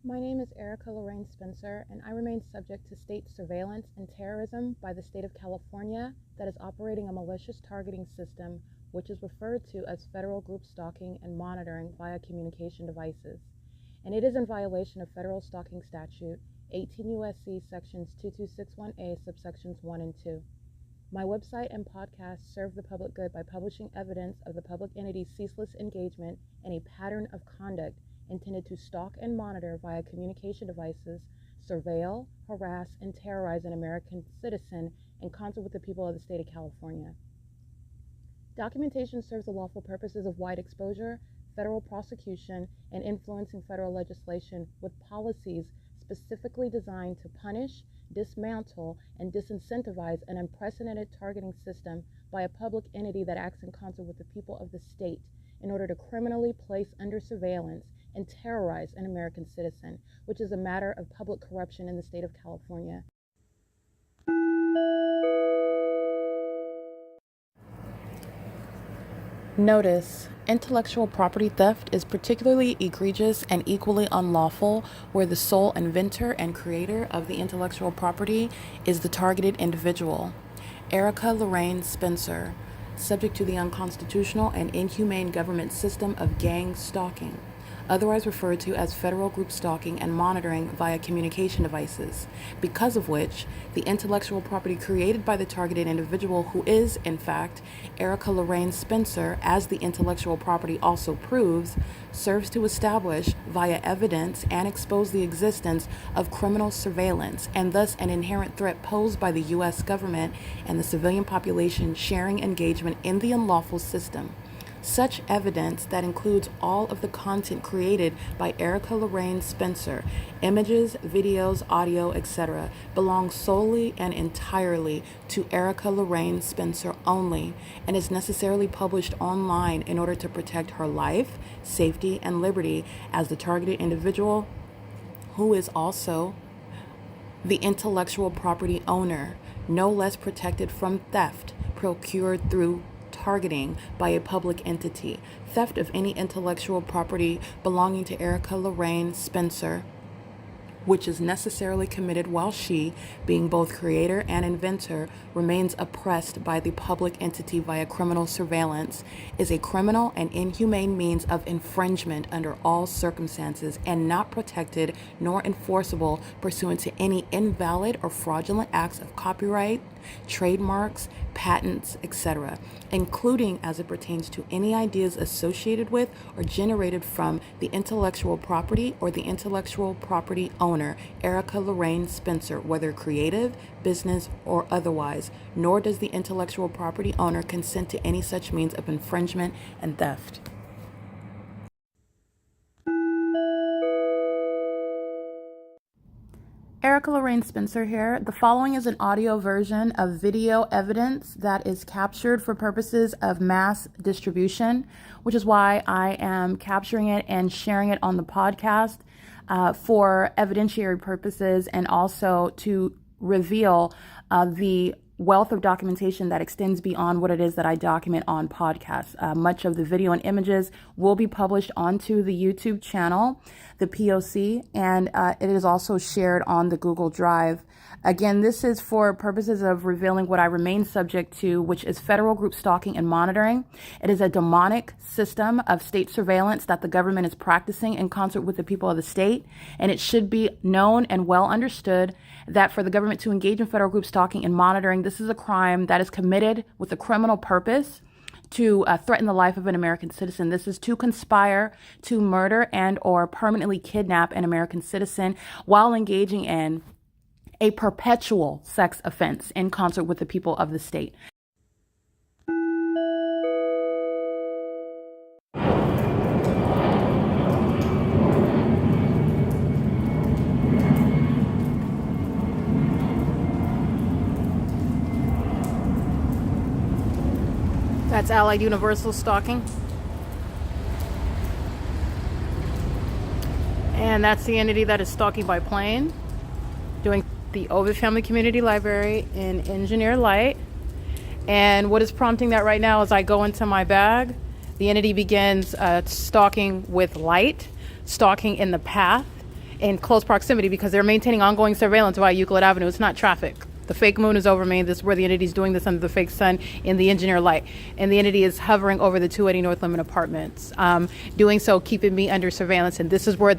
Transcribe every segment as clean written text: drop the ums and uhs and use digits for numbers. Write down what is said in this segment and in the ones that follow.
My name is Erica Lorraine Spencer, and I remain subject to state surveillance and terrorism by the state of California that is operating a malicious targeting system which is referred to as federal group stalking and monitoring via communication devices. And it is in violation of federal stalking statute 18 U.S.C. sections 2261A subsections 1 and 2. My website and podcast serve the public good by publishing evidence of the public entity's ceaseless engagement in a pattern of conduct intended to stalk and monitor via communication devices, surveil, harass, and terrorize an American citizen in concert with the people of the state of California. Documentation serves the lawful purposes of wide exposure, federal prosecution, and influencing federal legislation with policies specifically designed to punish, dismantle, and disincentivize an unprecedented targeting system by a public entity that acts in concert with the people of the state in order to criminally place under surveillance and terrorize an American citizen, which is a matter of public corruption in the state of California. Notice: intellectual property theft is particularly egregious and equally unlawful where the sole inventor and creator of the intellectual property is the targeted individual. Erica Lorraine Spencer, subject to the unconstitutional and inhumane government system of gang stalking, otherwise referred to as federal group stalking and monitoring via communication devices, because of which the intellectual property created by the targeted individual, who is, in fact, Erica Lorraine Spencer, as the intellectual property also proves, serves to establish via evidence and expose the existence of criminal surveillance and thus an inherent threat posed by the U.S. government and the civilian population sharing engagement in the unlawful system. Such evidence, that includes all of the content created by Erica Lorraine Spencer, images, videos, audio, etc., belongs solely and entirely to Erica Lorraine Spencer only and is necessarily published online in order to protect her life, safety, and liberty as the targeted individual, who is also the intellectual property owner, no less protected from theft procured through targeting by a public entity. Theft of any intellectual property belonging to Erica Lorraine Spencer, which is necessarily committed while she, being both creator and inventor, remains oppressed by the public entity via criminal surveillance, is a criminal and inhumane means of infringement under all circumstances and not protected nor enforceable pursuant to any invalid or fraudulent acts of copyright, trademarks, patents, etc., including as it pertains to any ideas associated with or generated from the intellectual property or the intellectual property owner, Erica Lorraine Spencer, whether creative, business, or otherwise, nor does the intellectual property owner consent to any such means of infringement and theft. Erica Lorraine Spencer here. The following is an audio version of video evidence that is captured for purposes of mass distribution, which is why I am capturing it and sharing it on the podcast for evidentiary purposes and also to reveal the wealth of documentation that extends beyond what it is that I document on podcasts. Much of the video and images will be published onto the YouTube channel, the P.O.C, and it is also shared on the Google Drive. Again, this is for purposes of revealing what I remain subject to, which is federal group stalking and monitoring. It is a demonic system of state surveillance that the government is practicing in concert with the people of the state, and it should be known and well understood that for the government to engage in federal group stalking and monitoring, this is a crime that is committed with a criminal purpose to threaten the life of an American citizen. This is to conspire to murder and or permanently kidnap an American citizen while engaging in a perpetual sex offense in concert with the people of the state. That's Allied Universal stalking. And that's the entity that is stalking by plane, doing the OVITT Family Community Library in Engineer Light. And what is prompting that right now is I go into my bag. The entity begins stalking with light, stalking in the path. in close proximity because they're maintaining ongoing surveillance via Euclid Avenue. It's not traffic. The fake moon is over me. This is where the entity is doing this under the fake sun in the engineer light. And the entity is hovering over the 280 North Lemon Apartments, doing so, keeping me under surveillance. And this is where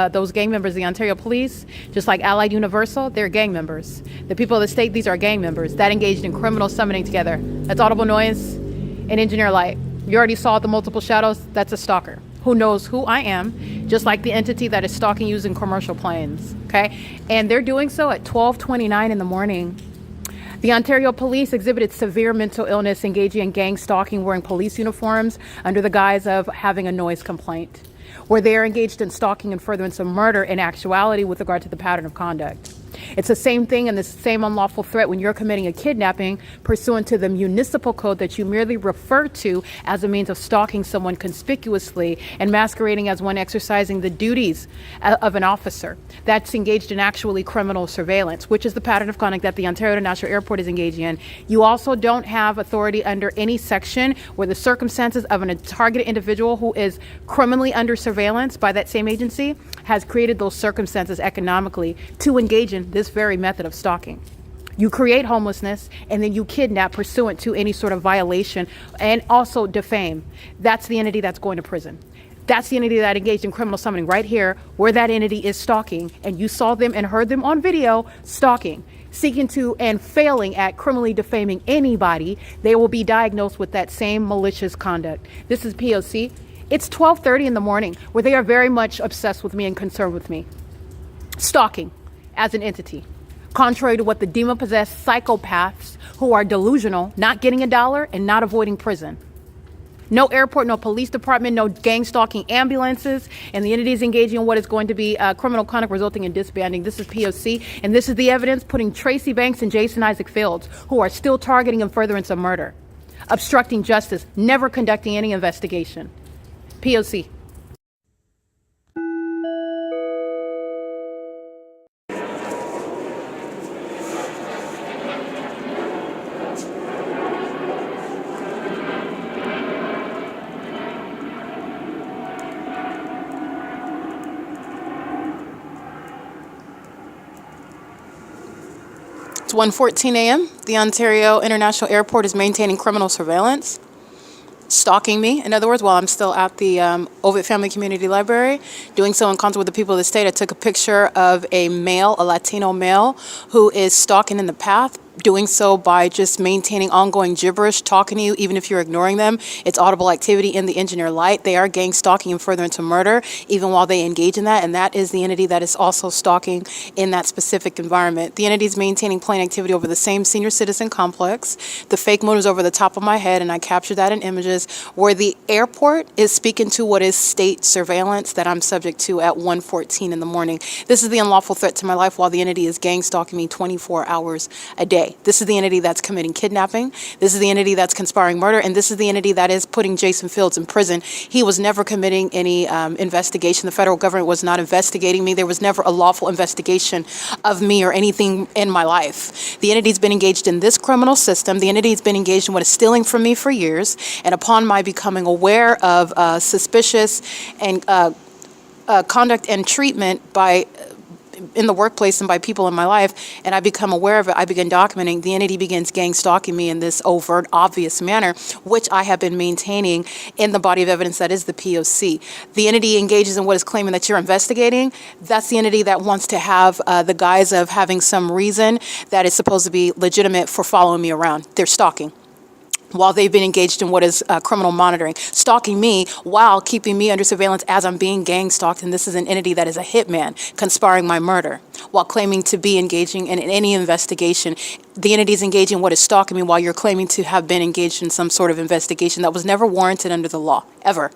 those gang members, the Ontario Police, just like Allied Universal, they're gang members. The people of the state, these are gang members that engaged in criminal summoning together. That's audible noise and engineer light. You already saw the multiple shadows. That's a stalker who knows who I am, just like the entity that is stalking using commercial planes, okay? And they're doing so at 12:29 in the morning. The Ontario Police exhibited severe mental illness, engaging in gang stalking, wearing police uniforms under the guise of having a noise complaint, where they are engaged in stalking and furtherance of murder in actuality with regard to the pattern of conduct. It's the same thing and the same unlawful threat when you're committing a kidnapping pursuant to the municipal code that you merely refer to as a means of stalking someone conspicuously and masquerading as one exercising the duties of an officer. That's engaged in actually criminal surveillance, which is the pattern of conduct that the Ontario International Airport is engaging in. You also don't have authority under any section where the circumstances of a targeted individual who is criminally under surveillance by that same agency has created those circumstances economically to engage in this very method of stalking. You create homelessness and then you kidnap pursuant to any sort of violation and also defame. That's the entity that's going to prison. That's the entity that engaged in criminal summoning right here, where that entity is stalking, and you saw them and heard them on video stalking, seeking to and failing at criminally defaming anybody. They will be diagnosed with that same malicious conduct. This is P.O.C. It's 12:30 in the morning, where they are very much obsessed with me and concerned with me. Stalking as an entity, contrary to what the demon-possessed psychopaths who are delusional, not getting a dollar and not avoiding prison. No airport, no police department, no gang stalking ambulances, and the entity is engaging in what is going to be criminal conduct resulting in disbanding. This is P.O.C., and this is the evidence putting Tracy Banks and Jason Isaac Fields, who are still targeting in furtherance of murder, obstructing justice, never conducting any investigation. P.O.C. It's 1:14 a.m. The Ontario International Airport is maintaining criminal surveillance, stalking me. In other words, while I'm still at the OVITT Family Community Library, doing so in concert with the people of the state, I took a picture of a male, a Latino male, who is stalking in the path, doing so by just maintaining ongoing gibberish, talking to you, even if you're ignoring them. It's audible activity in the engineer light. They are gang stalking and furtherance of murder, even while they engage in that, and that is the entity that is also stalking in that specific environment. The entity is maintaining plane activity over the same senior citizen complex. The fake moon is over the top of my head, and I captured that in images, where the airport is speaking to what is state surveillance that I'm subject to at 1:14 in the morning. This is the unlawful threat to my life while the entity is gang stalking me 24 hours a day. This is the entity that's committing kidnapping. This is the entity that's conspiring murder. And this is the entity that is putting Jason Fields in prison. He was never committing any investigation. The federal government was not investigating me. There was never a lawful investigation of me or anything in my life. The entity's been engaged in this criminal system. The entity's been engaged in what is stealing from me for years. And upon my becoming aware of suspicious and conduct and treatment by in the workplace and by people in my life, and I become aware of it, I begin documenting. The entity begins gang stalking me in this overt, obvious manner, which I have been maintaining in the body of evidence that is the P.O.C. The entity engages in what is claiming that you're investigating. That's the entity that wants to have the guise of having some reason that is supposed to be legitimate for following me around. They're stalking while they've been engaged in what is criminal monitoring, stalking me while keeping me under surveillance as I'm being gang stalked. And this is an entity that is a hitman conspiring my murder while claiming to be engaging in any investigation. The entity is engaging in what is stalking me while you're claiming to have been engaged in some sort of investigation that was never warranted under the law, ever.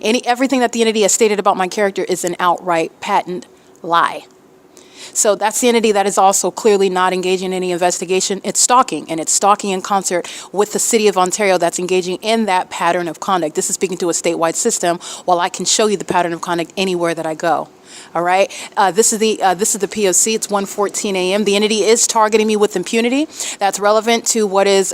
Everything that the entity has stated about my character is an outright patent lie. So that's the entity that is also clearly not engaging in any investigation. It's stalking, and it's stalking in concert with the city of Ontario that's engaging in that pattern of conduct. This is speaking to a statewide system while I can show you the pattern of conduct anywhere that I go. All right. This is the P.O.C. It's 1:14 a.m. The entity is targeting me with impunity. That's relevant to what is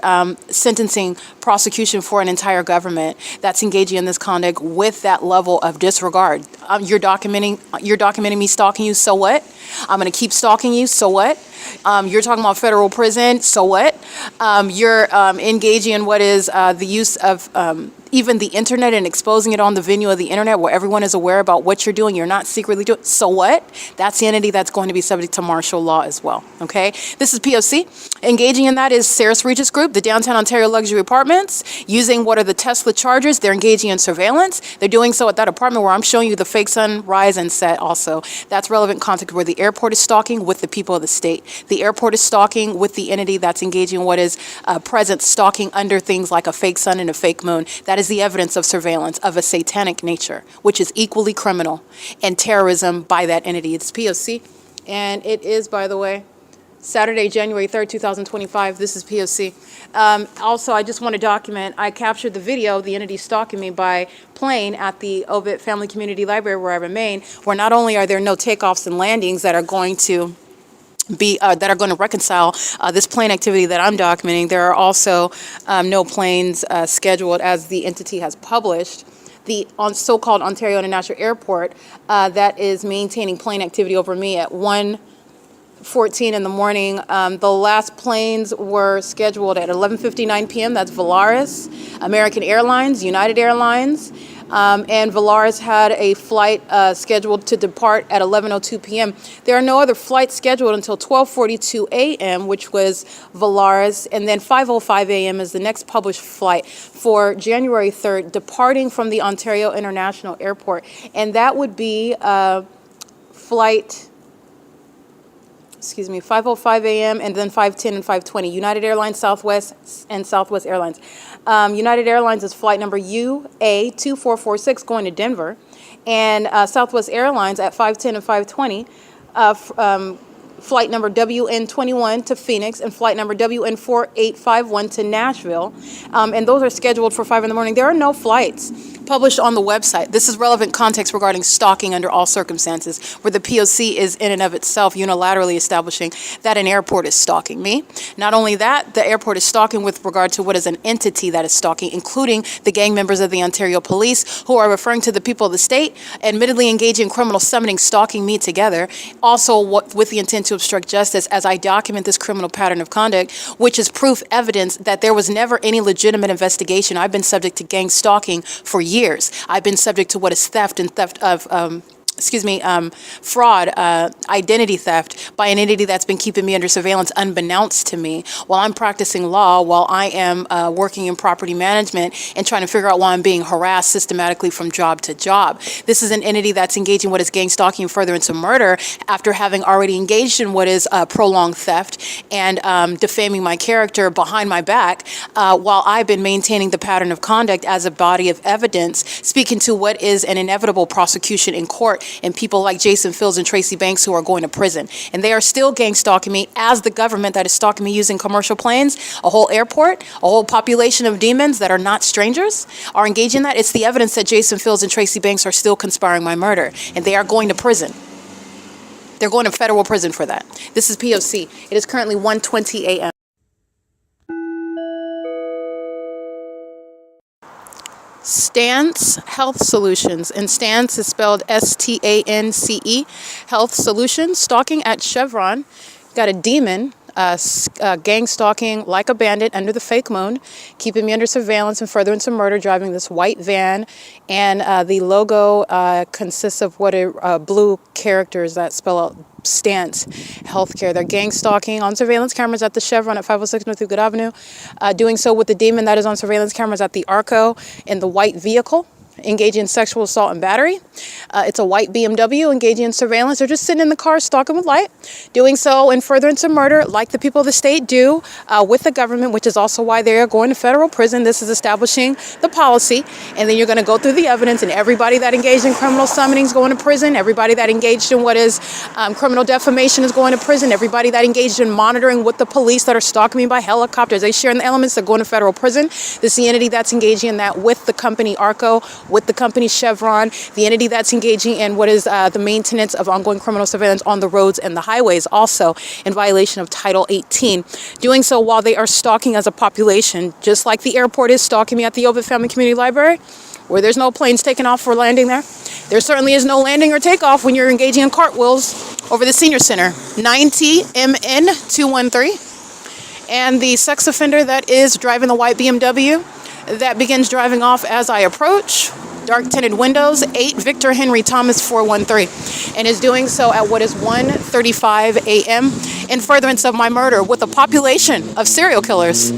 sentencing prosecution for an entire government that's engaging in this conduct with that level of disregard. You're documenting me stalking you. So what? I'm going to keep stalking you. So what? You're talking about federal prison. So what? You're engaging in what is the use of even the internet and exposing it on the venue of the internet where everyone is aware about what you're doing. You're not secretly doing. So what? That's the entity that's going to be subject to martial law as well. Okay. This is P.O.C. Engaging in that is Saris Regis Group, the Downtown Ontario Luxury Apartments, using what are the Tesla chargers. They're engaging in surveillance. They're doing so at that apartment where I'm showing you the fake sun rise and set also. That's relevant context where the airport is stalking with the people of the state. The airport is stalking with the entity that's engaging in what is present stalking under things like a fake sun and a fake moon. That is the evidence of surveillance of a satanic nature, which is equally criminal and terrorism by that entity. It's P.O.C. And it is, by the way, Saturday, January 3rd, 2025. This is P.O.C. Also, I just want to document, I captured the video of the entity stalking me by plane at the OVITT Family Community Library where I remain, where not only are there no takeoffs and landings that are going to reconcile this plane activity that I'm documenting. There are also no planes scheduled as the entity has published. The so-called Ontario International Airport that is maintaining plane activity over me at 1:14 in the morning. The last planes were scheduled at 11:59 p.m. That's Volaris, American Airlines, United Airlines. And Volaris had a flight scheduled to depart at 11:02 p.m. There are no other flights scheduled until 12:42 a.m., which was Volaris, and then 5:05 a.m. is the next published flight for January 3rd, departing from the Ontario International Airport. And that would be flight 5:05 a.m. and then 5:10 and 5:20. United Airlines, Southwest, and Southwest Airlines. United Airlines is flight number UA2446 going to Denver, and Southwest Airlines at 5:10 and 5:20. Flight number WN21 to Phoenix, and flight number WN4851 to Nashville. And those are scheduled for 5 in the morning. There are no flights published on the website. This is relevant context regarding stalking under all circumstances, where the P.O.C. is in and of itself unilaterally establishing that an airport is stalking me. Not only that, the airport is stalking with regard to what is an entity that is stalking, including the gang members of the Ontario Police, who are referring to the people of the state, admittedly engaging in criminal summoning, stalking me together, also with the intent to obstruct justice as I document this criminal pattern of conduct, which is proof evidence that there was never any legitimate investigation. I've been subject to gang stalking for years. I've been subject to what is theft and theft of fraud, identity theft by an entity that's been keeping me under surveillance unbeknownst to me while I'm practicing law, while I am working in property management and trying to figure out why I'm being harassed systematically from job to job. This is an entity that's engaging what is gang stalking further into murder after having already engaged in what is prolonged theft and defaming my character behind my back while I've been maintaining the pattern of conduct as a body of evidence, speaking to what is an inevitable prosecution in court and people like Jason Fields and Tracy Banks who are going to prison. And they are still gang stalking me as the government that is stalking me using commercial planes, a whole airport, a whole population of demons that are not strangers are engaging in that. It's the evidence that Jason Fields and Tracy Banks are still conspiring my murder, and they are going to prison. They're going to federal prison for that. This is P.O.C. It is currently 1:20 a.m. Stance Health Solutions, and Stance is spelled S-T-A-N-C-E, Health Solutions, stalking at Chevron. Got a demon, gang stalking like a bandit under the fake moon, keeping me under surveillance and furtherance of murder, driving this white van, and the logo consists of what are blue characters that spell out Stance Healthcare. They're gang stalking on surveillance cameras at the Chevron at 506 North Euclid Avenue, doing so with the demon that is on surveillance cameras at the ARCO in the white vehicle, engaging in sexual assault and battery. It's a white BMW engaging in surveillance. They're just sitting in the car stalking with light, doing so in furtherance of murder like the people of the state do with the government, which is also why they are going to federal prison. This is establishing the policy, and then you're going to go through the evidence, and everybody that engaged in criminal summoning is going to prison. Everybody that engaged in what is criminal defamation is going to prison. Everybody that engaged in monitoring with the police that are stalking me by helicopters, they share in the elements, they're going to federal prison. This is the entity that's engaging in that with the company ARCO, with the company Chevron, the entity that's engaging in what is the maintenance of ongoing criminal surveillance on the roads and the highways, also in violation of Title 18. Doing so while they are stalking as a population, just like the airport is stalking me at the OVITT Family Community Library, where there's no planes taking off or landing there. There certainly is no landing or takeoff when you're engaging in cartwheels over the senior center. 90 MN 213. And the sex offender that is driving the white BMW that begins driving off as I approach. Dark tinted windows, 8 Victor Henry Thomas 413, and is doing so at what is 1:35 a.m. in furtherance of my murder with a population of serial killers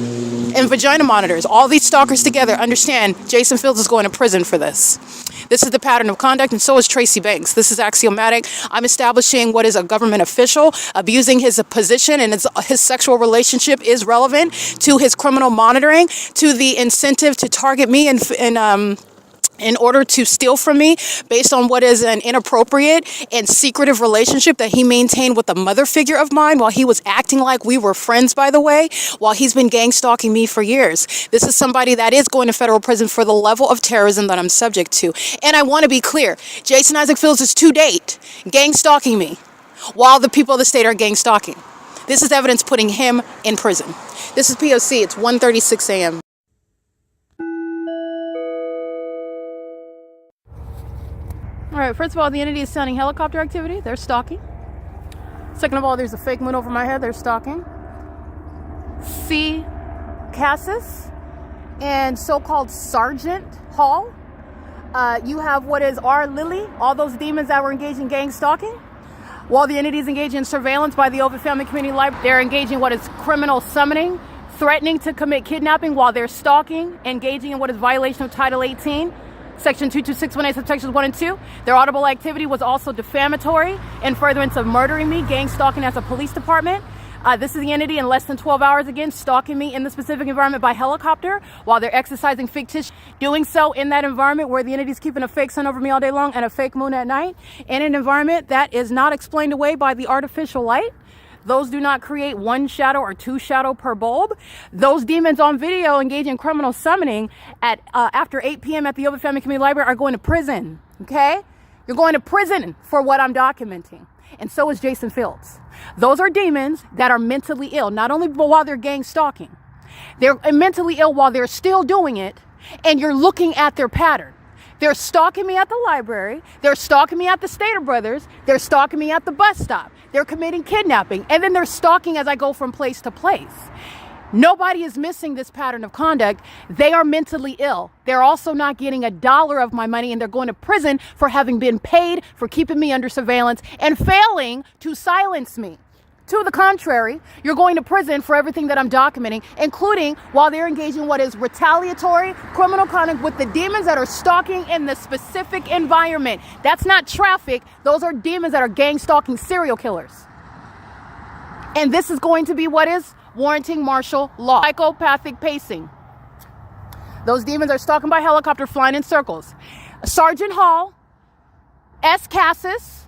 and vagina monitors. All these stalkers together understand Jason Fields is going to prison for this. This is the pattern of conduct, and so is Tracy Banks. This is axiomatic. I'm establishing what is a government official abusing his position, and his sexual relationship is relevant to his criminal monitoring, to the incentive to target me in order to steal from me based on what is an inappropriate and secretive relationship that he maintained with a mother figure of mine while he was acting like we were friends, by the way, while he's been gang stalking me for years. This is somebody that is going to federal prison for the level of terrorism that I'm subject to. And I want to be clear, Jason Isaac Fields is to date gang stalking me while the people of the state are gang stalking. This is evidence putting him in prison. This is P.O.C. It's 1:36 a.m. All right, first of all, the entity is sounding helicopter activity. They're stalking. Second of all, there's a fake moon over my head. They're stalking. CEASELESS and so-called Sergeant Hall. You have what is R. Lily, all those demons that were engaged in gang stalking. While the entity is engaging in surveillance by the OVITT Family Community Library, they're engaging in what is criminal summoning, threatening to commit kidnapping while they're stalking, engaging in what is violation of Title 18. Section 22618, subsections 1 and 2. Their audible activity was also defamatory in furtherance of murdering me, gang stalking as a police department. This is the entity in less than 12 hours again stalking me in the specific environment by helicopter while they're exercising fictitious, doing so in that environment where the entity's keeping a fake sun over me all day long and a fake moon at night, in an environment that is not explained away by the artificial light. Those do not create one shadow or two shadow per bulb. Those demons on video engaging in criminal summoning at after 8 p.m. at the OVITT Family Community Library are going to prison, okay? You're going to prison for what I'm documenting. And so is Jason Fields. Those are demons that are mentally ill, not only while they're gang stalking. They're mentally ill while they're still doing it, and you're looking at their pattern. They're stalking me at the library. They're stalking me at the Stater Brothers. They're stalking me at the bus stop. They're committing kidnapping. And then they're stalking as I go from place to place. Nobody is missing this pattern of conduct. They are mentally ill. They're also not getting $1 of my money, and they're going to prison for having been paid for keeping me under surveillance and failing to silence me. To the contrary, you're going to prison for everything that I'm documenting, including while they're engaging in what is retaliatory criminal conduct with the demons that are stalking in the specific environment. That's not traffic. Those are demons that are gang stalking serial killers. And this is going to be what is warranting martial law. Psychopathic pacing. Those demons are stalking by helicopter, flying in circles. Sergeant Hall, S. Cassis,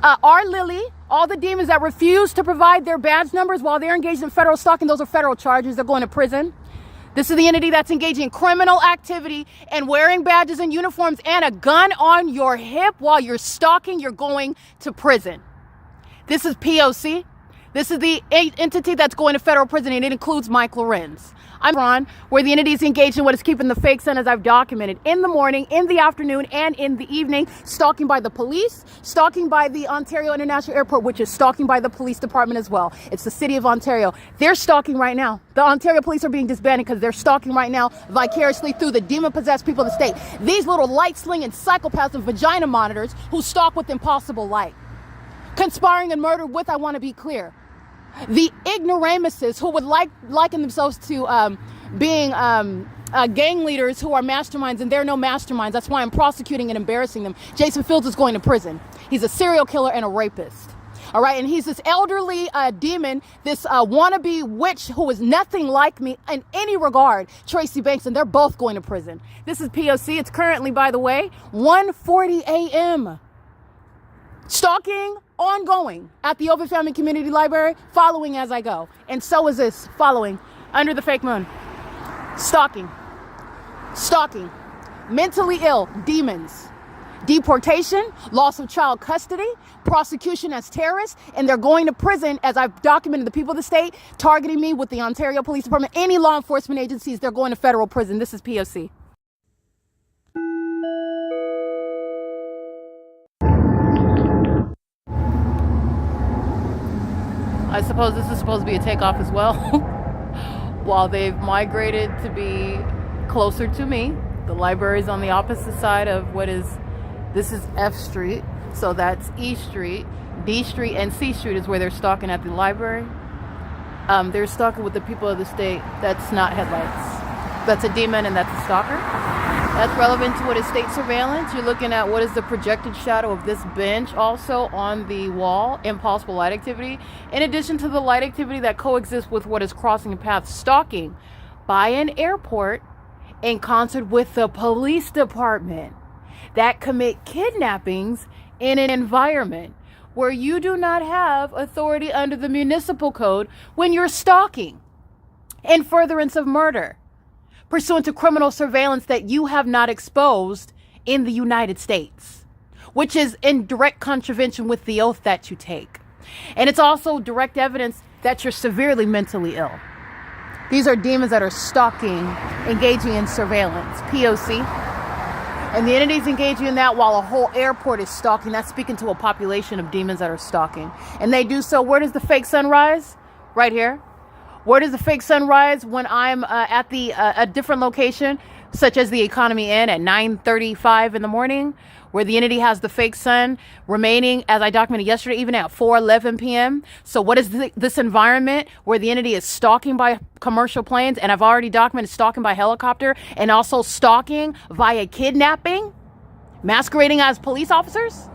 R. Lily, all the demons that refuse to provide their badge numbers while they're engaged in federal stalking, those are federal charges. They're going to prison. This is the entity that's engaging in criminal activity and wearing badges and uniforms and a gun on your hip while you're stalking. You're going to prison. This is P.O.C. This is the entity that's going to federal prison, and it includes Mike LORENZ. I'm Ron, where the entity is engaged in what is keeping the fake sun, as I've documented, in the morning, in the afternoon, and in the evening, stalking by the police, stalking by the Ontario International Airport, which is stalking by the police department as well. It's the city of Ontario. They're stalking right now. The Ontario police are being disbanded because they're stalking right now vicariously through the demon-possessed people of the state. These little light-slinging psychopaths and vagina monitors who stalk with impossible light. Conspiring and murder with, I want to be clear, the ignoramuses who would liken themselves to being gang leaders who are masterminds, and they're no masterminds. That's why I'm prosecuting and embarrassing them. Jason Fields is going to prison. He's a serial killer and a rapist. All right, and he's this elderly demon, this wannabe witch who is nothing like me in any regard, Tracy Banks, and they're both going to prison. This is P.O.C. It's currently, by the way, 1:40 a.m. Stalking ongoing at the OVITT Family Community Library, following as I go. And so is this, following, under the fake moon. Stalking. Stalking. mentally ill, demons. Deportation, loss of child custody, prosecution as terrorists, and they're going to prison, as I've documented the people of the state, targeting me with the Ontario Police Department, any law enforcement agencies, they're going to federal prison. This is P.O.C. I suppose this is supposed to be a takeoff as well. While they've migrated to be closer to me, the library is on the opposite side of this is F Street, so that's E Street. D Street and C Street is where they're stalking at the library. They're stalking with the people of the state. That's not headlights. That's a demon and that's a stalker. That's relevant to what is state surveillance. You're looking at what is the projected shadow of this bench also on the wall, impossible light activity, in addition to the light activity that coexists with what is crossing a path, stalking by an airport in concert with the police department that commit kidnappings in an environment where you do not have authority under the municipal code when you're stalking in furtherance of murder, pursuant to criminal surveillance that you have not exposed in the United States, which is in direct contravention with the oath that you take. And it's also direct evidence that you're severely mentally ill. These are demons that are stalking, engaging in surveillance, P.O.C. And the entities engaging in that while a whole airport is stalking. That's speaking to a population of demons that are stalking. And they do so. Where does the fake sun rise? Right here. Where does the fake sun rise when I'm at a different location, such as the Economy Inn at 9:35 in the morning, where the entity has the fake sun remaining, as I documented yesterday, even at 4:11 p.m. So what is this environment where the entity is stalking by commercial planes, and I've already documented stalking by helicopter, and also stalking via kidnapping, masquerading as police officers?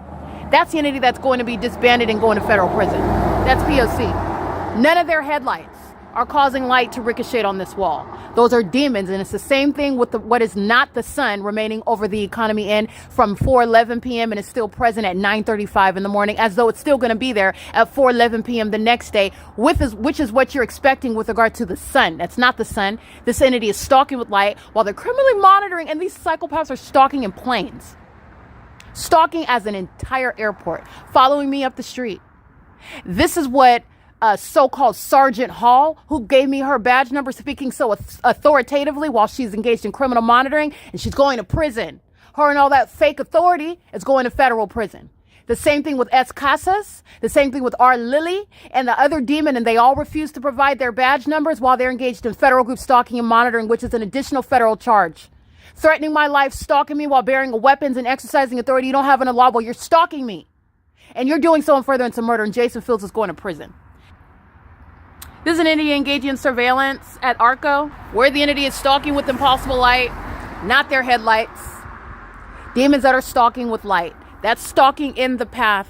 That's the entity that's going to be disbanded and going to federal prison. That's P.O.C. None of their headlights are causing light to ricochet on this wall. Those are demons, and it's the same thing with what is not the sun remaining over the Economy Inn from 4:11 p.m. and is still present at 9:35 in the morning, as though it's still going to be there at 4:11 p.m. the next day, which is what you're expecting with regard to the sun. That's not the sun. This entity is stalking with light while they're criminally monitoring, and these psychopaths are stalking in planes. Stalking as an entire airport, following me up the street. This is what so-called Sergeant Hall, who gave me her badge number, speaking so authoritatively while she's engaged in criminal monitoring, and she's going to prison. Her and all that fake authority is going to federal prison. The same thing with S. Casas, the same thing with R. Lily, and the other demon, and they all refuse to provide their badge numbers while they're engaged in federal group stalking and monitoring, which is an additional federal charge. Threatening my life, stalking me while bearing weapons and exercising authority you don't have in a law, while you're stalking me. And you're doing so in furtherance of murder, and Jason Fields is going to prison. This is an entity engaging in surveillance at ARCO, where the entity is stalking with impossible light, not their headlights. Demons that are stalking with light. That's stalking in the path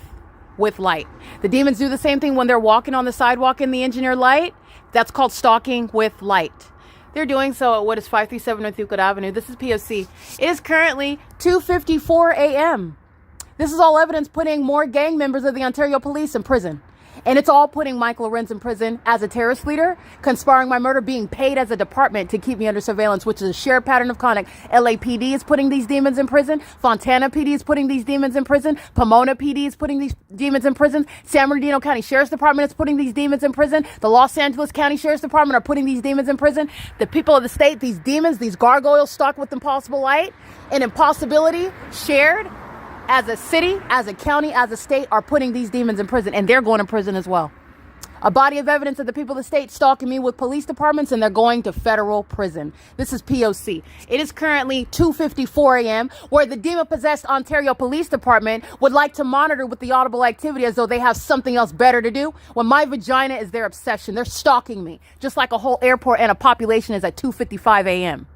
with light. The demons do the same thing when they're walking on the sidewalk in the engineer light. That's called stalking with light. They're doing so at what is 537 North Euclid Avenue. This is P.O.C. It is currently 2:54 a.m. This is all evidence putting more gang members of the Ontario Police in prison. And it's all putting Mike Lorenz in prison as a terrorist leader, conspiring my murder, being paid as a department to keep me under surveillance, which is a shared pattern of conduct. LAPD is putting these demons in prison. Fontana PD is putting these demons in prison. Pomona PD is putting these demons in prison. San Bernardino County Sheriff's Department is putting these demons in prison. The Los Angeles County Sheriff's Department are putting these demons in prison. The people of the state, these demons, these gargoyles stalked with impossible light and impossibility shared as a city, as a county, as a state, are putting these demons in prison, and they're going to prison as well. A body of evidence of the people of the state stalking me with police departments, and they're going to federal prison. This is P.O.C. It is currently 2:54 a.m., where the demon-possessed Ontario Police Department would like to monitor with the audible activity as though they have something else better to do, when my vagina is their obsession. They're stalking me, just like a whole airport and a population is at 2:55 a.m.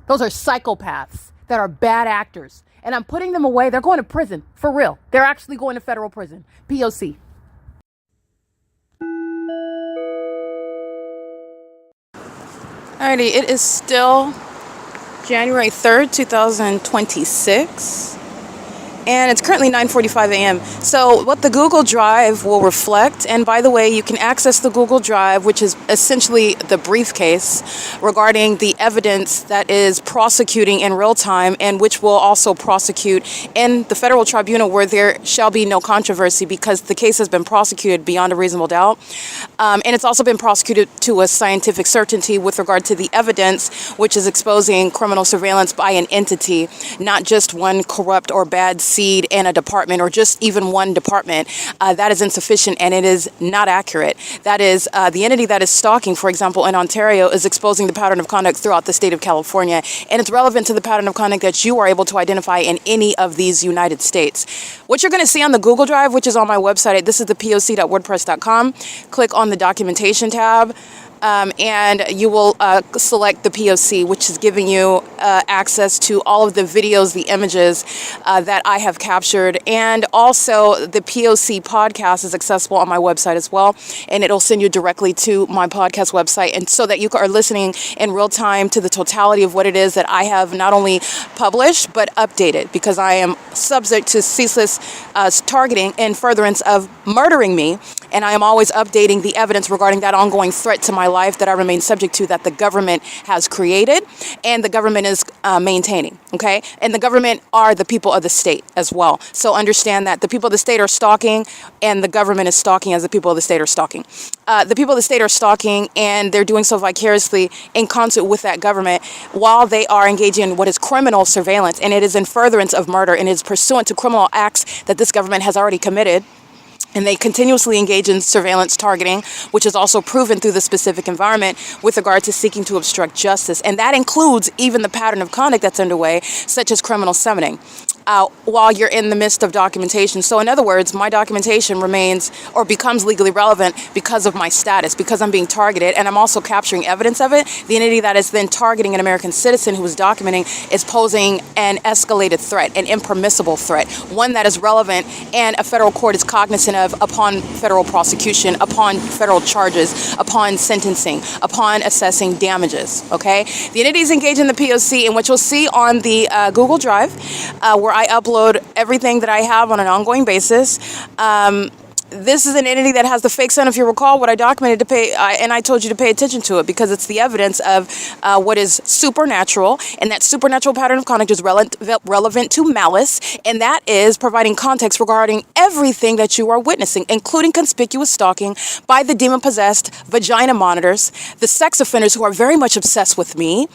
Those are psychopaths that are bad actors. And I'm putting them away. They're going to prison. For real. They're actually going to federal prison. P.O.C. Alrighty, it is still January 3rd, 2026. and it's currently 9:45 a.m. So what the Google Drive will reflect, and by the way, you can access the Google Drive, which is essentially the briefcase regarding the evidence that is prosecuting in real time, and which will also prosecute in the federal tribunal where there shall be no controversy because the case has been prosecuted beyond a reasonable doubt. And it's also been prosecuted to a scientific certainty with regard to the evidence, which is exposing criminal surveillance by an entity, not just one corrupt or bad seed in a department or just even one department. That is insufficient and it is not accurate. That is, the entity that is stalking, for example, in Ontario, is exposing the pattern of conduct throughout the state of California, and it's relevant to the pattern of conduct that you are able to identify in any of these United States. What you're going to see on the Google Drive, which is on my website, this is the P.O.C.wordpress.com. Click on the documentation tab. And you will select the P.O.C., which is giving you access to all of the videos, the images that I have captured. And also the P.O.C. podcast is accessible on my website as well. And it'll send you directly to my podcast website. And so that you are listening in real time to the totality of what it is that I have not only published, but updated, because I am subject to ceaseless targeting and furtherance of murdering me. And I am always updating the evidence regarding that ongoing threat to my life that I remain subject to, that the government has created and the government is maintaining, okay? And the government are the people of the state as well. So understand that the people of the state are stalking and the government is stalking as the people of the state are stalking. The people of the state are stalking and they're doing so vicariously in concert with that government while they are engaging in what is criminal surveillance, and it is in furtherance of murder and it is pursuant to criminal acts that this government has already committed. And they continuously engage in surveillance targeting, which is also proven through the specific environment with regard to seeking to obstruct justice. And that includes even the pattern of conduct that's underway, such as criminal summoning, while you're in the midst of documentation. So in other words, my documentation remains or becomes legally relevant because of my status, because I'm being targeted, and I'm also capturing evidence of it. The entity that is then targeting an American citizen who is documenting is posing an escalated threat, an impermissible threat, one that is relevant and a federal court is cognizant of upon federal prosecution, upon federal charges, upon sentencing, upon assessing damages, okay? The entity is engaged in the P.O.C., and what you'll see on the Google Drive, where I upload everything that I have on an ongoing basis. This is an entity that has the fake sun, if you recall, what I documented and I told you to pay attention to it because it's the evidence of what is supernatural, and that supernatural pattern of conduct is relevant to malice, and that is providing context regarding everything that you are witnessing, including conspicuous stalking by the demon-possessed vagina monitors, the sex offenders who are very much obsessed with me.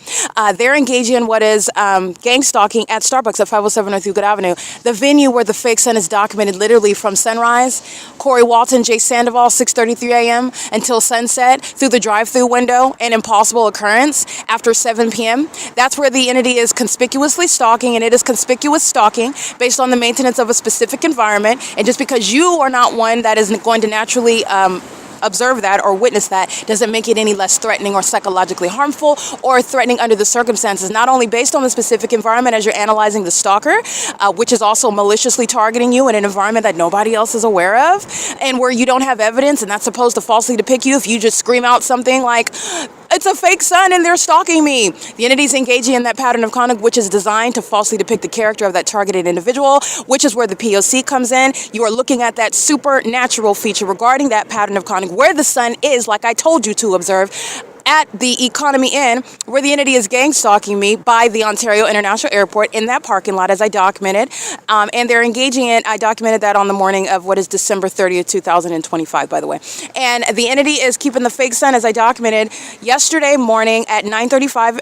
They're engaging in what is gang stalking at Starbucks at 507 North Euclid Avenue, the venue where the fake sun is documented literally from sunrise. Corey Walton, Jay Sandoval, 6:33 a.m. until sunset through the drive-through window, an impossible occurrence after 7 p.m. That's where the entity is conspicuously stalking, and it is conspicuous stalking based on the maintenance of a specific environment. And just because you are not one that is going to naturally observe that or witness that doesn't make it any less threatening or psychologically harmful or threatening under the circumstances, not only based on the specific environment as you're analyzing the stalker, which is also maliciously targeting you in an environment that nobody else is aware of and where you don't have evidence, and that's supposed to falsely depict you if you just scream out something like, it's a fake sun and they're stalking me. The entity is engaging in that pattern of conduct, which is designed to falsely depict the character of that targeted individual, which is where the P.O.C. comes in. You are looking at that supernatural feature regarding that pattern of conduct, where the sun is, like I told you to observe, at the Economy Inn, where the entity is gang stalking me by the Ontario International Airport in that parking lot, as I documented. And they're engaging in, I documented that on the morning of what is December 30th, 2025, by the way. And the entity is keeping the fake sun, as I documented yesterday morning at 9:35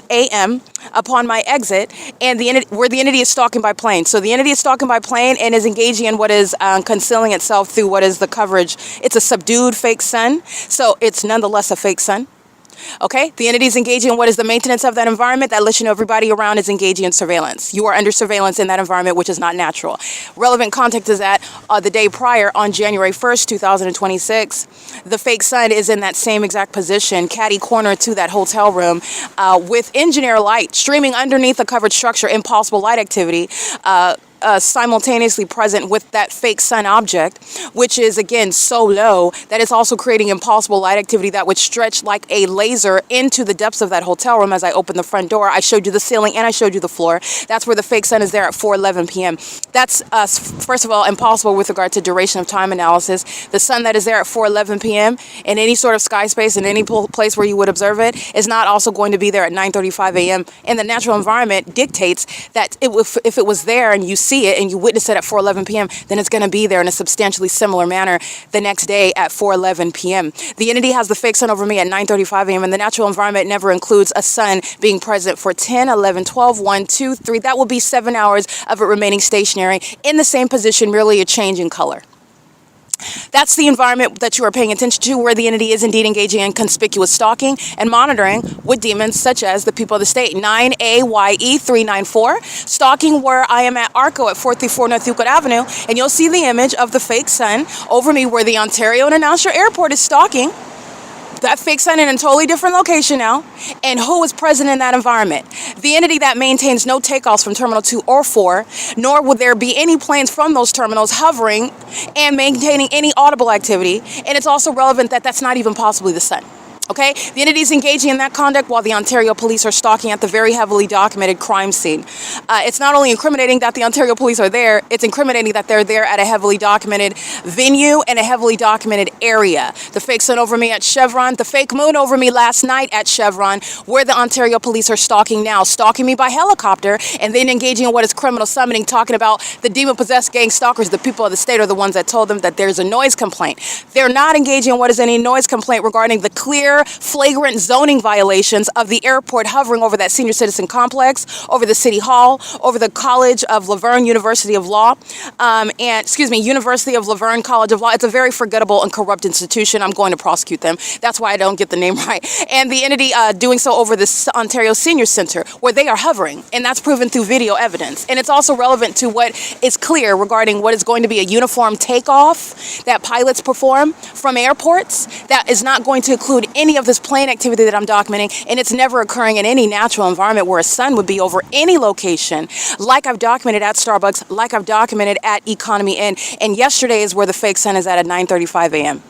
a.m. upon my exit, and where the entity is stalking by plane. So the entity is stalking by plane and is engaging in what is concealing itself through what is the coverage. It's a subdued fake sun, so it's nonetheless a fake sun. Okay, the entity is engaging in what is the maintenance of that environment that lets you know everybody around is engaging in surveillance. You are under surveillance in that environment, which is not natural. Relevant context is that the day prior, on January 1st, 2026, the fake sun is in that same exact position, catty corner to that hotel room, with engineer light streaming underneath a covered structure, impossible light activity, simultaneously present with that fake sun object, which is again so low that it's also creating impossible light activity that would stretch like a laser into the depths of that hotel room. As I opened the front door, I showed you the ceiling and I showed you the floor. That's where the fake sun is there at 4:11 p.m. That's first of all impossible with regard to duration of time analysis. The sun that is there at 4:11 p.m. in any sort of sky space in any place where you would observe it is not also going to be there at 9:35 a.m. And the natural environment dictates that if it was there and you see it and you witness it at 4:11 p.m., then it's going to be there in a substantially similar manner the next day at 4:11 p.m. The entity has the fake sun over me at 9:35 a.m. and the natural environment never includes a sun being present for 10, 11, 12, 1, 2, 3. That will be 7 hours of it remaining stationary in the same position, merely a change in color. That's the environment that you are paying attention to, where the entity is indeed engaging in conspicuous stalking and monitoring with demons such as the people of the state. 9AYE394, stalking where I am at ARCO at 434 North Euclid Avenue, and you'll see the image of the fake sun over me where the Ontario International Airport is stalking. That fake sun in a totally different location now, and who is present in that environment? The entity that maintains no takeoffs from Terminal 2 or 4, nor will there be any planes from those terminals hovering and maintaining any audible activity, and it's also relevant that that's not even possibly the sun. Okay, the entity is engaging in that conduct while the Ontario police are stalking at the very heavily documented crime scene. It's not only incriminating that the Ontario police are there, it's incriminating that they're there at a heavily documented venue and a heavily documented area. The fake sun over me at Chevron, the fake moon over me last night at Chevron, where the Ontario police are stalking now, stalking me by helicopter, and then engaging in what is criminal summoning, talking about the demon-possessed gang stalkers. The people of the state are the ones that told them that there's a noise complaint. They're not engaging in what is any noise complaint regarding the clear, flagrant zoning violations of the airport hovering over that senior citizen complex, over the city hall, over the College of Laverne University of Law, University of Laverne College of Law. It's a very forgettable and corrupt institution. I'm going to prosecute them. That's why I don't get the name right. And the entity doing so over the Ontario Senior Center, where they are hovering, and that's proven through video evidence. And it's also relevant to what is clear regarding what is going to be a uniform takeoff that pilots perform from airports that is not going to include any of this plane activity that I'm documenting, and it's never occurring in any natural environment where a sun would be over any location, like I've documented at Starbucks, like I've documented at Economy Inn, and yesterday is where the fake sun is at 9:35 a.m.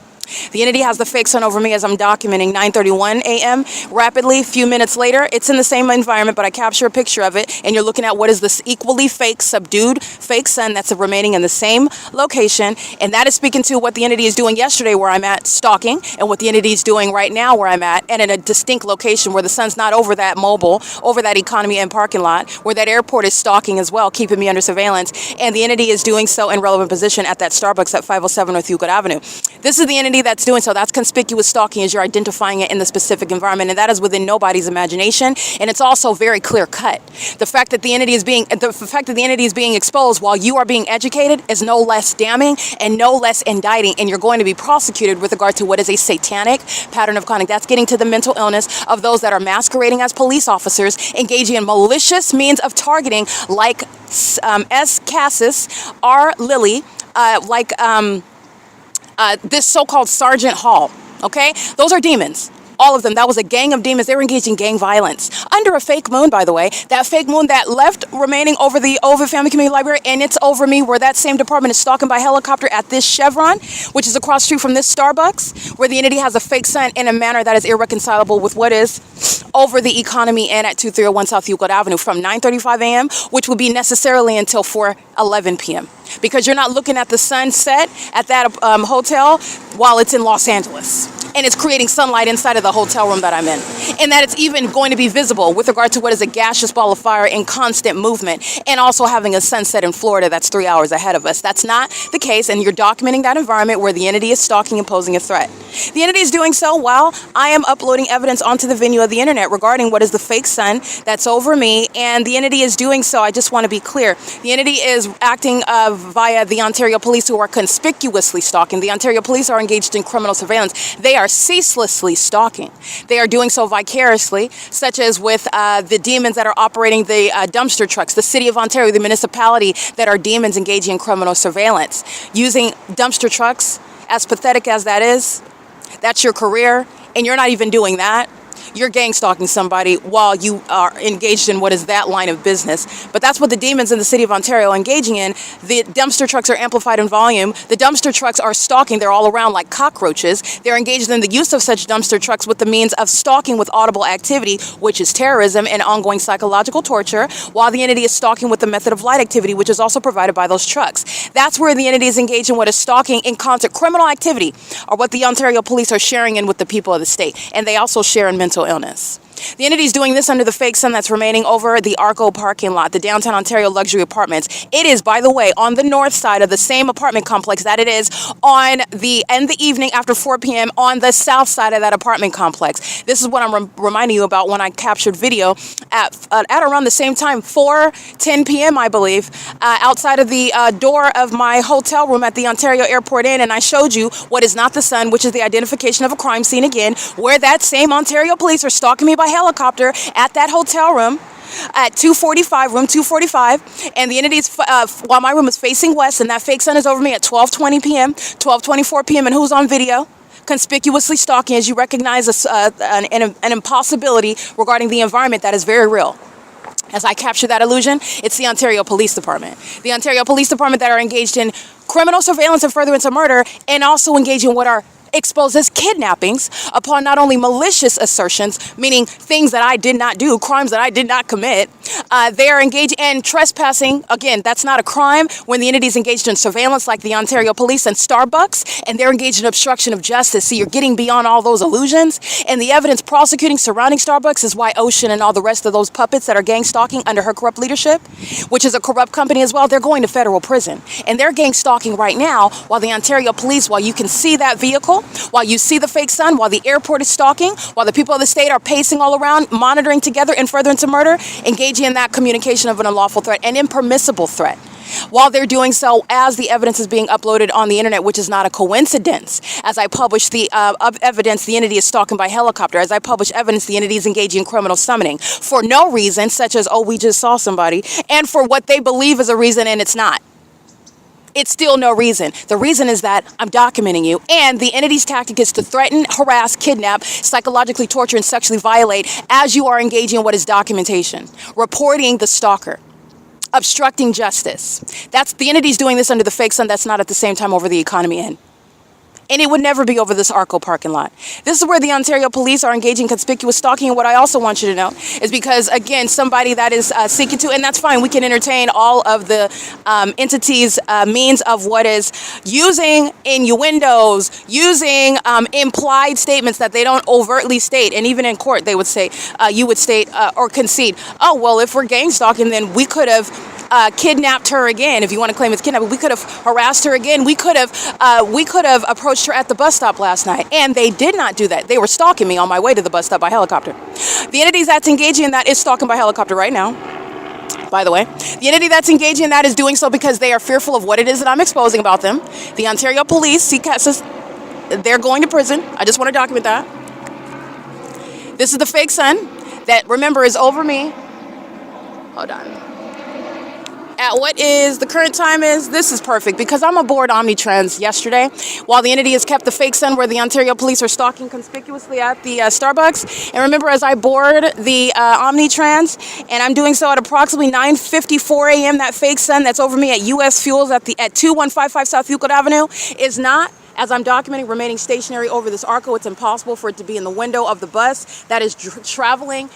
The entity has the fake sun over me as I'm documenting 9:31 a.m. Rapidly, a few minutes later, it's in the same environment, but I capture a picture of it, and you're looking at what is this equally fake, subdued fake sun that's remaining in the same location, and that is speaking to what the entity is doing yesterday where I'm at stalking, and what the entity is doing right now where I'm at, and in a distinct location where the sun's not over that mobile, over that Economy Inn parking lot, where that airport is stalking as well, keeping me under surveillance, and the entity is doing so in relevant position at that Starbucks at 507 North Euclid Avenue. This is the entity that's doing so. That's conspicuous stalking, as you're identifying it in the specific environment, and that is within nobody's imagination, and it's also very clear cut. The fact that the entity is being exposed while you are being educated is no less damning and no less indicting, and you're going to be prosecuted with regard to what is a satanic pattern of conduct. That's getting to the mental illness of those that are masquerading as police officers, engaging in malicious means of targeting, like S. Cassis, R. Lilly, this so-called Sergeant Hall, okay? Those are demons. All of them. That was a gang of demons. They were engaging gang violence under a fake moon, by the way. That fake moon that left remaining over the OVITT Family Community Library, and it's over me where that same department is stalking by helicopter at this Chevron, which is across the street from this Starbucks, where the entity has a fake sun in a manner that is irreconcilable with what is over the Economy Inn at 2301 South Euclid Avenue from 9:35 a.m., which would be necessarily until 4:11 p.m. because you're not looking at the sunset at that hotel while it's in Los Angeles. And it's creating sunlight inside of the hotel room that I'm in. And that it's even going to be visible with regard to what is a gaseous ball of fire in constant movement, and also having a sunset in Florida that's 3 hours ahead of us. That's not the case, and you're documenting that environment where the entity is stalking and posing a threat. The entity is doing so while I am uploading evidence onto the venue of the internet regarding what is the fake sun that's over me, and the entity is doing so, I just want to be clear, the entity is acting via the Ontario police, who are conspicuously stalking. The Ontario police are engaged in criminal surveillance. They are ceaselessly stalking. They are doing so vicariously, such as with the demons that are operating the dumpster trucks, the City of Ontario, the municipality, that are demons engaging in criminal surveillance. Using dumpster trucks, as pathetic as that is, that's your career, and you're not even doing that. you're gang stalking somebody while you are engaged in what is that line of business. But that's what the demons in the city of Ontario are engaging in. The dumpster trucks are amplified in volume. The dumpster trucks are stalking. They're all around like cockroaches. They're engaged in the use of such dumpster trucks with the means of stalking with audible activity, which is terrorism and ongoing psychological torture, while the entity is stalking with the method of light activity, which is also provided by those trucks. That's where the entity is engaged in what is stalking in concert. Criminal activity are what the Ontario police are sharing in with the people of the state, and they also share in mental illness. The entity is doing this under the fake sun that's remaining over the ARCO parking lot, the downtown Ontario luxury apartments. It is, by the way, on the north side of the same apartment complex that it is on the evening after 4 p.m. on the south side of that apartment complex. This is what I'm reminding you about when I captured video at around the same time, 4:10 p.m. I believe, outside of the door of my hotel room at the Ontario Airport Inn, and I showed you what is not the sun, which is the identification of a crime scene again, where that same Ontario police are stalking me by helicopter at that hotel room at 245, room 245, and the entity's, while my room is facing west, and that fake sun is over me at 12:20 p.m., 12:24 p.m., and who's on video? Conspicuously stalking, as you recognize an impossibility regarding the environment that is very real. As I capture that illusion, it's the Ontario Police Department. The Ontario Police Department that are engaged in criminal surveillance and furtherance of murder, and also engaged in what are exposed as kidnappings upon not only malicious assertions, meaning things that I did not do, crimes that I did not commit. They are engaged in trespassing. Again, that's not a crime when the entity is engaged in surveillance like the Ontario Police and Starbucks, and they're engaged in obstruction of justice. So you're getting beyond all those illusions. And the evidence prosecuting surrounding Starbucks is why Ocean and all the rest of those puppets that are gang stalking under her corrupt leadership, which is a corrupt company as well, they're going to federal prison. And they're gang stalking right now while the Ontario Police, while you can see that vehicle, while you see the fake sun, while the airport is stalking, while the people of the state are pacing all around, monitoring together in furtherance of murder, engaging in that communication of an unlawful threat, an impermissible threat. While they're doing so, as the evidence is being uploaded on the internet, which is not a coincidence, as I publish the evidence, the entity is stalking by helicopter. As I publish evidence, the entity is engaging in criminal summoning for no reason, such as, oh, we just saw somebody, and for what they believe is a reason, and it's not. It's still no reason. The reason is that I'm documenting you, and the entity's tactic is to threaten, harass, kidnap, psychologically torture, and sexually violate as you are engaging in what is documentation, reporting the stalker, obstructing justice. That's the entity's doing this under the fake sun. That's not at the same time over the economy in. And it would never be over this ARCO parking lot. This is where the Ontario police are engaging conspicuous stalking. And what I also want you to know is because, again, somebody that is seeking to, and that's fine, we can entertain all of the entities' means of what is using innuendos, using implied statements that they don't overtly state. And even in court, they would say, you would state or concede, oh, well, if we're gang stalking, then we could have kidnapped her again. If you want to claim it's kidnapping, we could have harassed her again. We could have approached her at the bus stop last night, and they did not do that. They were stalking me on my way to the bus stop by helicopter. The entity that's engaging in that is stalking by helicopter right now. By the way, the entity that's engaging in that is doing so because they are fearful of what it is that I'm exposing about them. The Ontario Police, CEASELESS, they're going to prison. I just want to document that. This is the fake sun that, remember, is over me. Hold on. At what is the current time is, this is perfect because I'm aboard Omnitrans yesterday while the entity has kept the fake sun where the Ontario police are stalking conspicuously at the Starbucks. And remember, as I board the Omnitrans, and I'm doing so at approximately 9:54 a.m., that fake sun that's over me at U.S. Fuels at 2155 South Euclid Avenue is not, as I'm documenting, remaining stationary over this ARCO. It's impossible for it to be in the window of the bus that is traveling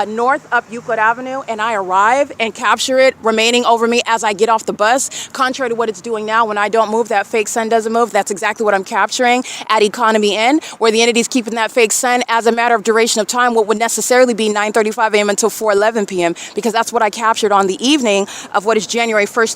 north up Euclid Avenue, and I arrive and capture it remaining over me as I get off the bus. Contrary to what it's doing now, when I don't move, that fake sun doesn't move. That's exactly what I'm capturing at Economy Inn, where the entity's keeping that fake sun as a matter of duration of time, what would necessarily be 9:35 a.m. until 4:11 p.m., because that's what I captured on the evening of what is January 1st,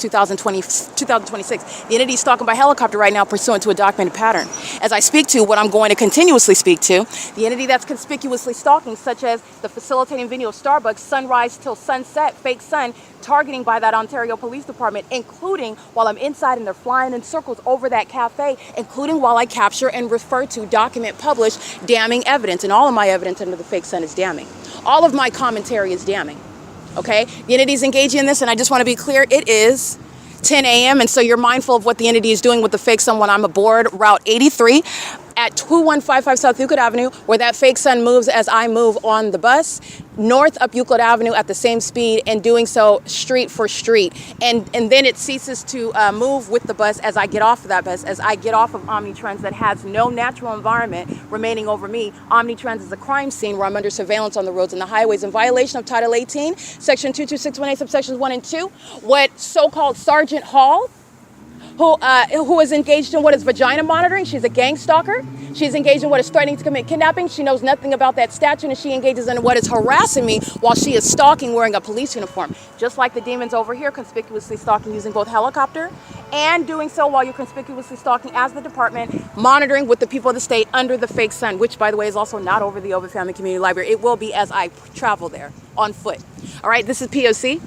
2026. The entity's stalking by helicopter right now pursuant to a documented pattern. As I speak to what I'm going to continuously speak to, the entity that's conspicuously stalking, such as the facilitating video of Starbucks, sunrise till sunset, fake sun, targeting by that Ontario Police Department, including while I'm inside and they're flying in circles over that cafe, including while I capture and refer to, document, publish damning evidence. And all of my evidence under the fake sun is damning. All of my commentary is damning. Okay? The entity's engaging in this, and I just want to be clear, it is 10 a.m. And so you're mindful of what the entity is doing with the fake sun when I'm aboard Route 83 at 2155 South Euclid Avenue, where that fake sun moves as I move on the bus, north up Euclid Avenue at the same speed, and doing so street for street. And then it ceases to move with the bus as I get off of that bus, as I get off of Omnitrans that has no natural environment remaining over me. Omnitrans is a crime scene where I'm under surveillance on the roads and the highways in violation of Title 18, Section 22618, subsections 1 and 2. What so-called Sergeant Hall, who is engaged in what is vagina monitoring. She's a gang stalker. She's engaged in what is threatening to commit kidnapping. She knows nothing about that statute, and she engages in what is harassing me while she is stalking wearing a police uniform. Just like the demons over here, conspicuously stalking using both helicopter and doing so while you're conspicuously stalking as the department, monitoring with the people of the state under the fake sun, which, by the way, is also not over the OVITT Family Community Library. It will be as I travel there on foot. All right, this is P.O.C.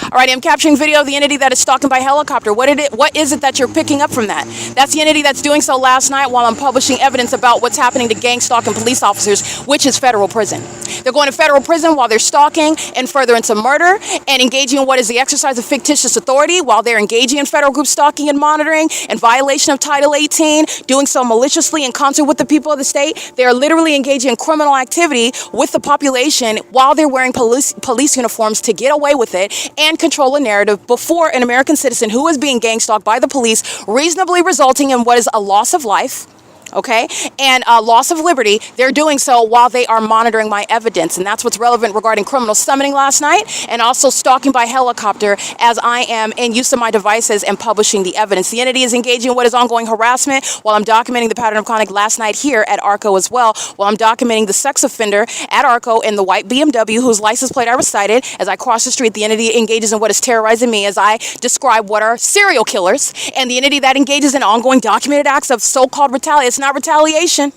All right, I'm capturing video of the entity that is stalking by helicopter. What is it that you're picking up from that? That's the entity that's doing so last night while I'm publishing evidence about what's happening to gang stalking police officers, which is federal prison. They're going to federal prison while they're stalking and furtherance of murder and engaging in what is the exercise of fictitious authority while they're engaging in federal group stalking and monitoring in violation of Title 18, doing so maliciously in concert with the people of the state. They are literally engaging in criminal activity with the population while they're wearing police uniforms to get away with it and control a narrative before an American citizen who is being gang stalked by the police, reasonably resulting in what is a loss of life, okay, and loss of liberty. They're doing so while they are monitoring my evidence, and that's what's relevant regarding criminal summoning last night, and also stalking by helicopter as I am in use of my devices and publishing the evidence. The entity is engaging in what is ongoing harassment while I'm documenting the pattern of conduct last night here at ARCO as well, while I'm documenting the sex offender at ARCO in the white BMW whose license plate I recited. As I cross the street, the entity engages in what is terrorizing me as I describe what are serial killers, and the entity that engages in ongoing documented acts of so-called retaliation. Not retaliation.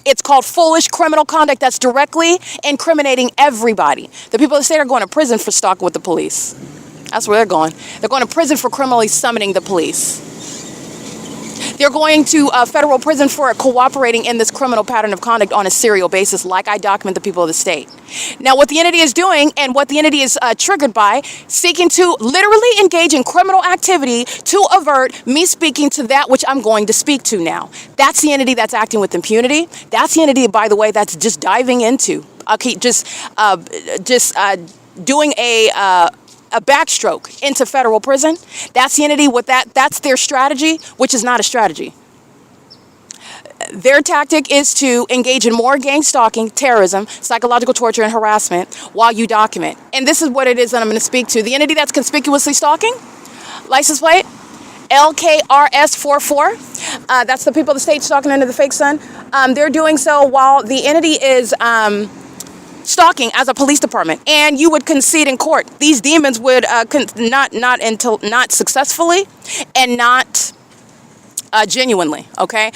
It's called foolish criminal conduct that's directly incriminating everybody. The people of the state are going to prison for stalking with the police. That's where they're going. They're going to prison for criminally summoning the police. They're going to federal prison for cooperating in this criminal pattern of conduct on a serial basis, like I document the people of the state. Now, what the entity is doing and what the entity is triggered by, seeking to literally engage in criminal activity to avert me speaking to that which I'm going to speak to now. That's the entity that's acting with impunity. That's the entity, by the way, that's just diving into, doing a backstroke into federal prison. That's the entity with that's their strategy, which is not a strategy. Their tactic is to engage in more gang stalking, terrorism, psychological torture, and harassment while you document. And this is what it is that I'm going to speak to. The entity that's conspicuously stalking, license plate, LKRS44. That's the people of the state stalking under the fake sun. They're doing so while the entity is stalking as a police department, and you would concede in court. These demons would not successfully and not genuinely, okay?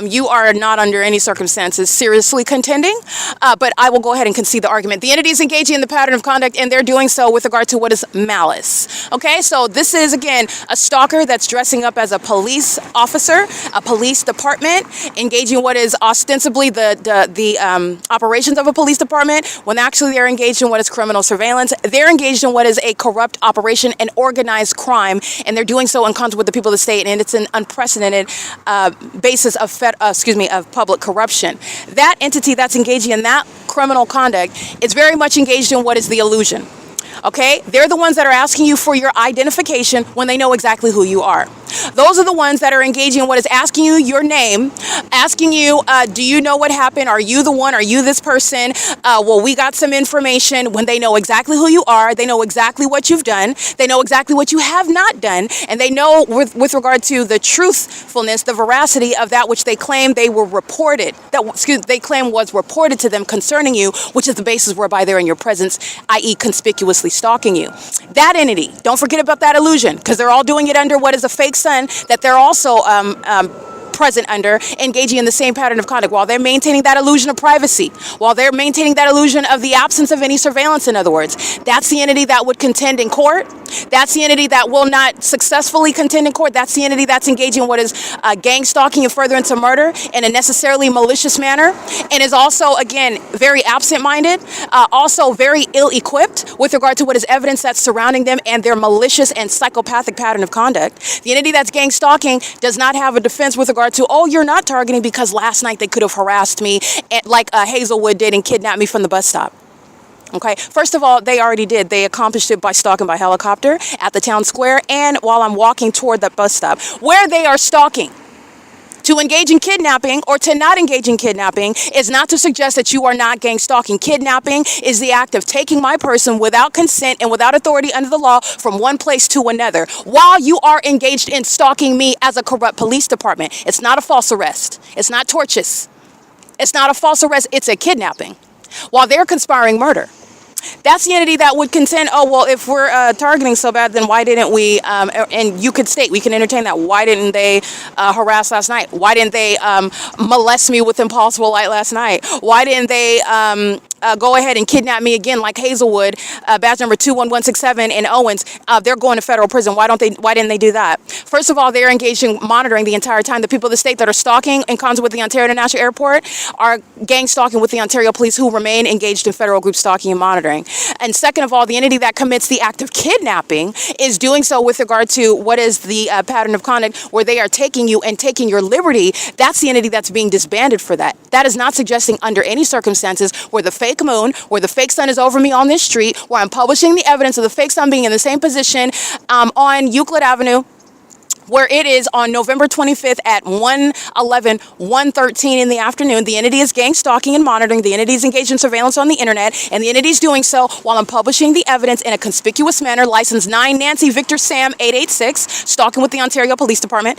You are not under any circumstances seriously contending, but I will go ahead and concede the argument. The entity is engaging in the pattern of conduct, and they're doing so with regard to what is malice, okay? So this is, again, a stalker that's dressing up as a police officer, a police department, engaging what is ostensibly the operations of a police department, when actually they're engaged in what is criminal surveillance. They're engaged in what is a corrupt operation and organized crime, and they're doing so in concert with the people of the state, and it's an unprecedented basis of public corruption. That entity that's engaging in that criminal conduct is very much engaged in what is the illusion. Okay, they're the ones that are asking you for your identification when they know exactly who you are. Those are the ones that are engaging in what is asking you your name, asking you, do you know what happened? Are you the one? Are you this person? Well, we got some information. When they know exactly who you are, they know exactly what you've done, they know exactly what you have not done, and they know with regard to the truthfulness, the veracity of that which they claim they were reported, they claim was reported to them concerning you, which is the basis whereby they're in your presence, i.e. conspicuously stalking you. That entity, don't forget about that illusion, because they're all doing it under what is a fake sun that they're also present under, engaging in the same pattern of conduct while they're maintaining that illusion of privacy, while they're maintaining that illusion of the absence of any surveillance, in other words. That's the entity that would contend in court. That's the entity that will not successfully contend in court. That's the entity that's engaging in what is gang stalking and furtherance of murder in a necessarily malicious manner, and is also, again, very absent-minded, also very ill-equipped with regard to what is evidence that's surrounding them and their malicious and psychopathic pattern of conduct. The entity that's gang stalking does not have a defense with regard regard to, oh, you're not targeting because last night they could have harassed me like Hazelwood did and kidnapped me from the bus stop. Okay, first of all, they already did. They accomplished it by stalking by helicopter at the town square and while I'm walking toward the bus stop. Where they are stalking to engage in kidnapping or to not engage in kidnapping is not to suggest that you are not gang stalking. Kidnapping is the act of taking my person without consent and without authority under the law from one place to another while you are engaged in stalking me as a corrupt police department. It's not a false arrest. It's not tortious. It's not a false arrest. It's a kidnapping while they're conspiring murder. That's the entity that would contend, oh, well, if we're targeting so bad, then why didn't we, and you could state, we can entertain that. Why didn't they harass last night? Why didn't they molest me with impossible light last night? Why didn't they go ahead and kidnap me again like Hazelwood, badge number 21167 in Owens? They're going to federal prison. Why didn't they do that? First of all, they're engaged in monitoring the entire time. The people of the state that are stalking in concert with the Ontario International Airport are gang stalking with the Ontario Police, who remain engaged in federal group stalking and monitoring. And second of all, the entity that commits the act of kidnapping is doing so with regard to what is the pattern of conduct where they are taking you and taking your liberty. That's the entity that's being disbanded for that. That is not suggesting under any circumstances where the fake moon, where the fake sun is over me on this street, where I'm publishing the evidence of the fake sun being in the same position on Euclid Avenue, where it is on November 25th at 1:11, 1:13 in the afternoon. The entity is gang stalking and monitoring. The entity is engaged in surveillance on the internet, and the entity is doing so while I'm publishing the evidence in a conspicuous manner. License 9 Nancy Victor Sam 886, stalking with the Ontario Police Department.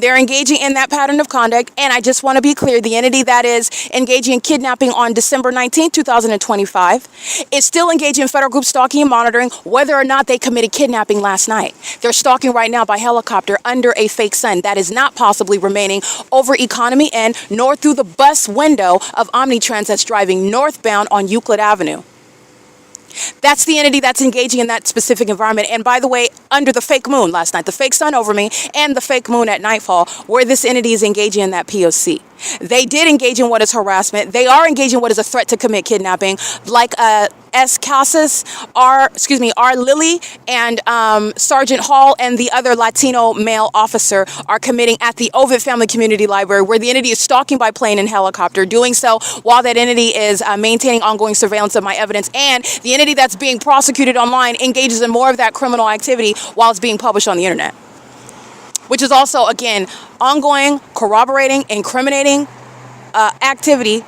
They're engaging in that pattern of conduct, and I just want to be clear, the entity that is engaging in kidnapping on December 19th, 2025 is still engaging in federal group stalking and monitoring whether or not they committed kidnapping last night. They're stalking right now by helicopter under a fake sun. That is not possibly remaining over Economy N nor through the bus window of Omnitrans that's driving northbound on Euclid Avenue. That's the entity that's engaging in that specific environment. And by the way, under the fake moon last night, the fake sun over me and the fake moon at nightfall, where this entity is engaging in that P.O.C. They did engage in what is harassment. They are engaging in what is a threat to commit kidnapping, like S. Casas, R. Lilly, and Sergeant Hall and the other Latino male officer are committing at the OVITT Family Community Library, where the entity is stalking by plane and helicopter, doing so while that entity is maintaining ongoing surveillance of my evidence. And the entity that's being prosecuted online engages in more of that criminal activity while it's being published on the internet, which is also, again, ongoing, corroborating, incriminating activity,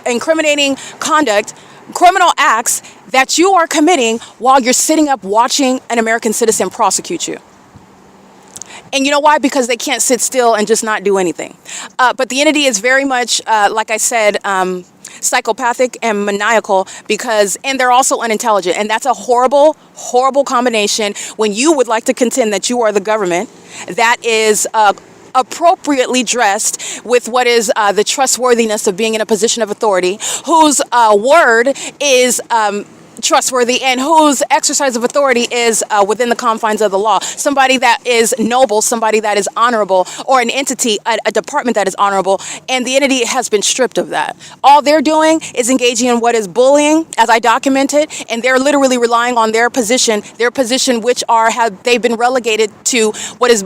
incriminating conduct, criminal acts that you are committing while you're sitting up watching an American citizen prosecute you. And you know why? Because they can't sit still and just not do anything. But the entity is very much, like I said, psychopathic and maniacal and they're also unintelligent. And that's a horrible, horrible combination when you would like to contend that you are the government that is appropriately dressed with what is the trustworthiness of being in a position of authority, whose word is trustworthy and whose exercise of authority is within the confines of the law. Somebody that is noble, somebody that is honorable, or an entity, a department that is honorable, and the entity has been stripped of that. All they're doing is engaging in what is bullying, as I documented, and they're literally relying on their position which have they've been relegated to what is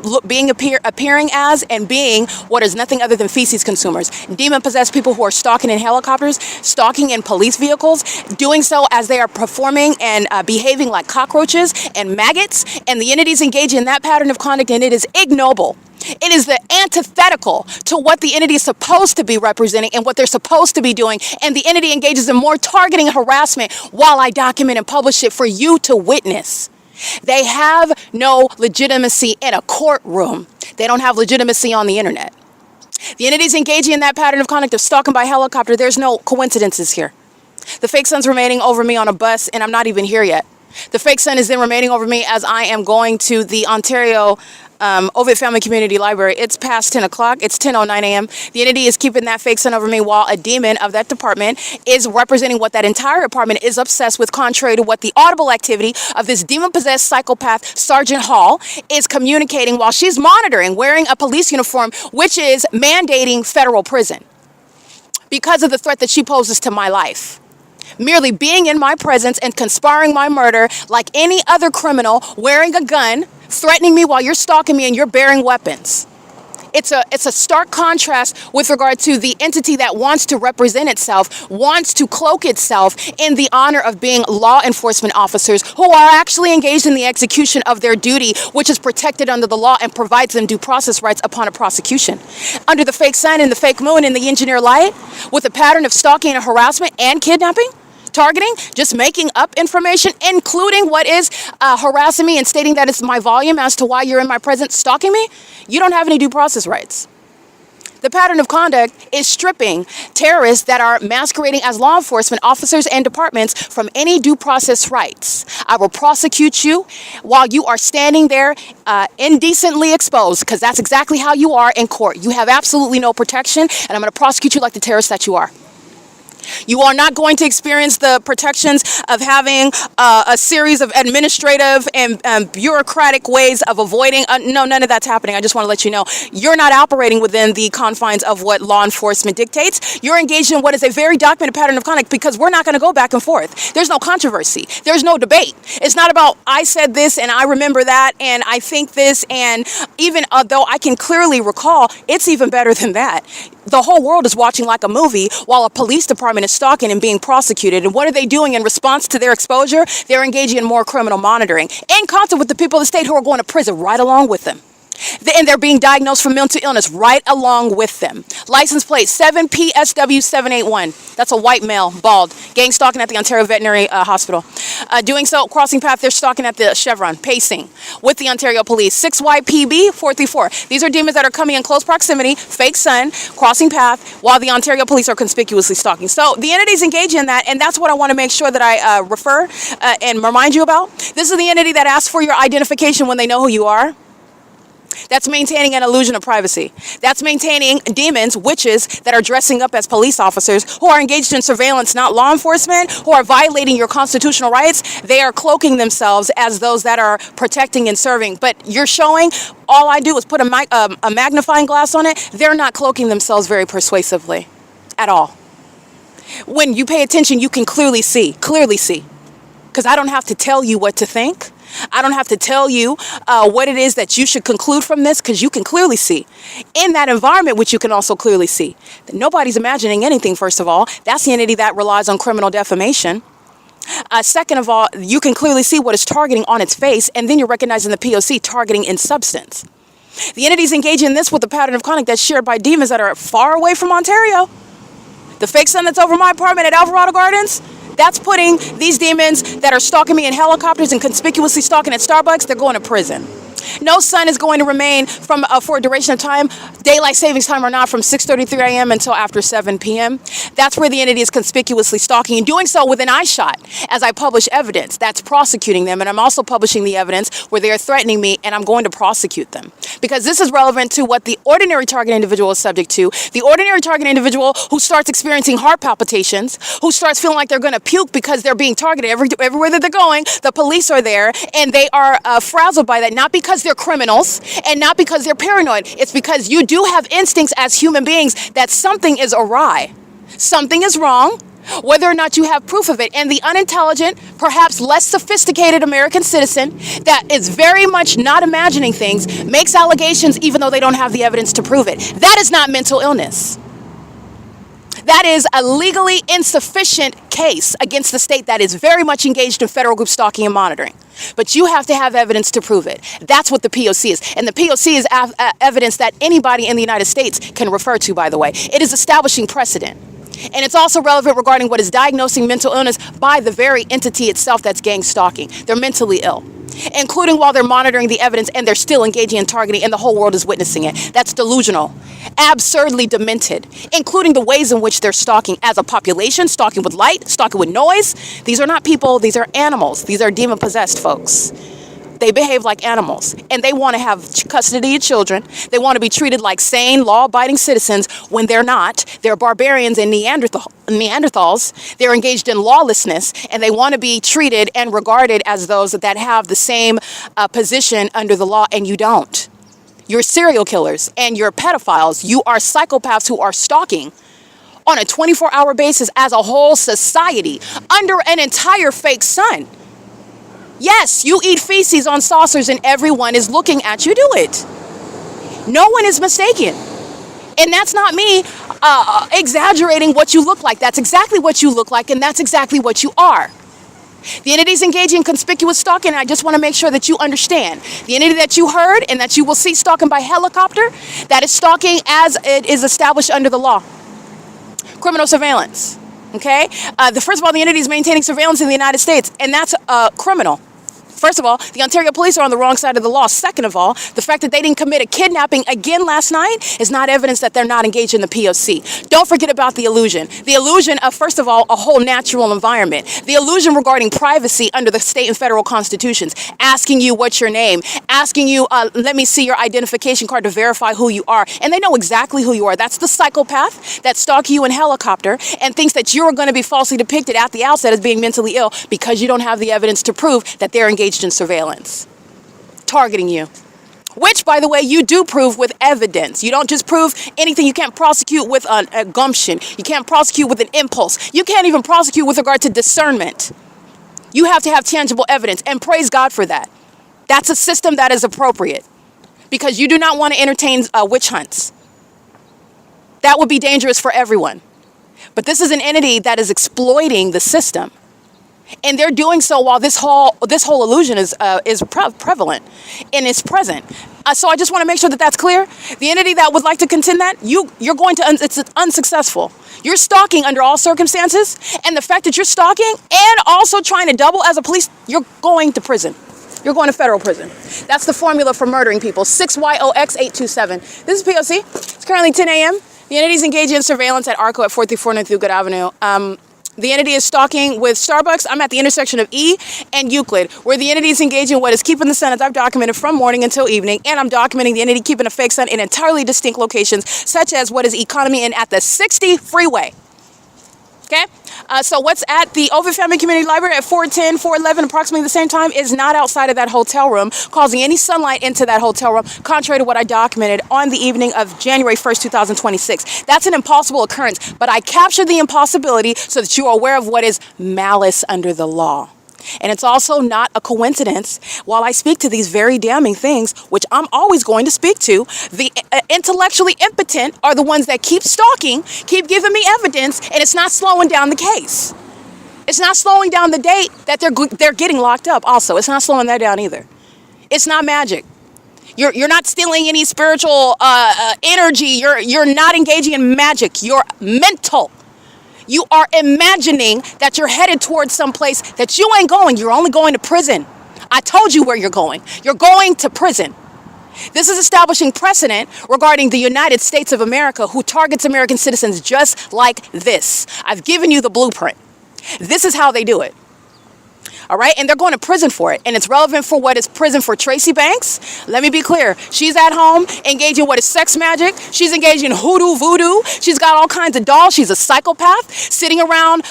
appearing as and being what is nothing other than feces consumers. Demon-possessed people who are stalking in helicopters, stalking in police vehicles, doing so as they are performing and behaving like cockroaches and maggots, and the entities engaging in that pattern of conduct, and it is ignoble. It is the antithetical to what the entity is supposed to be representing and what they're supposed to be doing, and the entity engages in more targeting and harassment while I document and publish it for you to witness. They have no legitimacy in a courtroom. They don't have legitimacy on the internet. The entities engaging in that pattern of conduct of stalking by helicopter, there's no coincidences here. The fake sun's remaining over me on a bus, and I'm not even here yet. The fake sun is then remaining over me as I am going to the Ontario OVITT Family Community Library. It's past 10 o'clock. It's 10:09 a.m. The entity is keeping that fake sun over me while a demon of that department is representing what that entire department is obsessed with, contrary to what the audible activity of this demon-possessed psychopath, Sergeant Hall, is communicating while she's monitoring, wearing a police uniform, which is mandating federal prison because of the threat that she poses to my life. Merely being in my presence and conspiring my murder like any other criminal, wearing a gun, threatening me while you're stalking me and you're bearing weapons. It's a stark contrast with regard to the entity that wants to represent itself, wants to cloak itself in the honor of being law enforcement officers who are actually engaged in the execution of their duty, which is protected under the law and provides them due process rights upon a prosecution. Under the fake sun and the fake moon and the engineer light, with a pattern of stalking and harassment and kidnapping, targeting, just making up information, including what is harassing me and stating that it's my volume as to why you're in my presence stalking me, you don't have any due process rights. The pattern of conduct is stripping terrorists that are masquerading as law enforcement officers and departments from any due process rights. I will prosecute you while you are standing there indecently exposed, because that's exactly how you are in court. You have absolutely no protection, and I'm going to prosecute you like the terrorist that you are. You are not going to experience the protections of having a series of administrative and bureaucratic ways of avoiding. No, none of that's happening. I just want to let you know, you're not operating within the confines of what law enforcement dictates. You're engaged in what is a very documented pattern of conduct, because we're not going to go back and forth. There's no controversy. There's no debate. It's not about I said this and I remember that and I think this, and even though I can clearly recall, it's even better than that. The whole world is watching like a movie while a police department is stalking and being prosecuted. And what are they doing in response to their exposure? They're engaging in more criminal monitoring in concert with the people of the state who are going to prison right along with them. And they're being diagnosed for mental illness right along with them. License plate 7PSW781. That's a white male, bald, gang stalking at the Ontario Veterinary Hospital. Doing so, crossing path, they're stalking at the Chevron, pacing with the Ontario Police. 6YPB434. These are demons that are coming in close proximity, fake sun, crossing path, while the Ontario Police are conspicuously stalking. So the entities engage in that, and that's what I want to make sure that I refer and remind you about. This is the entity that asks for your identification when they know who you are. That's maintaining an illusion of privacy. That's maintaining demons, witches, that are dressing up as police officers who are engaged in surveillance, not law enforcement, who are violating your constitutional rights. They are cloaking themselves as those that are protecting and serving. But you're showing, all I do is put a magnifying glass on it. They're not cloaking themselves very persuasively at all. When you pay attention, you can clearly see, because I don't have to tell you what to think. I don't have to tell you what it is that you should conclude from this, because you can clearly see. In that environment, which you can also clearly see, that nobody's imagining anything, first of all. That's the entity that relies on criminal defamation. Second of all, you can clearly see what is targeting on its face, and then you're recognizing the P.O.C. targeting in substance. The entities engaging in this with a pattern of conduct that's shared by demons that are far away from Ontario. The fake sun that's over my apartment at Alvarado Gardens, that's putting these demons that are stalking me in helicopters and conspicuously stalking at Starbucks, they're going to prison. No sun is going to remain for a duration of time, daylight savings time or not, from 6:33 a.m. until after 7 p.m. That's where the entity is conspicuously stalking, and doing so with an eye shot as I publish evidence that's prosecuting them. And I'm also publishing the evidence where they are threatening me, and I'm going to prosecute them. Because this is relevant to what the ordinary target individual is subject to. The ordinary target individual who starts experiencing heart palpitations, who starts feeling like they're going to puke because they're being targeted everywhere that they're going. The police are there, and they are frazzled by that, not because they're criminals and not because they're paranoid. It's because you do have instincts as human beings that something is awry. Something is wrong, whether or not you have proof of it. And the unintelligent, perhaps less sophisticated American citizen that is very much not imagining things makes allegations even though they don't have the evidence to prove it. That is not mental illness. That is a legally insufficient case against the state that is very much engaged in federal group stalking and monitoring. But you have to have evidence to prove it. That's what the P.O.C. is. And the P.O.C. is evidence that anybody in the United States can refer to, by the way. It is establishing precedent. And it's also relevant regarding what is diagnosing mental illness by the very entity itself that's gang stalking. They're mentally ill, including while they're monitoring the evidence and they're still engaging in targeting, and the whole world is witnessing it. That's delusional, absurdly demented, including the ways in which they're stalking as a population, stalking with light, stalking with noise. These are not people, these are animals. These are demon-possessed folks. They behave like animals, and they want to have custody of children. They want to be treated like sane, law-abiding citizens when they're not. They're barbarians and Neanderthals. They're engaged in lawlessness, and they want to be treated and regarded as those that have the same position under the law, and you don't. You're serial killers, and you're pedophiles. You are psychopaths who are stalking on a 24-hour basis as a whole society under an entire fake sun. Yes, you eat feces on saucers and everyone is looking at you do it. No one is mistaken. And that's not me exaggerating what you look like. That's exactly what you look like, and that's exactly what you are. The entities engaging in conspicuous stalking, and I just want to make sure that you understand. The entity that you heard and that you will see stalking by helicopter, that is stalking as it is established under the law. Criminal surveillance, okay? First of all, the entity is maintaining surveillance in the United States, and that's criminal. First of all, the Ontario police are on the wrong side of the law. Second of all, the fact that they didn't commit a kidnapping again last night is not evidence that they're not engaged in the P.O.C. Don't forget about the illusion. The illusion of, first of all, a whole natural environment. The illusion regarding privacy under the state and federal constitutions. Asking you what's your name. Asking you, let me see your identification card to verify who you are. And they know exactly who you are. That's the psychopath that stalks you in helicopter and thinks that you're going to be falsely depicted at the outset as being mentally ill because you don't have the evidence to prove that they're engaged in surveillance, targeting you, which, by the way, you do prove with evidence. You don't just prove anything. You can't prosecute with a gumption. You can't prosecute with an impulse. You can't even prosecute with regard to discernment. You have to have tangible evidence, and praise God for that. That's a system that is appropriate because you do not want to entertain witch hunts. That would be dangerous for everyone. But this is an entity that is exploiting the system. And they're doing so while this whole illusion is prevalent and is present. So I just want to make sure that that's clear. The entity that would like to contend that, you're going to, it's unsuccessful. You're stalking under all circumstances. And the fact that you're stalking and also trying to double as a police, you're going to prison. You're going to federal prison. That's the formula for murdering people. 6YOX827. This is P.O.C. It's currently 10 a.m. The entity is engaging in surveillance at ARCO at 434 North Euclid Avenue. The entity is stalking with Starbucks. I'm at the intersection of E and Euclid, where the entity is engaging what is keeping the sun, as I've documented, from morning until evening, and I'm documenting the entity keeping a fake sun in entirely distinct locations, such as what is Economy and at the 60 freeway. Okay? So what's at the OVITT Family Community Library at 410, 411, approximately the same time, is not outside of that hotel room, causing any sunlight into that hotel room, contrary to what I documented on the evening of January 1st, 2026. That's an impossible occurrence, but I captured the impossibility so that you are aware of what is malice under the law. And it's also not a coincidence while I speak to these very damning things, which I'm always going to speak to. The intellectually impotent are the ones that keep stalking, keep giving me evidence, and it's not slowing down the case. It's not slowing down the date that they're getting locked up also. It's not slowing that down either. It's not magic. You're not stealing any spiritual energy. You're not engaging in magic. You're mental. You are imagining that you're headed towards some place that you ain't going. You're only going to prison. I told you where you're going. You're going to prison. This is establishing precedent regarding the United States of America, who targets American citizens just like this. I've given you the blueprint. This is how they do it. All right, and they're going to prison for it. And it's relevant for what is prison for Tracy Banks. Let me be clear. She's at home engaging what is sex magic. She's engaged in hoodoo voodoo. She's got all kinds of dolls. She's a psychopath sitting around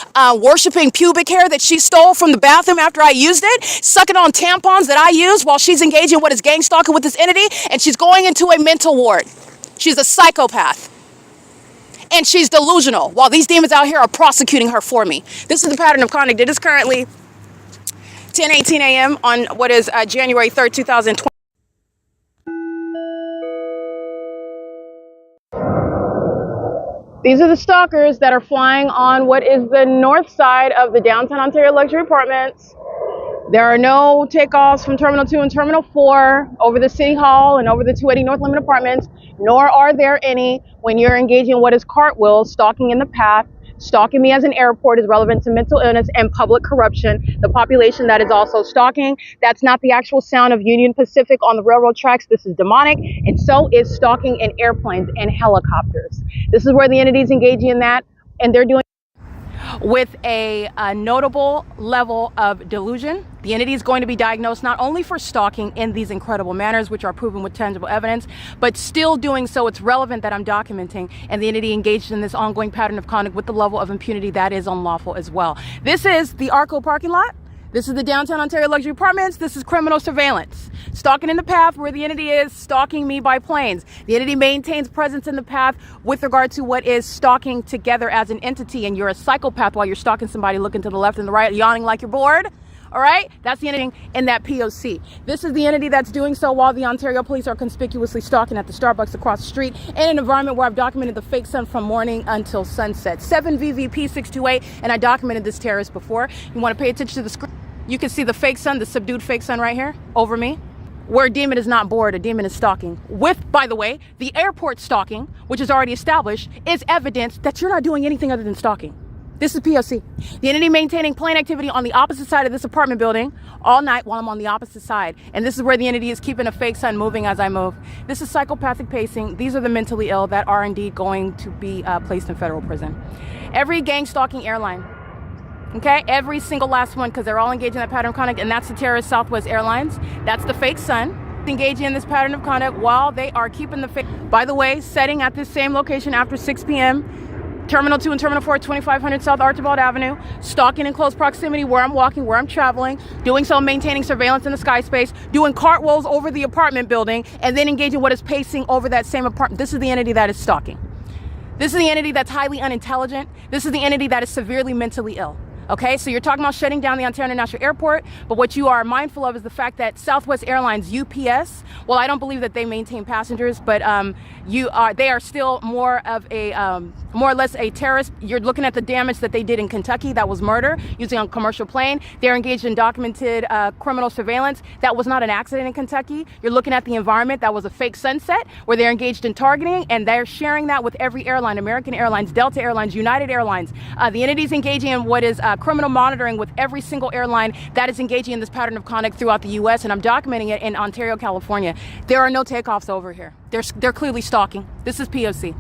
worshiping pubic hair that she stole from the bathroom after I used it, sucking on tampons that I used while she's engaging in what is gang stalking with this entity. And she's going into a mental ward. She's a psychopath. And she's delusional while these demons out here are prosecuting her for me. This is the pattern of conduct. It is currently 10:18 a.m. on what is January 3rd, 2020. These are the stalkers that are flying on what is the north side of the downtown Ontario luxury apartments. There are no takeoffs from Terminal 2 and Terminal 4 over the City Hall and over the 280 North Limit Apartments, nor are there any when you're engaging in what is cartwheels, stalking in the path. Stalking me as an airport is relevant to mental illness and public corruption. The population that is also stalking, that's not the actual sound of Union Pacific on the railroad tracks. This is demonic, and so is stalking in airplanes and helicopters. This is where the entity is engaging in that, and they're doing with a notable level of delusion. The entity is going to be diagnosed not only for stalking in these incredible manners, which are proven with tangible evidence, but still doing so, it's relevant that I'm documenting, and the entity engaged in this ongoing pattern of conduct with the level of impunity that is unlawful as well. This is the ARCO parking lot. This is the downtown Ontario luxury apartments. This is criminal surveillance. Stalking in the path where the entity is stalking me by planes. The entity maintains presence in the path with regard to what is stalking together as an entity, and you're a psychopath while you're stalking somebody looking to the left and the right, yawning like you're bored. All right, that's the entity in that P.O.C. This is the entity that's doing so while the Ontario police are conspicuously stalking at the Starbucks across the street in an environment where I've documented the fake sun from morning until sunset. 7 VVP 628, and I documented this terrorist before. You want to pay attention to the screen? You can see the fake sun, the subdued fake sun right here over me. Where a demon is not bored, a demon is stalking. With, by the way, the airport stalking, which is already established, is evidence that you're not doing anything other than stalking. This is P.O.C. The entity maintaining plane activity on the opposite side of this apartment building all night while I'm on the opposite side. And this is where the entity is keeping a fake sun moving as I move. This is psychopathic pacing. These are the mentally ill that are indeed going to be placed in federal prison. Every gang stalking airline, okay, every single last one, because they're all engaged in that pattern of conduct, and that's the terrorist Southwest Airlines. That's the fake sun engaging in this pattern of conduct while they are keeping the fake. By the way, setting at this same location after 6 p.m., Terminal 2 and Terminal 4, 2500 South Archibald Avenue, stalking in close proximity where I'm walking, where I'm traveling, doing so maintaining surveillance in the sky space, doing cartwheels over the apartment building, and then engaging what is pacing over that same apartment. This is the entity that is stalking. This is the entity that's highly unintelligent. This is the entity that is severely mentally ill. Okay, so you're talking about shutting down the Ontario International Airport, but what you are mindful of is the fact that Southwest Airlines, UPS, well, I don't believe that they maintain passengers, but they are still more or less a terrorist. You're looking at the damage that they did in Kentucky. That was murder using a commercial plane. They're engaged in documented criminal surveillance. That was not an accident in Kentucky. You're looking at the environment. That was a fake sunset where they're engaged in targeting, and they're sharing that with every airline, American Airlines, Delta Airlines, United Airlines. The entity's engaging in what is criminal monitoring with every single airline that is engaging in this pattern of conduct throughout the U.S., and I'm documenting it in Ontario, California. There are no takeoffs over here. They're clearly stalking. This is P.O.C.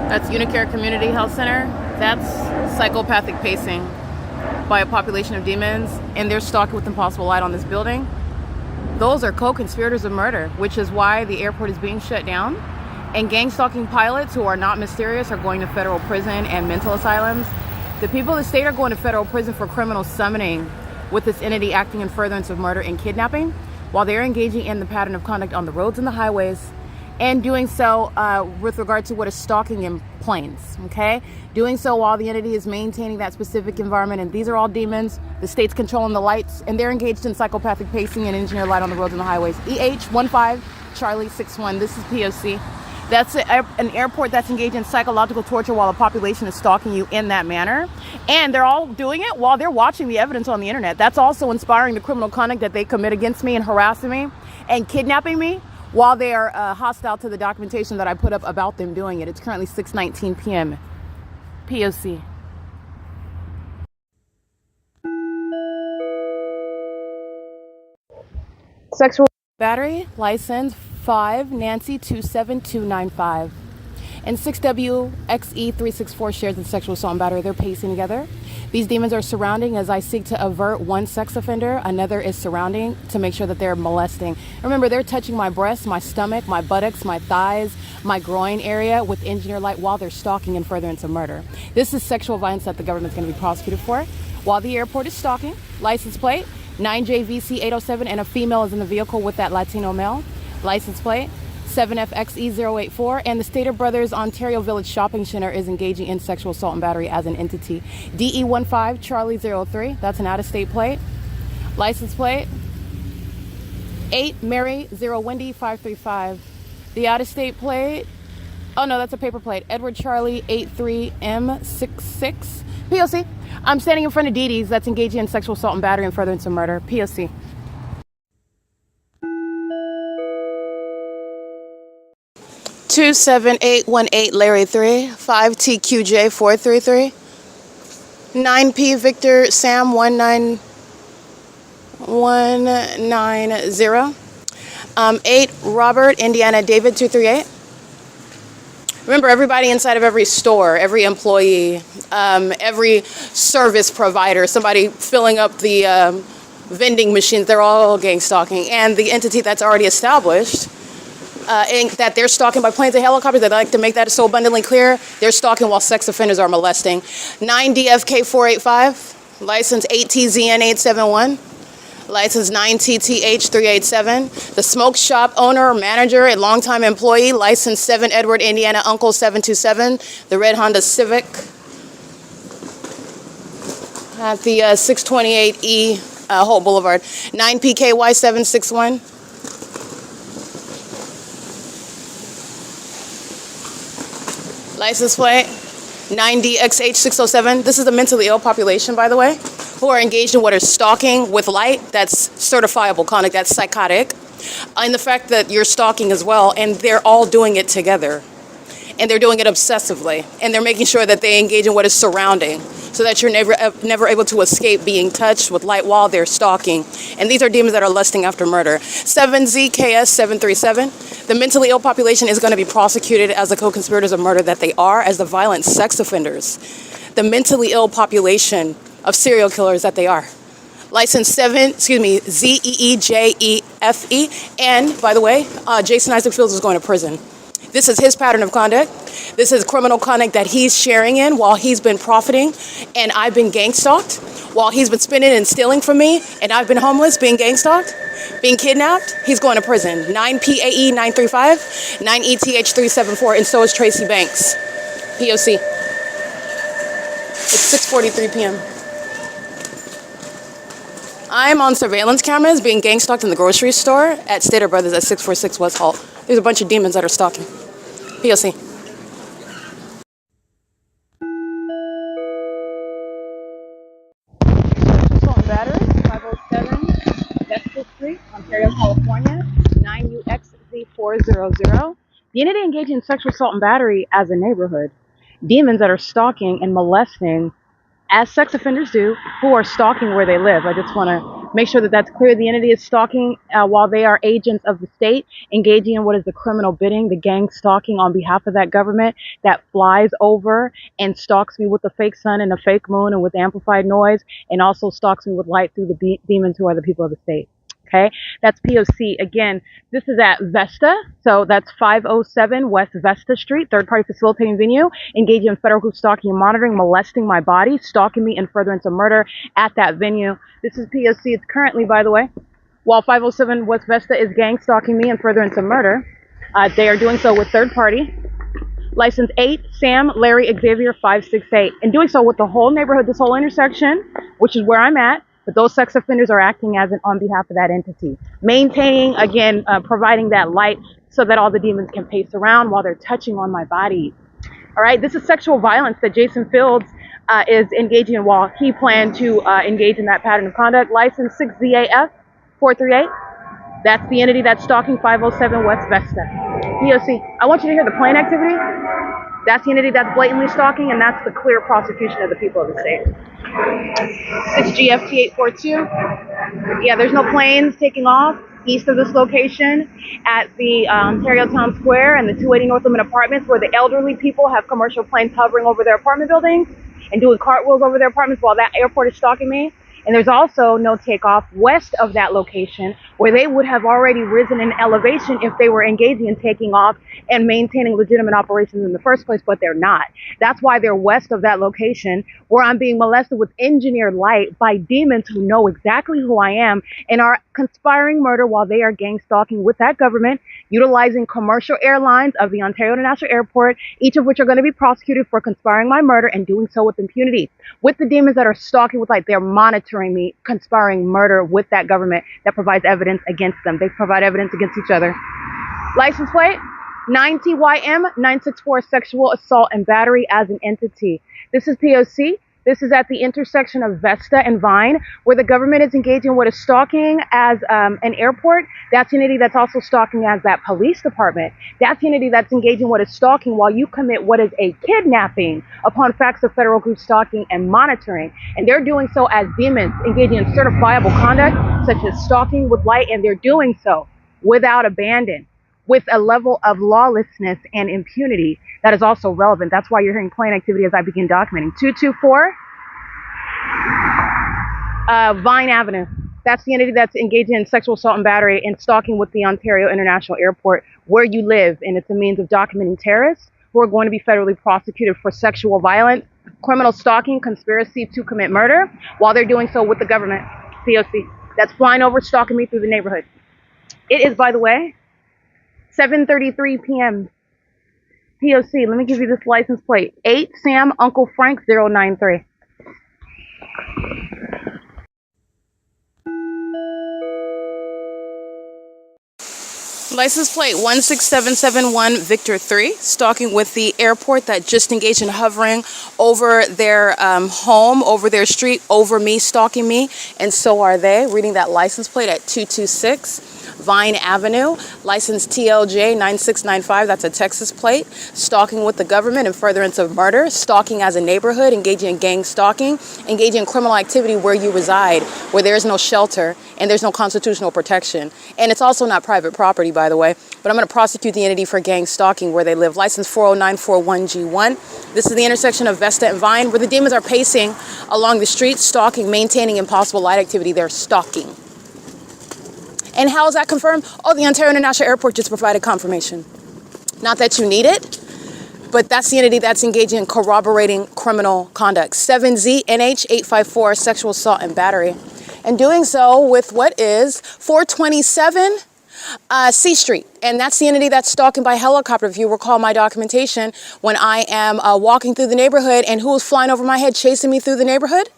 That's UNICARE Community Health Center. That's psychopathic pacing by a population of demons, and they're stalking with impossible light on this building. Those are co-conspirators of murder, which is why the airport is being shut down. And gang stalking pilots who are not mysterious are going to federal prison and mental asylums. The people of the state are going to federal prison for criminal summoning with this entity acting in furtherance of murder and kidnapping while they're engaging in the pattern of conduct on the roads and the highways, and doing so with regard to what is stalking in planes, okay? Doing so while the entity is maintaining that specific environment, and these are all demons. The state's controlling the lights, and they're engaged in psychopathic pacing and engineered light on the roads and the highways. EH15 Charlie 61, this is P.O.C. That's an airport that's engaged in psychological torture while a population is stalking you in that manner. And they're all doing it while they're watching the evidence on the internet. That's also inspiring the criminal conduct that they commit against me and harassing me and kidnapping me while they are hostile to the documentation that I put up about them doing it. It's currently 6:19 p.m. P.O.C. Sexual battery, license 5 Nancy 27295. And 6WXE364 shares in sexual assault and battery. They're pacing together. These demons are surrounding as I seek to avert one sex offender. Another is surrounding to make sure that they're molesting. Remember, they're touching my breasts, my stomach, my buttocks, my thighs, my groin area with engineer light while they're stalking in furtherance of murder. This is sexual violence that the government's going to be prosecuted for. While the airport is stalking, license plate 9JVC807, and a female is in the vehicle with that Latino male. License plate 7FXE084, and the Stater Brothers Ontario Village Shopping Center is engaging in sexual assault and battery as an entity. DE15 Charlie 03, that's an out-of-state plate. License plate 8 Mary 0 Wendy 535. The out-of-state plate, oh no, that's a paper plate. Edward Charlie 83M66. P.O.C. I'm standing in front of Dee Dee's that's engaging in sexual assault and battery and furtherance of murder. P.O.C. Two 7818 Larry 3 5TQJ 433 9P Victor Sam 19190 8 Robert Indiana David 238. Remember, everybody inside of every store, every employee, every service provider, somebody filling up the vending machines, they're all gang stalking. And the entity that's already established, that they're stalking by planes and helicopters, they'd like to make that so abundantly clear, they're stalking while sex offenders are molesting. 9DFK485, license 8TZN871. License 9TTH387. The smoke shop owner or manager, a longtime employee, license 7 Edward, Indiana, Uncle 727. The red Honda Civic at the 628E Holt Boulevard. 9PKY761. License plate 9DXH607. This is the mentally ill population, by the way, who are engaged in what is stalking with light. That's certifiable conduct. That's psychotic. And the fact that you're stalking as well, and they're all doing it together. And they're doing it obsessively. And they're making sure that they engage in what is surrounding so that you're never able to escape being touched with light while they're stalking. And these are demons that are lusting after murder. 7ZKS737. The mentally ill population is going to be prosecuted as the co-conspirators of murder that they are, as the violent sex offenders. The mentally ill population of serial killers that they are. License ZEEJEFE. And, by the way, Jason Isaac Fields is going to prison. This is his pattern of conduct. This is criminal conduct that he's sharing in while he's been profiting, and I've been gang stalked, while he's been spending and stealing from me, and I've been homeless, being gang stalked, being kidnapped. He's going to prison. 9PAE935, 9ETH374, and so is Tracy Banks, P.O.C. It's 6:43 p.m. I'm on surveillance cameras being gang stalked in the grocery store at Stater Brothers at 646 West Hall. There's a bunch of demons that are stalking. P.O.C. Assault and battery, 507 Vesta Street, Ontario, California, 9UXZ400. The entity engaging in sexual assault and battery as a neighborhood. Demons that are stalking and molesting, as sex offenders do, who are stalking where they live. I just want to make sure that that's clear. The entity is stalking while they are agents of the state, engaging in what is the criminal bidding, the gang stalking on behalf of that government that flies over and stalks me with a fake sun and a fake moon and with amplified noise, and also stalks me with light through the demons who are the people of the state. Okay, that's P.O.C. Again, this is at Vesta, so that's 507 West Vesta Street, third-party facilitating venue, engaging in federal group stalking and monitoring, molesting my body, stalking me in furtherance of murder at that venue. This is P.O.C. It's currently, by the way, while 507 West Vesta is gang stalking me in furtherance of murder, they are doing so with third-party. License 8, Sam Larry Xavier 568, and doing so with the whole neighborhood, this whole intersection, which is where I'm at. But those sex offenders are acting as on behalf of that entity, maintaining, again, providing that light so that all the demons can pace around while they're touching on my body. All right, this is sexual violence that Jason Fields is engaging in while he planned to engage in that pattern of conduct. License 6ZAF 438. That's the entity that's stalking 507 West Vesta. P.O.C. I want you to hear the plane activity. That's the entity that's blatantly stalking, and that's the clear prosecution of the people of the state. 6GFT842. Yeah, there's no planes taking off east of this location at the Ontario Town Square and the 280 North Limit Apartments, where the elderly people have commercial planes hovering over their apartment buildings and doing cartwheels over their apartments while that airport is stalking me. And there's also no takeoff west of that location, where they would have already risen in elevation if they were engaging in taking off and maintaining legitimate operations in the first place, but they're not. That's why they're west of that location, where I'm being molested with engineered light by demons who know exactly who I am and are conspiring murder while they are gang stalking with that government, utilizing commercial airlines of the Ontario International Airport, each of which are going to be prosecuted for conspiring my murder and doing so with impunity. With the demons that are stalking with light, they're monitoring me, conspiring murder with that government that provides evidence against them. They provide evidence against each other. License plate 9TYM964, sexual assault and battery as an entity. This is P.O.C. This is at the intersection of Vesta and Vine, where the government is engaging in what is stalking as an airport. That's the entity that's also stalking as that police department. That's the entity that's engaging in what is stalking while you commit what is a kidnapping upon facts of federal group stalking and monitoring. And they're doing so as demons engaging in certifiable conduct, such as stalking with light, and they're doing so without abandon, with a level of lawlessness and impunity that is also relevant. That's why you're hearing plane activity as I begin documenting. 224 Vine Avenue. That's the entity that's engaging in sexual assault and battery and stalking with the Ontario International Airport, where you live, and it's a means of documenting terrorists who are going to be federally prosecuted for sexual violence, criminal stalking, conspiracy to commit murder, while they're doing so with the government. P.O.C. that's flying over, stalking me through the neighborhood. It is, by the way, 7:33 p.m. P.O.C. Let me give you this license plate. 8 Sam Uncle Frank 093. License plate 16771 Victor 3, stalking with the airport that just engaged in hovering over their home, over their street, over me, stalking me, and so are they. Reading that license plate at 226 Vine Avenue, license TLJ 9695, that's a Texas plate, stalking with the government in furtherance of murder, stalking as a neighborhood, engaging in gang stalking, engaging in criminal activity where you reside, where there is no shelter and there's no constitutional protection. And it's also not private property, by the way, but I'm going to prosecute the entity for gang stalking where they live. License 40941G1. This is the intersection of Vesta and Vine, where the demons are pacing along the street, stalking, maintaining impossible light activity. They're stalking. And how is that confirmed? Oh, the Ontario International Airport just provided confirmation. Not that you need it, but that's the entity that's engaging in corroborating criminal conduct. 7ZNH854, sexual assault and battery. And doing so with what is 427 C Street. And that's the entity that's stalking by helicopter. If you recall my documentation, when I am walking through the neighborhood and who is flying over my head, chasing me through the neighborhood?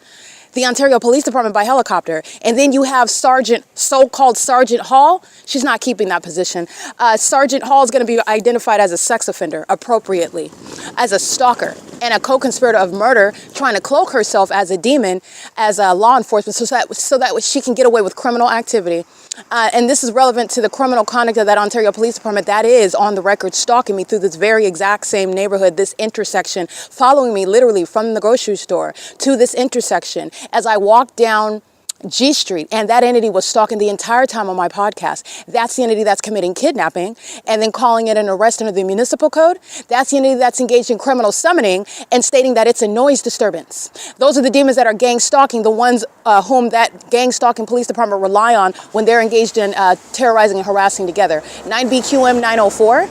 The Ontario Police Department by helicopter. And then you have so-called Sergeant Hall. She's not keeping that position. Sergeant Hall is going to be identified as a sex offender appropriately, as a stalker and a co-conspirator of murder, trying to cloak herself as a demon, as a law enforcement, so that she can get away with criminal activity. And this is relevant to the criminal conduct of that Ontario Police Department that is on the record stalking me through this very exact same neighborhood, this intersection, following me literally from the grocery store to this intersection as I walk down G Street, and that entity was stalking the entire time on my podcast. That's the entity that's committing kidnapping and then calling it an arrest under the municipal code. That's the entity that's engaged in criminal summoning and stating that it's a noise disturbance. Those are the demons that are gang stalking, the ones whom that gang stalking police department rely on when they're engaged in terrorizing and harassing together. 9BQM 904.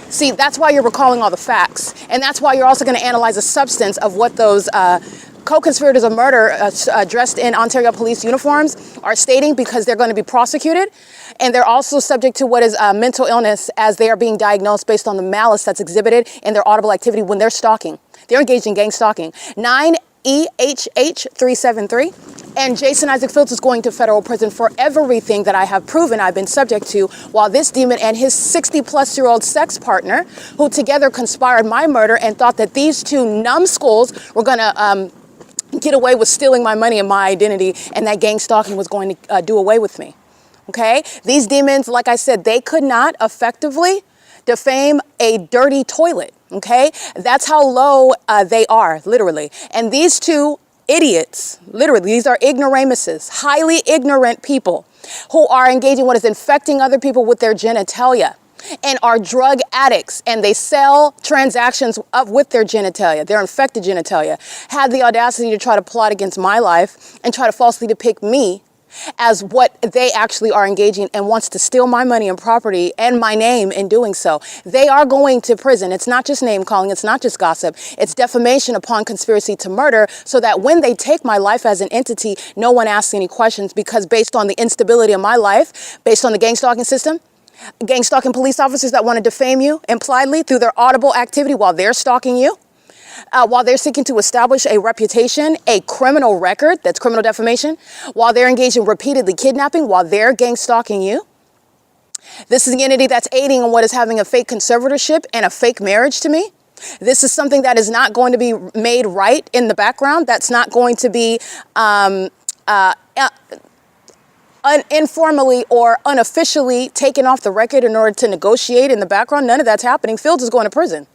See, that's why you're recalling all the facts, and that's why you're also going to analyze the substance of what those co-conspirators of murder dressed in Ontario police uniforms are stating, because they're going to be prosecuted, and they're also subject to what is mental illness as they are being diagnosed based on the malice that's exhibited in their audible activity when they're stalking. They're engaged in gang stalking. 9EHH373. And Jason Isaac Fields is going to federal prison for everything that I have proven I've been subject to, while this demon and his 60-plus-year-old sex partner, who together conspired my murder and thought that these two numbskulls were going to get away with stealing my money and my identity, and that gang stalking was going to do away with me. Okay? These demons, like I said, they could not effectively defame a dirty toilet. Okay? That's how low they are, literally. And these two idiots, literally, these are ignoramuses, highly ignorant people who are engaging what is infecting other people with their genitalia, and are drug addicts, and they sell transactions with their genitalia, their infected genitalia, had the audacity to try to plot against my life and try to falsely depict me as what they actually are engaging, and wants to steal my money and property and my name in doing so. They are going to prison. It's not just name calling. It's not just gossip. It's defamation upon conspiracy to murder, so that when they take my life as an entity, no one asks any questions, because based on the instability of my life, based on the gang stalking system, gang stalking police officers that want to defame you impliedly through their audible activity while they're stalking you, while they're seeking to establish a reputation, a criminal record, that's criminal defamation, while they're engaged in repeatedly kidnapping, while they're gang stalking you. This is the entity that's aiding in what is having a fake conservatorship and a fake marriage to me. This is something that is not going to be made right in the background. That's not going to be informally or unofficially taken off the record in order to negotiate in the background. None of that's happening. Fields is going to prison.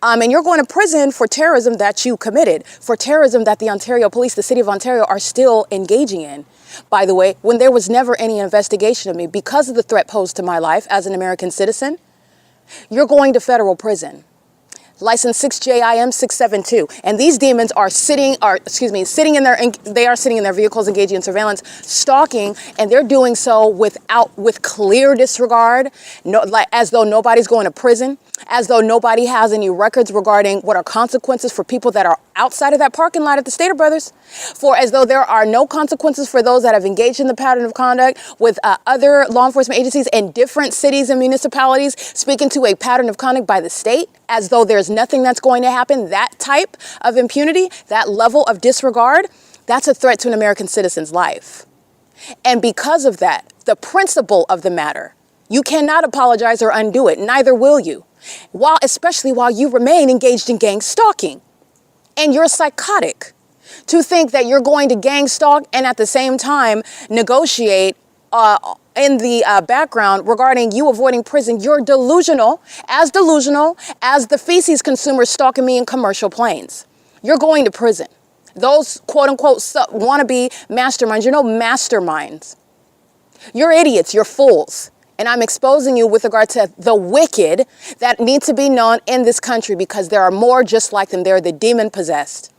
And you're going to prison for terrorism that you committed, for terrorism that the Ontario Police, the City of Ontario, are still engaging in. By the way, when there was never any investigation of me because of the threat posed to my life as an American citizen, you're going to federal prison. License 6JIM 672. And these demons are sitting in their vehicles, engaging in surveillance, stalking, and they're doing so with clear disregard, as though nobody's going to prison, as though nobody has any records regarding what are consequences for people that are outside of that parking lot at the Stater Brothers. For as though there are no consequences for those that have engaged in the pattern of conduct with other law enforcement agencies in different cities and municipalities speaking to a pattern of conduct by the state, as though there's nothing that's going to happen. That type of impunity, that level of disregard, that's a threat to an American citizen's life. And because of that, the principle of the matter, you cannot apologize or undo it, neither will you, especially while you remain engaged in gang stalking. And you're psychotic to think that you're going to gang stalk and at the same time negotiate in the background regarding you avoiding prison. You're delusional as the feces consumers stalking me in commercial planes. You're going to prison. Those quote unquote wannabe masterminds, you're no masterminds. You're idiots, you're fools. And I'm exposing you with regard to the wicked that need to be known in this country, because there are more just like them. They're the demon possessed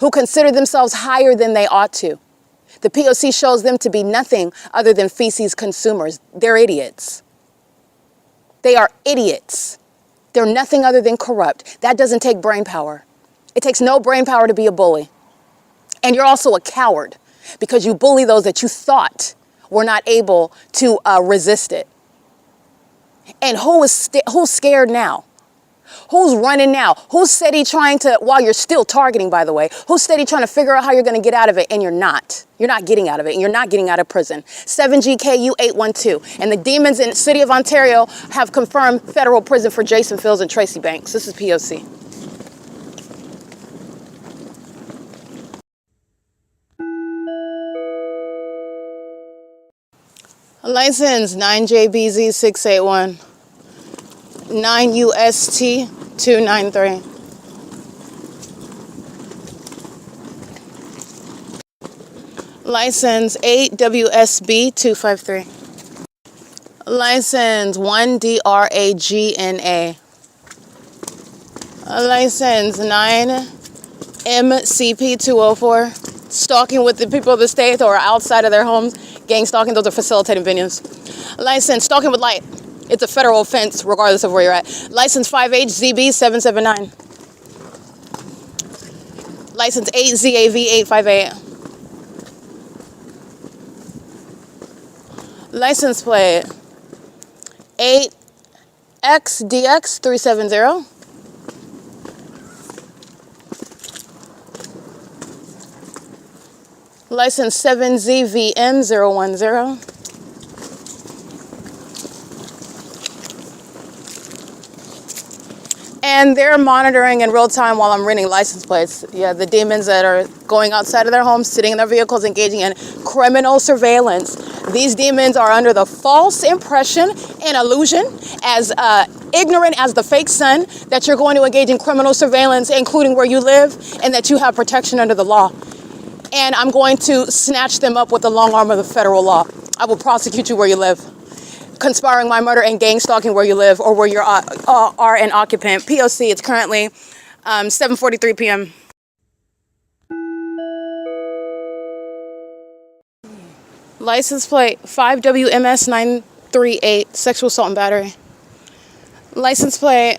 who consider themselves higher than they ought to. The P.O.C. shows them to be nothing other than feces consumers. They're idiots. They are idiots. They're nothing other than corrupt. That doesn't take brain power. It takes no brain power to be a bully. And you're also a coward because you bully those that you thought were not able to resist it. And who's scared now? Who's running now? Who's steady trying to, while you're still targeting, by the way, who's steady trying to figure out how you're going to get out of it, and you're not? You're not getting out of it, and you're not getting out of prison. 7GKU 812. And the demons in the city of Ontario have confirmed federal prison for Jason Fields and Tracy Banks. This is P.O.C. License 9JBZ681, 9UST 293. License 8WSB 253. License 1DRAGNA. License 9MCP 204. Stalking with the people of the state or outside of their homes. Gang stalking, those are facilitating venues. License, stalking with light. It's a federal offense regardless of where you're at. License 5HZB779. License 8ZAV858. License plate 8XDX370. License 7ZVM010. And they're monitoring in real time while I'm reading license plates. Yeah, the demons that are going outside of their homes, sitting in their vehicles, engaging in criminal surveillance. These demons are under the false impression and illusion, as ignorant as the fake sun, that you're going to engage in criminal surveillance, including where you live, and that you have protection under the law. And I'm going to snatch them up with the long arm of the federal law. I will prosecute you where you live. Conspiring my murder and gang stalking where you live or where you are an occupant. P.O.C. It's currently 7:43 p.m. License plate 5WMS938, sexual assault and battery. License plate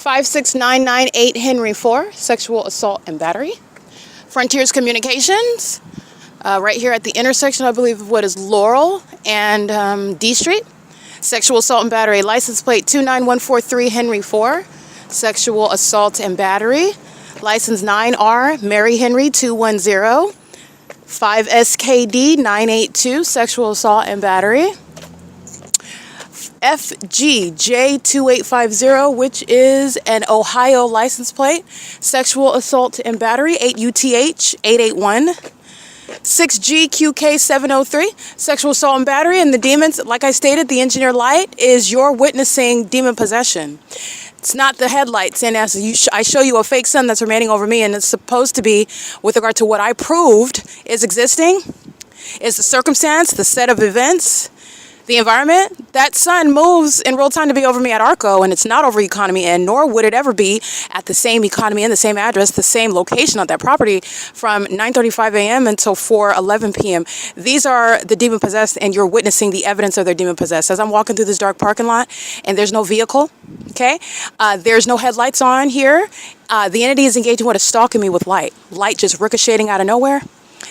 56998 Henry 4, sexual assault and battery. Frontiers Communications, right here at the intersection, I believe, of what is Laurel and D Street. Sexual assault and battery. License plate 29143 Henry 4, sexual assault and battery. License 9R Mary Henry 210, 5SKD 982, sexual assault and battery. FGJ2850, which is an Ohio license plate, sexual assault and battery, 8UTH 881. 6GQK703, sexual assault and battery. And the demons, like I stated, the engineer light is your witnessing demon possession. It's not the headlights. And as I show you a fake sun that's remaining over me, and it's supposed to be with regard to what I proved is existing, is the circumstance, the set of events The environment, that sun moves in real time to be over me at ARCO, and it's not over Economy Inn, nor would it ever be at the same Economy Inn, the same address, the same location on that property from 9:35 a.m. until 4:11 p.m. These are the demon possessed, and you're witnessing the evidence of their demon possessed. As I'm walking through this dark parking lot, and there's no vehicle, okay? There's no headlights on here. The entity is engaging with stalking me with light. Light just ricocheting out of nowhere.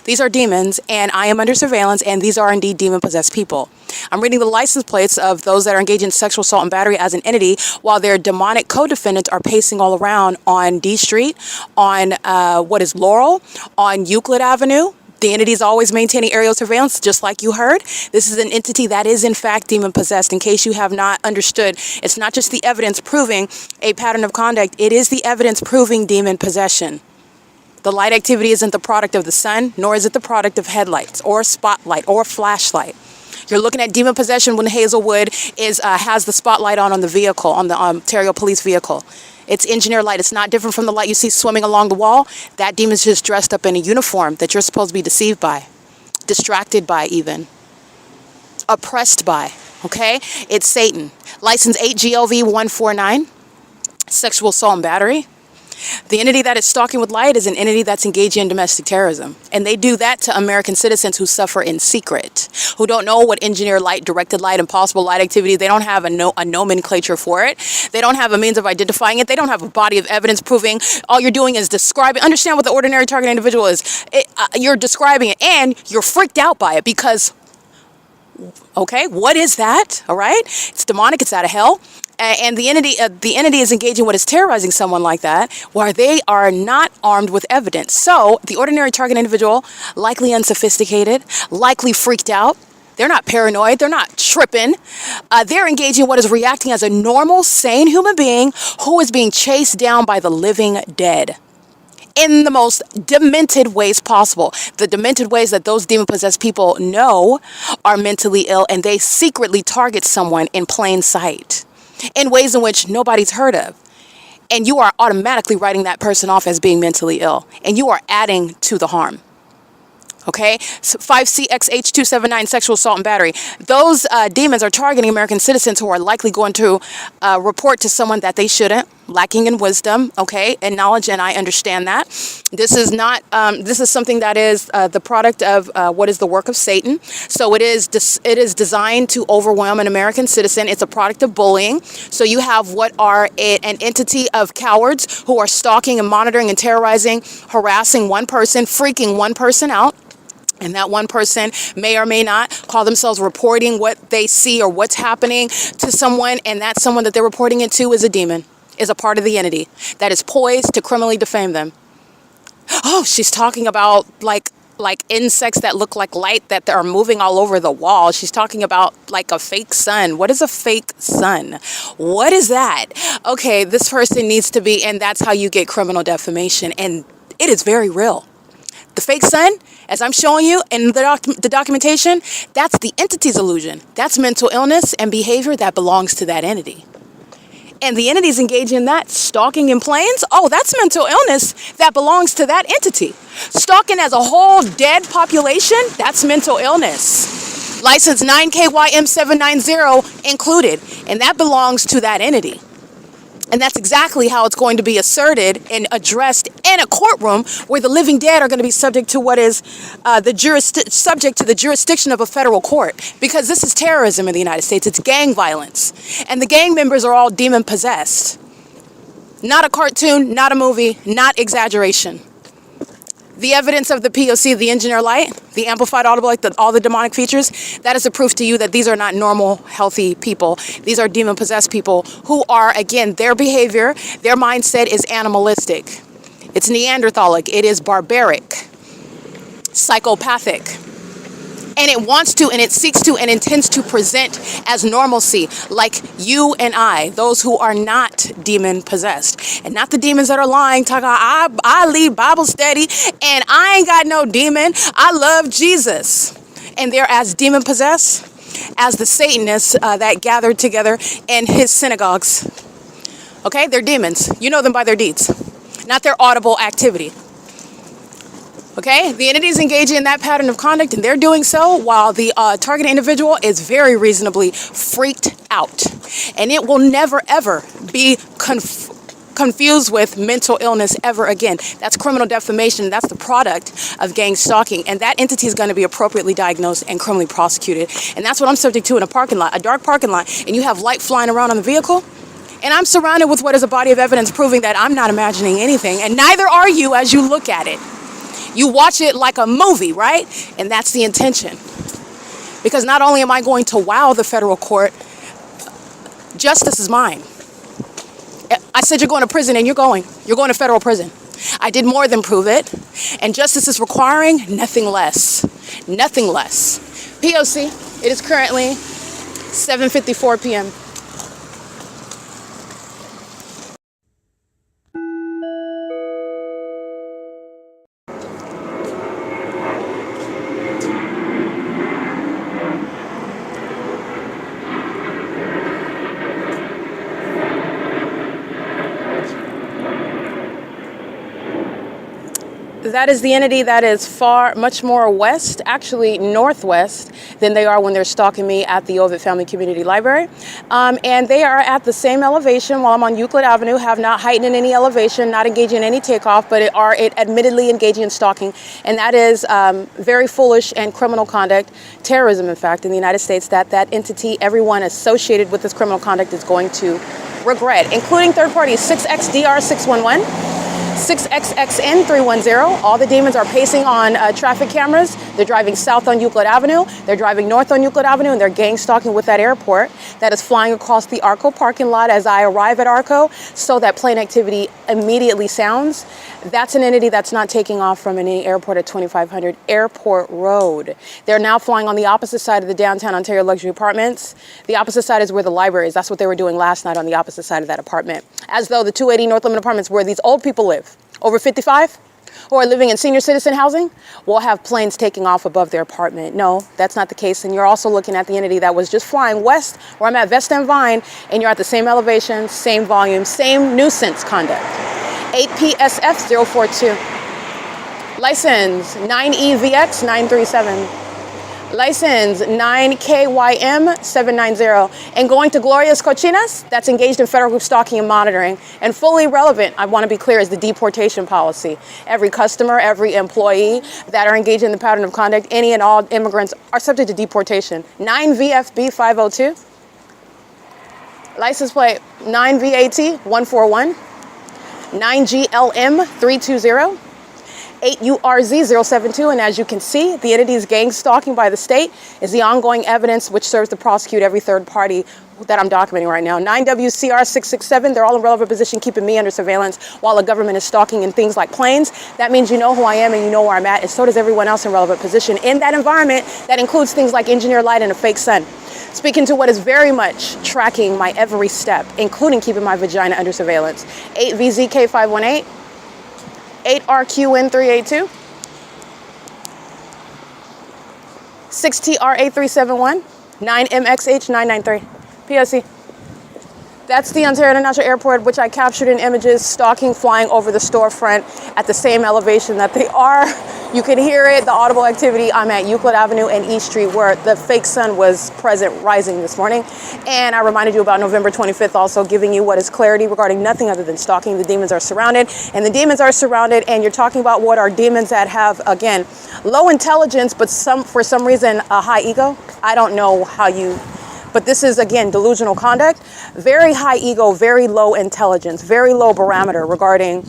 These are demons, and I am under surveillance, and these are indeed demon-possessed people. I'm reading the license plates of those that are engaged in sexual assault and battery as an entity, while their demonic co-defendants are pacing all around on D Street, on what is Laurel, on Euclid Avenue. The entity is always maintaining aerial surveillance, just like you heard. This is an entity that is, in fact, demon-possessed. In case you have not understood, it's not just the evidence proving a pattern of conduct. It is the evidence proving demon possession. The light activity isn't the product of the sun, nor is it the product of headlights or a spotlight or a flashlight. You're looking at demon possession when Hazelwood has the spotlight on the vehicle, on the Ontario police vehicle. It's engineer light. It's not different from the light you see swimming along the wall. That demon's just dressed up in a uniform that you're supposed to be deceived by, distracted by even, oppressed by, okay? It's Satan. License 8 GLV 149, sexual assault and battery. The entity that is stalking with light is an entity that's engaging in domestic terrorism. And they do that to American citizens who suffer in secret, who don't know what engineer light, directed light, and possible light activity. They don't have a nomenclature for it. They don't have a means of identifying it. They don't have a body of evidence proving. All you're doing is describing. Understand what the ordinary target individual is. You're describing it, and you're freaked out by it because, okay, what is that? All right? It's demonic. It's out of hell. And the entity is engaging what is terrorizing someone like that, where they are not armed with evidence. So the ordinary target individual, likely unsophisticated, likely freaked out. They're not paranoid. They're not tripping. They're engaging what is reacting as a normal, sane human being who is being chased down by the living dead in the most demented ways possible. The demented ways that those demon-possessed people know are mentally ill, and they secretly target someone in plain sight, in ways in which nobody's heard of. And you are automatically writing that person off as being mentally ill. And you are adding to the harm. Okay? So 5CXH279, sexual assault and battery. Those demons are targeting American citizens who are likely going to report to someone that they shouldn't, lacking in wisdom, okay, and knowledge, and I understand that. This is not, this is something that is the product of what is the work of Satan. So it is designed to overwhelm an American citizen. It's a product of bullying. So you have what are an entity of cowards who are stalking and monitoring and terrorizing, harassing one person, freaking one person out. And that one person may or may not call themselves reporting what they see or what's happening to someone, and that someone that they're reporting it to is a demon, is a part of the entity that is poised to criminally defame them. Oh, she's talking about like insects that look like light that are moving all over the wall. She's talking about like a fake sun. What is a fake sun? What is that? Okay, this person needs to be, and that's how you get criminal defamation, and it is very real. The fake sun, as I'm showing you in the documentation, that's the entity's illusion. That's mental illness and behavior that belongs to that entity. And the entity's engaging in that, stalking in planes. Oh, that's mental illness that belongs to that entity. Stalking as a whole dead population, that's mental illness. License 9KYM790 included, and that belongs to that entity. And that's exactly how it's going to be asserted and addressed in a courtroom where the living dead are going to be subject to what is subject to the jurisdiction of a federal court, because this is terrorism in the United States. It's gang violence, and the gang members are all demon possessed. Not a cartoon, not a movie, not exaggeration. The evidence of the P.O.C, the engineer light, the amplified audible, like all the demonic features, that is a proof to you that these are not normal, healthy people. These are demon-possessed people who are, again, their behavior, their mindset is animalistic. It's Neanderthalic. It is barbaric, psychopathic. And it wants to, and it seeks to, and intends to present as normalcy, like you and I, those who are not demon-possessed. And not the demons that are lying, talking, I lead Bible study, and I ain't got no demon. I love Jesus. And they're as demon-possessed as the Satanists that gathered together in his synagogues. Okay? They're demons. You know them by their deeds, not their audible activity. Okay, the entity is engaging in that pattern of conduct, and they're doing so while the target individual is very reasonably freaked out. And it will never, ever be confused with mental illness ever again. That's criminal defamation. That's the product of gang stalking. And that entity is going to be appropriately diagnosed and criminally prosecuted. And that's what I'm subject to in a parking lot, a dark parking lot, and you have light flying around on the vehicle. And I'm surrounded with what is a body of evidence proving that I'm not imagining anything, and neither are you as you look at it. You watch it like a movie, right? And that's the intention. Because not only am I going to wow the federal court, justice is mine. I said you're going to prison, and you're going to federal prison. I did more than prove it, and justice is requiring nothing less. Nothing less. P.O.C. It is currently 7:54 p.m. That is the entity that is much more west, actually northwest, than they are when they're stalking me at the OVITT Family Community Library. And they are at the same elevation while I'm on Euclid Avenue, have not heightened in any elevation, not engaging in any takeoff, but are admittedly engaging in stalking. And that is very foolish and criminal conduct, terrorism, in fact, in the United States, that entity, everyone associated with this criminal conduct is going to regret, including third parties, 6XDR611. 6XXN310. All the demons are pacing on traffic cameras. They're driving south on Euclid Avenue. They're driving north on Euclid Avenue, and they're gang stalking with that airport that is flying across the ARCO parking lot as I arrive at ARCO, so that plane activity immediately sounds. That's an entity that's not taking off from any airport at 2500 Airport Road. They're now flying on the opposite side of the downtown Ontario luxury apartments. The opposite side is where the library is. That's what they were doing last night on the opposite side of that apartment. As though the 280 North Limit apartments where these old people live, over 55, who are living in senior citizen housing, will have planes taking off above their apartment. No, that's not the case. And you're also looking at the entity that was just flying west, where I'm at Vesta and Vine, and you're at the same elevation, same volume, same nuisance conduct. 8PSF042. License 9EVX937. License 9KYM790. And going to Gloria's Cochinas, that's engaged in federal group stalking and monitoring. And fully relevant, I want to be clear, is the deportation policy. Every customer, every employee that are engaged in the pattern of conduct, any and all immigrants are subject to deportation. 9VFB502. License plate 9VAT141. 9GLM320. 8URZ072, and as you can see, the entity's gang stalking by the state is the ongoing evidence which serves to prosecute every third party that I'm documenting right now. 9WCR667, they're all in relevant position, keeping me under surveillance while the government is stalking in things like planes. That means you know who I am and you know where I'm at, and so does everyone else in relevant position in that environment that includes things like engineer light and a fake sun. Speaking to what is very much tracking my every step, including keeping my vagina under surveillance. 8VZK518. 8RQN382, 6TR8371, 9MXH993, P.O.C. That's the Ontario International Airport, which I captured in images, stalking, flying over the storefront at the same elevation that they are. You can hear it, the audible activity. I'm at Euclid Avenue and East Street, where the fake sun was present, rising this morning. And I reminded you about November 25th, also giving you what is clarity regarding nothing other than stalking. The demons are surrounded, and the demons are surrounded, and you're talking about what are demons that have, again, low intelligence, but for some reason, a high ego. I don't know how you... But this is, again, delusional conduct. Very high ego, very low intelligence, very low barometer regarding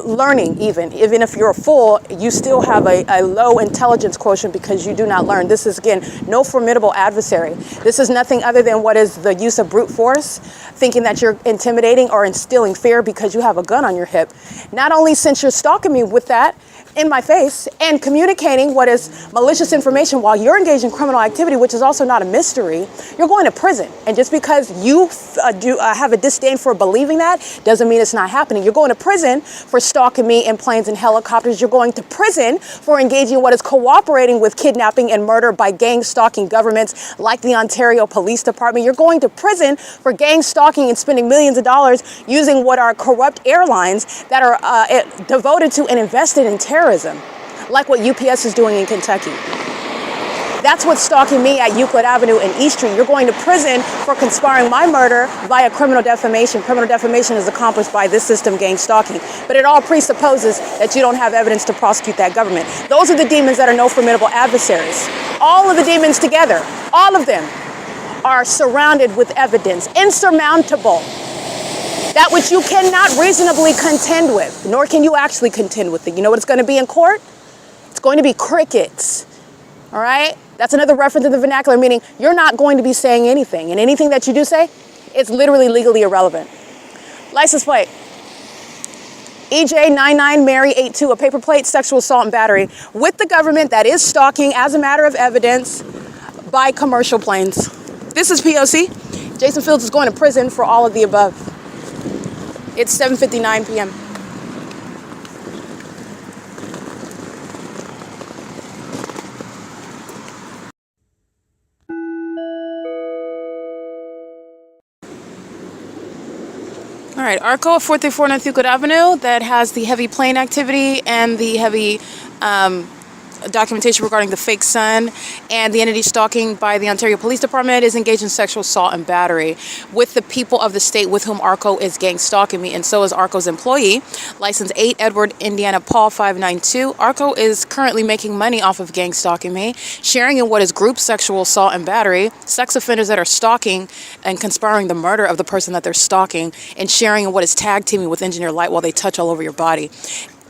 learning even. Even if you're a fool, you still have a low intelligence quotient because you do not learn. This is, again, no formidable adversary. This is nothing other than what is the use of brute force, thinking that you're intimidating or instilling fear because you have a gun on your hip. Not only since you're stalking me with that, in my face and communicating what is malicious information while you're engaged in criminal activity, which is also not a mystery, you're going to prison. And just because you have a disdain for believing that doesn't mean it's not happening. You're going to prison. prison for stalking me in planes and helicopters. You're going to prison for engaging in what is cooperating with kidnapping and murder by gang stalking governments like the Ontario Police Department. You're going to prison for gang stalking and spending millions of dollars using what are corrupt airlines that are devoted to and invested in terrorism, like what UPS is doing in Kentucky. That's what's stalking me at Euclid Avenue and East Street. You're going to prison for conspiring my murder via criminal defamation. Criminal defamation is accomplished by this system, gang stalking. But it all presupposes that you don't have evidence to prosecute that government. Those are the demons that are no formidable adversaries. All of the demons together, all of them are surrounded with evidence, insurmountable. That which you cannot reasonably contend with, nor can you actually contend with it. You know what it's going to be in court? It's going to be crickets. All right? That's another reference to the vernacular, meaning you're not going to be saying anything. And anything that you do say, it's literally legally irrelevant. License plate. EJ99 Mary 82, a paper plate, sexual assault and battery with the government that is stalking as a matter of evidence by commercial planes. This is P.O.C. Jason Fields is going to prison for all of the above. It's 7:59 p.m. All right, ARCO at 434 North Euclid Avenue that has the heavy plane activity and the heavy documentation regarding the fake son, and the entity stalking by the Ontario Police Department is engaged in sexual assault and battery with the people of the state with whom ARCO is gang stalking me, and so is ARCO's employee, license 8 Edward Indiana Paul 592. ARCO is currently making money off of gang stalking me, sharing in what is group sexual assault and battery, sex offenders that are stalking and conspiring the murder of the person that they're stalking, and sharing in what is tag teaming with engineer light while they touch all over your body.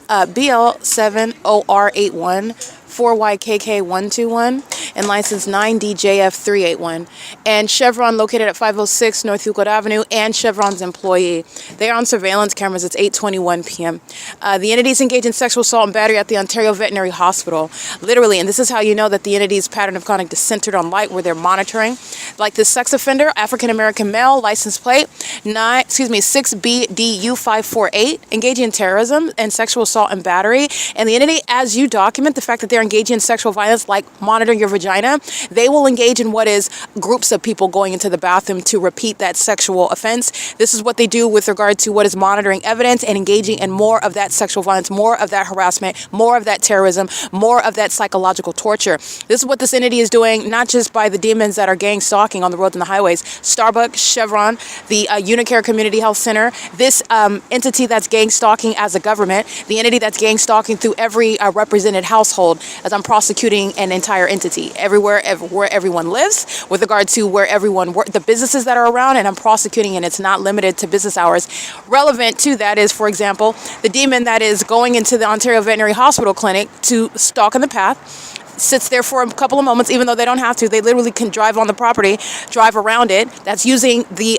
BL7OR81 4YKK121 and license 9DJF381, and Chevron located at 506 North Euclid Avenue, and Chevron's employee. They are on surveillance cameras. It's 8:21 p.m. The entities engaged in sexual assault and battery at the Ontario Veterinary Hospital. Literally, and this is how you know that the entity's pattern of conduct is centered on light, where they're monitoring. Like this sex offender, African-American male, license plate 6BDU548, engaging in terrorism and sexual assault and battery. And the entity, as you document the fact that they're engaging in sexual violence, like monitoring your vagina, they will engage in what is groups of people going into the bathroom to repeat that sexual offense. This is what they do with regard to what is monitoring evidence and engaging in more of that sexual violence, more of that harassment, more of that terrorism, more of that psychological torture. This is what this entity is doing, not just by the demons that are gang stalking on the roads and the highways. Starbucks, Chevron, the UNICARE Community Health Center, this entity that's gang stalking as a government, the entity that's gang stalking through every represented household, as I'm prosecuting an entire entity everywhere, where everyone lives, with regard to where everyone the businesses that are around, and I'm prosecuting, and it's not limited to business hours. Relevant to that is, for example, the demon that is going into the Ontario Veterinary Hospital clinic to stalk in the path, sits there for a couple of moments, even though they don't have to. They literally can drive on the property, drive around it. That's using the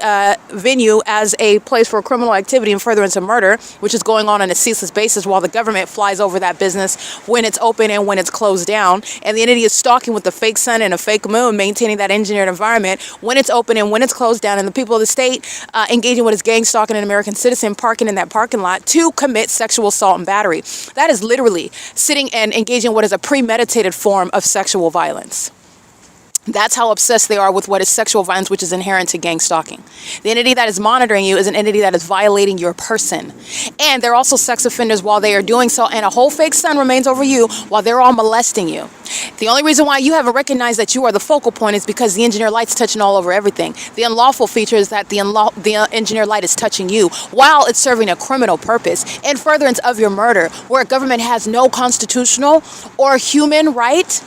venue as a place for criminal activity and furtherance of murder, which is going on a ceaseless basis while the government flies over that business when it's open and when it's closed down. And the entity is stalking with the fake sun and a fake moon, maintaining that engineered environment when it's open and when it's closed down. And the people of the state engaging with his gang stalking an American citizen parking in that parking lot to commit sexual assault and battery. That is literally sitting and engaging in what is a premeditated form of sexual violence. That's how obsessed they are with what is sexual violence, which is inherent to gang stalking. The entity that is monitoring you is an entity that is violating your person. And they're also sex offenders while they are doing so, and a whole fake sun remains over you while they're all molesting you. The only reason why you haven't recognized that you are the focal point is because the engineer light's touching all over everything. The unlawful feature is that the engineer light is touching you while it's serving a criminal purpose in furtherance of your murder, where government has no constitutional or human right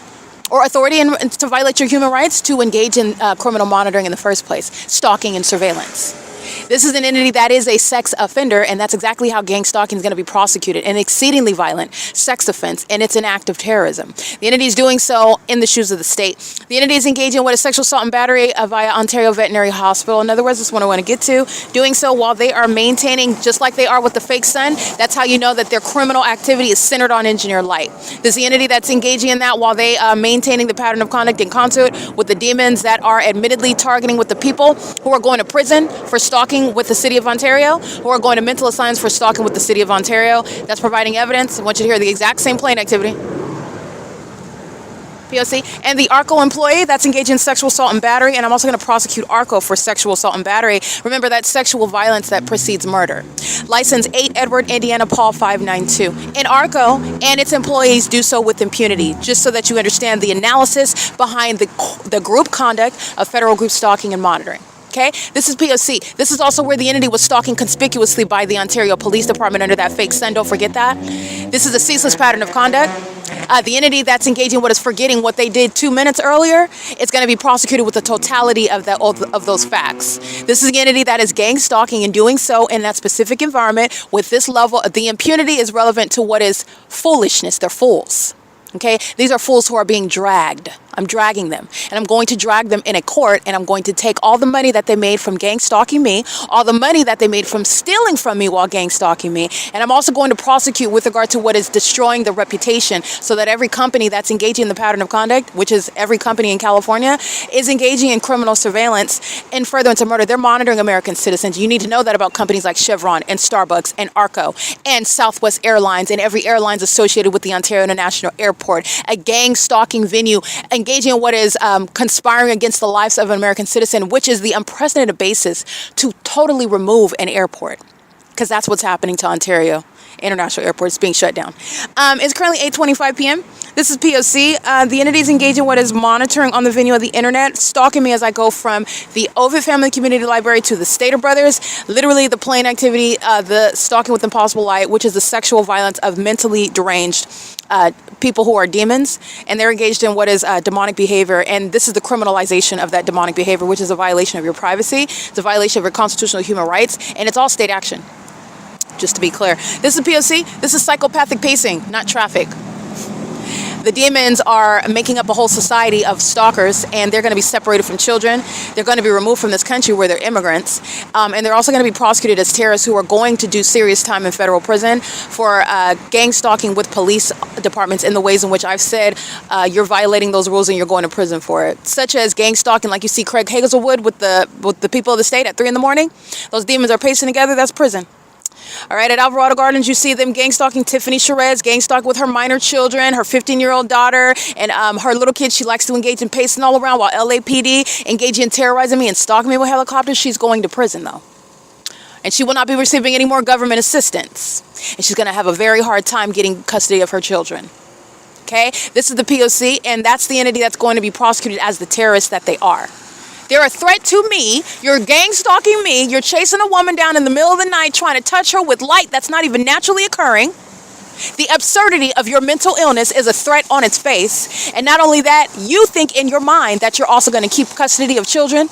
or authority to violate your human rights to engage in criminal monitoring in the first place, stalking and surveillance. This is an entity that is a sex offender, and that's exactly how gang stalking is going to be prosecuted, an exceedingly violent sex offense, and it's an act of terrorism. The entity is doing so in the shoes of the state. The entity is engaging in what is sexual assault and battery via Ontario Veterinary Hospital. In other words, this is what I want to get to. Doing so while they are maintaining, just like they are with the fake sun, that's how you know that their criminal activity is centered on engineer light. This is the entity that's engaging in that while they are maintaining the pattern of conduct in concert with the demons that are admittedly targeting with the people who are going to prison for stalking stalking with the City of Ontario, who are going to mental asylums for stalking with the City of Ontario. That's providing evidence. I want you to hear the exact same plane activity. P.O.C. And the ARCO employee that's engaged in sexual assault and battery, and I'm also going to prosecute ARCO for sexual assault and battery. Remember, that's sexual violence that precedes murder. License 8 Edward, Indiana, Paul 592. And ARCO and its employees do so with impunity, just so that you understand the analysis behind the group conduct of federal group stalking and monitoring. Okay, this is P.O.C. This is also where the entity was stalking conspicuously by the Ontario Police Department under that fake sun. Don't forget that. This is a ceaseless pattern of conduct. The entity that's engaging what is forgetting what they did 2 minutes earlier is going to be prosecuted with the totality of those facts. This is the entity that is gang stalking and doing so in that specific environment with this level. The impunity is relevant to what is foolishness. They're fools. Okay, these are fools who are being dragged. I'm dragging them, and I'm going to drag them in a court, and I'm going to take all the money that they made from gang stalking me, all the money that they made from stealing from me while gang stalking me, and I'm also going to prosecute with regard to what is destroying the reputation, so that every company that's engaging in the pattern of conduct, which is every company in California, is engaging in criminal surveillance and furtherance of murder. They're monitoring American citizens. You need to know that about companies like Chevron and Starbucks and ARCO and Southwest Airlines and every airlines associated with the Ontario International Airport. A gang stalking venue engaging in what is conspiring against the lives of an American citizen, which is the unprecedented basis to totally remove an airport, because that's what's happening to Ontario International Airport. It's being shut down. It's currently 8:25 p.m. This is P.O.C. The entity is engaging in what is monitoring on the venue of the internet, stalking me as I go from the OVITT Family Community Library to the Stater Brothers. Literally the plain activity, the stalking with impossible light, which is the sexual violence of mentally deranged people who are demons, and they're engaged in what is demonic behavior, and this is the criminalization of that demonic behavior, which is a violation of your privacy, it's a violation of your constitutional human rights, and it's all state action, just to be clear. This is P.O.C. This is psychopathic pacing, not traffic. The demons are making up a whole society of stalkers, and they're going to be separated from children. They're going to be removed from this country where they're immigrants. And they're also going to be prosecuted as terrorists who are going to do serious time in federal prison for gang stalking with police departments in the ways in which I've said you're violating those rules and you're going to prison for it. Such as gang stalking, like you see Craig Hazelwood with the people of the state at 3 a.m. Those demons are pacing together. That's prison. All right, at Alvarado Gardens, you see them gang stalking Tiffany Sherez, gang stalk with her minor children, her 15-year-old daughter, and her little kid. She likes to engage in pacing all around while LAPD engaging in terrorizing me and stalking me with helicopters. She's going to prison, though. And she will not be receiving any more government assistance. And she's going to have a very hard time getting custody of her children. Okay, this is the P.O.C., and that's the entity that's going to be prosecuted as the terrorists that they are. They're a threat to me. You're gang stalking me. You're chasing a woman down in the middle of the night trying to touch her with light that's not even naturally occurring. The absurdity of your mental illness is a threat on its face. And not only that, you think in your mind that you're also going to keep custody of children.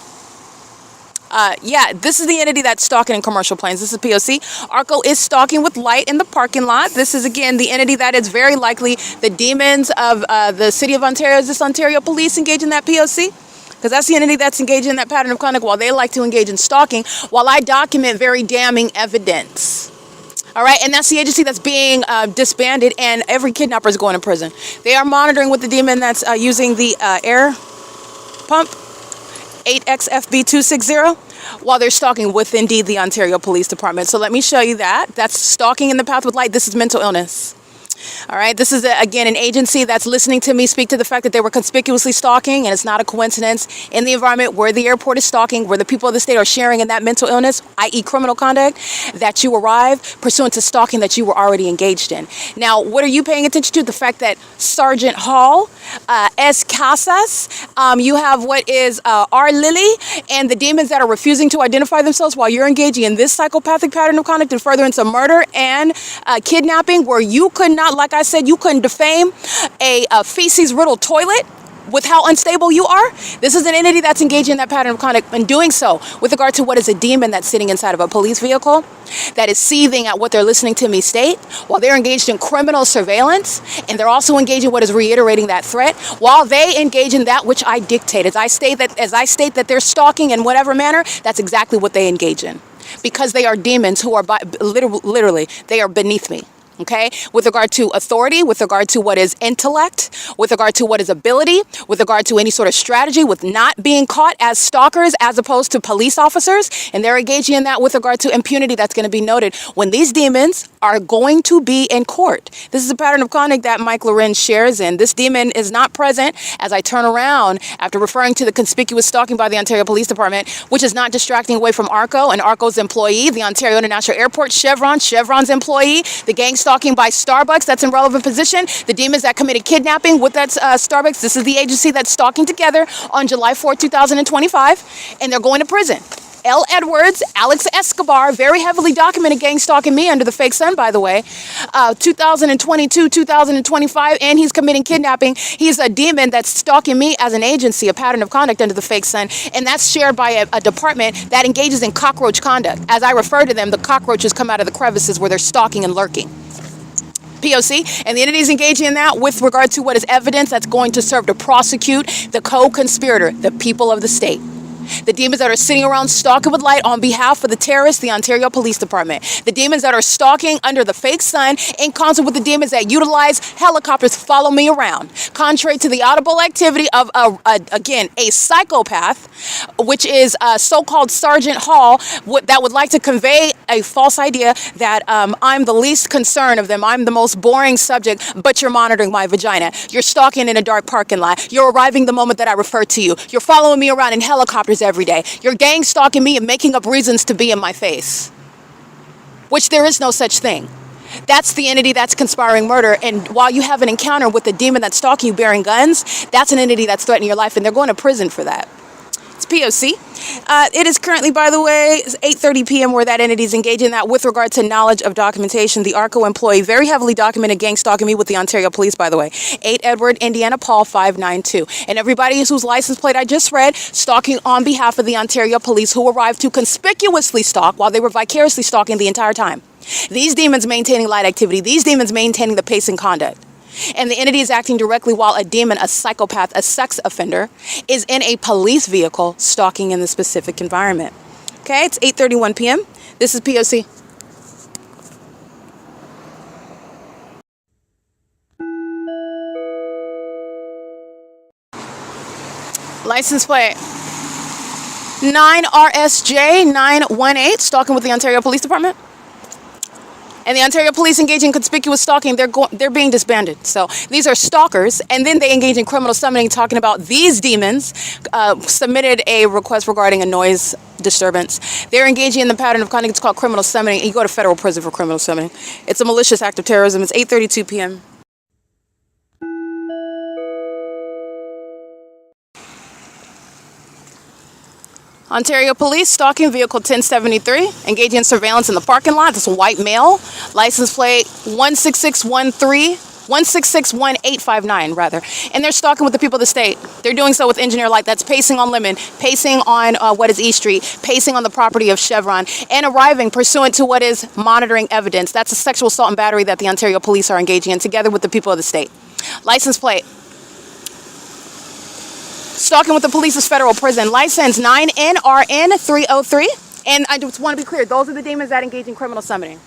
Yeah, this is the entity that's stalking in commercial planes. This is P.O.C. ARCO is stalking with light in the parking lot. This is, again, the entity that is very likely the demons of the City of Ontario. Is this Ontario Police engaged in that P.O.C.? Because that's the entity that's engaged in that pattern of conduct while they like to engage in stalking, while I document very damning evidence. All right, and that's the agency that's being disbanded, and every kidnapper is going to prison. They are monitoring with the demon that's using the air pump, 8XFB260, while they're stalking with, indeed, the Ontario Police Department. So let me show you that. That's stalking in the path with light. This is mental illness. All right, this is, again, an agency that's listening to me speak to the fact that they were conspicuously stalking, and it's not a coincidence in the environment where the airport is stalking, where the people of the state are sharing in that mental illness, i.e. criminal conduct, that you arrive pursuant to stalking that you were already engaged in. Now, what are you paying attention to? The fact that Sergeant Hall, S. Casas, you have what is R. Lily, and the demons that are refusing to identify themselves while you're engaging in this psychopathic pattern of conduct and furtherance of murder and kidnapping, where you could not, like I said, you couldn't defame a feces-riddled toilet with how unstable you are. This is an entity that's engaged in that pattern of conduct and doing so with regard to what is a demon that's sitting inside of a police vehicle that is seething at what they're listening to me state while they're engaged in criminal surveillance, and they're also engaged in what is reiterating that threat while they engage in that which I dictate. As I state that they're stalking in whatever manner, that's exactly what they engage in, because they are demons who are literally they are beneath me. Okay, with regard to authority, with regard to what is intellect, with regard to what is ability, with regard to any sort of strategy, with not being caught as stalkers as opposed to police officers, and they're engaging in that with regard to impunity. That's going to be noted when these demons are going to be in court. This is a pattern of conduct that Mike Lorenz shares, and this demon is not present as I turn around after referring to the conspicuous stalking by the Ontario Police Department, which is not distracting away from ARCO and ARCO's employee, the Ontario International Airport, Chevron's employee, the gang stalking by Starbucks, that's in relevant position, the demons that committed kidnapping with that Starbucks. This is the agency that's stalking together on July 4, 2025, and they're going to prison. L. Edwards, Alex Escobar, very heavily documented gang stalking me under the fake sun, by the way, 2022, 2025, and he's committing kidnapping. He's a demon that's stalking me as an agency, a pattern of conduct under the fake sun, and that's shared by a department that engages in cockroach conduct. As I refer to them, the cockroaches come out of the crevices where they're stalking and lurking. P.O.C. and the entities engaging in that with regard to what is evidence that's going to serve to prosecute the co-conspirator, the people of the state. The demons that are sitting around stalking with light on behalf of the terrorists, the Ontario Police Department. The demons that are stalking under the fake sun in concert with the demons that utilize helicopters follow me around. Contrary to the audible activity of, again, a psychopath, which is so-called Sergeant Hall, that would like to convey a false idea that I'm the least concerned of them. I'm the most boring subject, but you're monitoring my vagina. You're stalking in a dark parking lot. You're arriving the moment that I refer to you. You're following me around in helicopters every day. You're gang stalking me and making up reasons to be in my face, which there is no such thing. That's the entity that's conspiring murder. And while you have an encounter with the demon that's stalking you bearing guns, that's an entity that's threatening your life, and they're going to prison for that. It's P.O.C. It is currently, by the way, 8:30 p.m. where that entity is engaging in that with regard to knowledge of documentation. The ARCO employee very heavily documented gang stalking me with the Ontario Police, by the way. 8 Edward, Indiana, Paul 592. And everybody whose license plate I just read, stalking on behalf of the Ontario Police, who arrived to conspicuously stalk while they were vicariously stalking the entire time. These demons maintaining light activity. These demons maintaining the pace and conduct. And the entity is acting directly while a demon, a psychopath, a sex offender, is in a police vehicle stalking in the specific environment. Okay, it's 8:31 p.m. This is P.O.C. License plate 9RSJ918, stalking with the Ontario Police Department. And the Ontario Police engage in conspicuous stalking. They're being disbanded. So these are stalkers, and then they engage in criminal summoning, talking about these demons submitted a request regarding a noise disturbance. They're engaging in the pattern of conduct. It's called criminal summoning. And you go to federal prison for criminal summoning. It's a malicious act of terrorism. It's 8:32 p.m. Ontario Police, stalking vehicle 1073, engaging in surveillance in the parking lot. This is a white male, license plate 1661859, rather. And they're stalking with the people of the state. They're doing so with engineer light. That's pacing on Lemon, pacing on what is East Street, pacing on the property of Chevron, and arriving pursuant to what is monitoring evidence. That's a sexual assault and battery that the Ontario Police are engaging in together with the people of the state. License plate. Stalking with the police's federal prison. License 9NRN303. And I just want to be clear, those are the demons that engage in criminal summoning.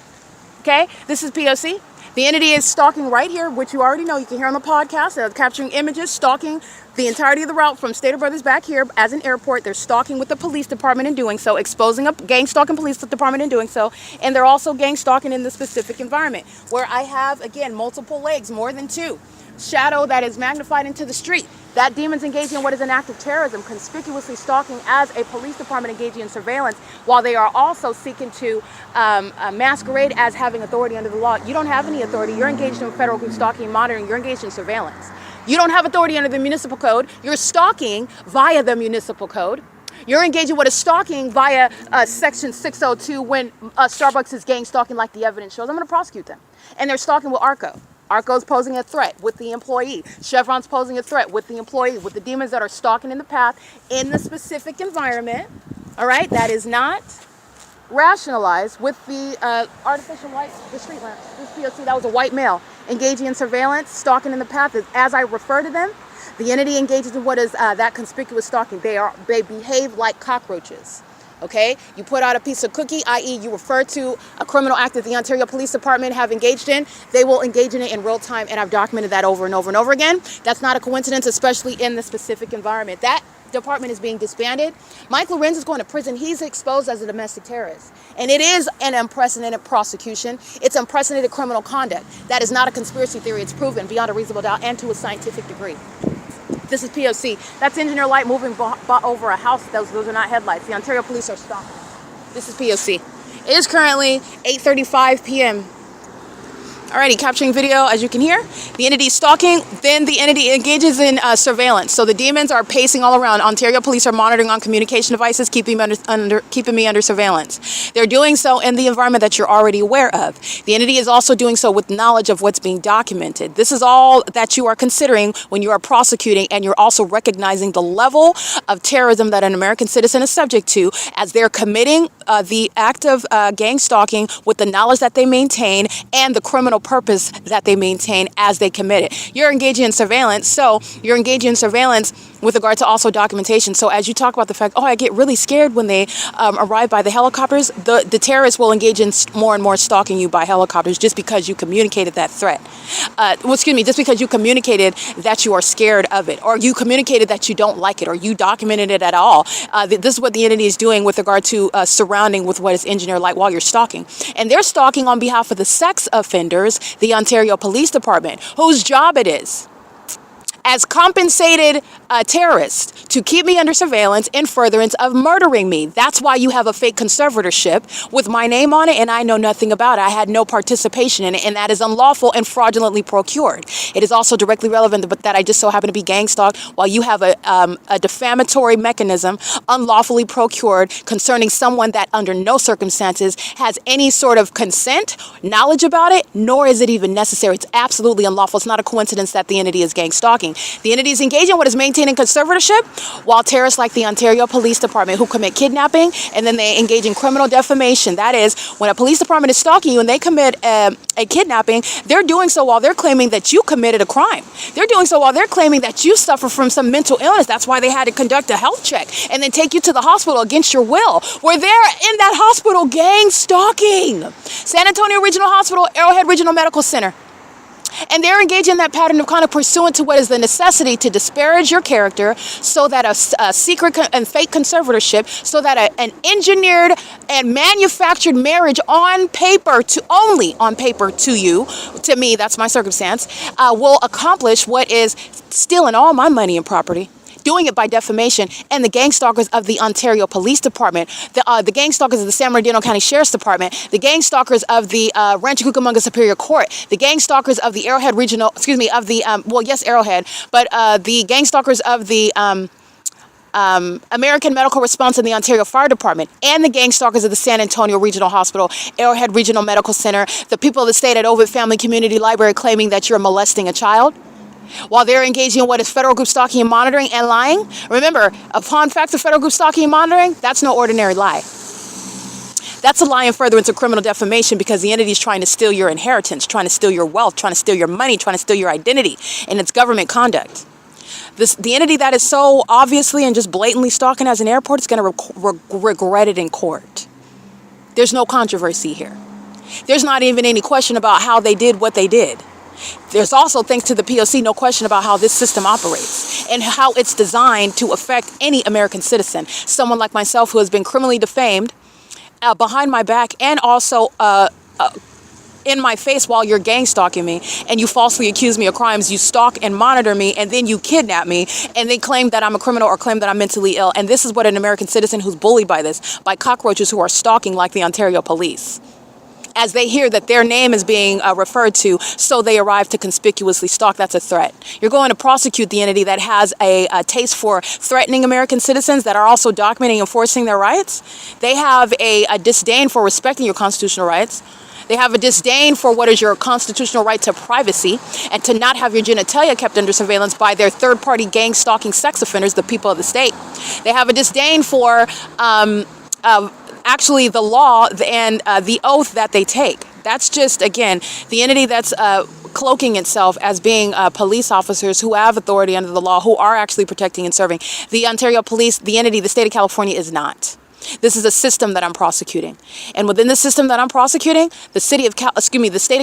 Okay? This is P.O.C. The entity is stalking right here, which you already know. You can hear on the podcast. They're capturing images, stalking the entirety of the route from Stater Brothers back here as an airport. They're stalking with the police department in doing so, exposing a gang stalking police department in doing so. And they're also gang stalking in the specific environment where I have, again, multiple legs, more than two. Shadow that is magnified into the street. That demon's engaging in what is an act of terrorism, conspicuously stalking as a police department engaging in surveillance, while they are also seeking to masquerade as having authority under the law. You don't have any authority. You're engaged in federal stalking and monitoring. You're engaged in surveillance. You don't have authority under the municipal code. You're stalking via the municipal code. You're engaging with a stalking via Section 602 when Starbucks is gang stalking like the evidence shows. I'm going to prosecute them. And they're stalking with ARCO. ARCO's posing a threat with the employee. Chevron's posing a threat with the employee, with the demons that are stalking in the path in the specific environment. All right, that is not rationalized with the artificial light, the street lamps. This P.O.C., that was a white male engaging in surveillance, stalking in the path. As I refer to them, the entity engages in what is that conspicuous stalking. They behave like cockroaches. Okay, you put out a piece of cookie, i.e. you refer to a criminal act that the Ontario Police Department have engaged in, they will engage in it in real time, and I've documented that over and over and over again. That's not a coincidence, especially in the specific environment. That department is being disbanded. Mike Lorenz is going to prison. He's exposed as a domestic terrorist. And it is an unprecedented prosecution. It's unprecedented criminal conduct. That is not a conspiracy theory. It's proven beyond a reasonable doubt and to a scientific degree. This is P.O.C. That's engineer light moving over a house. Those are not headlights. The Ontario police are stalking. This is P.O.C. It is currently 8:35 p.m. Alrighty, capturing video, as you can hear. The entity is stalking, then the entity engages in surveillance. So the demons are pacing all around. Ontario police are monitoring on communication devices, keeping me under surveillance. They're doing so in the environment that you're already aware of. The entity is also doing so with knowledge of what's being documented. This is all that you are considering when you are prosecuting, and you're also recognizing the level of terrorism that an American citizen is subject to as they're committing the act of gang stalking with the knowledge that they maintain and the criminal purpose that they maintain as they commit it. You're engaging in surveillance, so you're engaging in surveillance with regard to also documentation. So as you talk about the fact, I get really scared when they arrive by the helicopters, the terrorists will engage in more and more stalking you by helicopters just because you communicated that threat. Just because you communicated that you are scared of it, or you communicated that you don't like it, or you documented it at all. This is what the entity is doing with regard to surrounding with what is engineer light while you're stalking. And they're stalking on behalf of the sex offenders, the Ontario Police Department, whose job it is as compensated terrorists to keep me under surveillance in furtherance of murdering me. That's why you have a fake conservatorship with my name on it and I know nothing about it. I had no participation in it, and that is unlawful and fraudulently procured. It is also directly relevant but that I just so happen to be gang stalked while you have a defamatory mechanism unlawfully procured concerning someone that under no circumstances has any sort of consent, knowledge about it, nor is it even necessary. It's absolutely unlawful. It's not a coincidence that the entity is gang stalking. The entity is engaging in what is maintaining conservatorship, while terrorists like the Ontario Police Department who commit kidnapping and then they engage in criminal defamation. That is, when a police department is stalking you and they commit a kidnapping, they're doing so while they're claiming that you committed a crime. They're doing so while they're claiming that you suffer from some mental illness. That's why they had to conduct a health check and then take you to the hospital against your will. Where they're in that hospital gang stalking. San Antonio Regional Hospital, Arrowhead Regional Medical Center. And they're engaging in that pattern of conduct pursuant to what is the necessity to disparage your character, so that a secret and fake conservatorship, so that an engineered and manufactured marriage on paper to you, to me, that's my circumstance, will accomplish what is stealing all my money and property. Doing it by defamation, and the gang stalkers of the Ontario Police Department, the gang stalkers of the San Bernardino County Sheriff's Department, the gang stalkers of the Rancho Cucamonga Superior Court, the gang stalkers of the Arrowhead Regional, Arrowhead, but the gang stalkers of the American Medical Response in the Ontario Fire Department, and the gang stalkers of the San Antonio Regional Hospital, Arrowhead Regional Medical Center, the people of the state at OVITT Family Community Library claiming that you're molesting a child, while they're engaging in what is federal group stalking and monitoring and lying. Remember, upon facts of federal group stalking and monitoring, that's no ordinary lie. That's a lie in furtherance of criminal defamation, because the entity is trying to steal your inheritance, trying to steal your wealth, trying to steal your money, trying to steal your identity, and it's government conduct. The entity that is so obviously and just blatantly stalking as an airport is going to regret it in court. There's no controversy here. There's not even any question about how they did what they did. There's also, thanks to the P.O.C., no question about how this system operates and how it's designed to affect any American citizen. Someone like myself who has been criminally defamed behind my back and also in my face while you're gang stalking me, and you falsely accuse me of crimes, you stalk and monitor me, and then you kidnap me, and then claim that I'm a criminal or claim that I'm mentally ill. And this is what an American citizen who's bullied by this, by cockroaches who are stalking like the Ontario police. As they hear that their name is being referred to, so they arrive to conspicuously stalk. That's a threat. You're going to prosecute the entity that has a taste for threatening American citizens that are also documenting and enforcing their rights. They have a disdain for respecting your constitutional rights. They have a disdain for what is your constitutional right to privacy and to not have your genitalia kept under surveillance by their third-party gang stalking sex offenders, the people of the state. They have a disdain for actually the law and the oath that they take. That's just, again, the entity that's cloaking itself as being police officers who have authority under the law, who are actually protecting and serving. The Ontario police, the entity, the state of California is not. This is a system that I'm prosecuting. And within the system that I'm prosecuting, the state of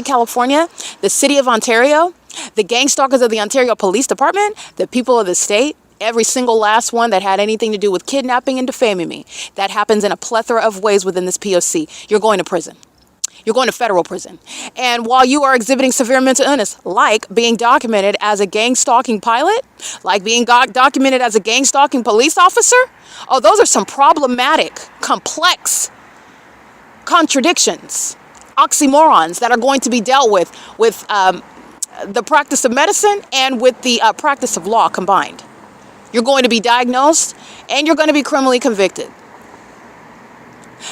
California, the city of Ontario, the gang stalkers of the Ontario Police Department, the people of the state, every single last one that had anything to do with kidnapping and defaming me. That happens in a plethora of ways within this P.O.C. You're going to prison. You're going to federal prison. And while you are exhibiting severe mental illness, like being documented as a gang stalking pilot, like being documented as a gang stalking police officer, oh, those are some problematic, complex contradictions, oxymorons that are going to be dealt with the practice of medicine and with the practice of law combined. You're going to be diagnosed and you're going to be criminally convicted.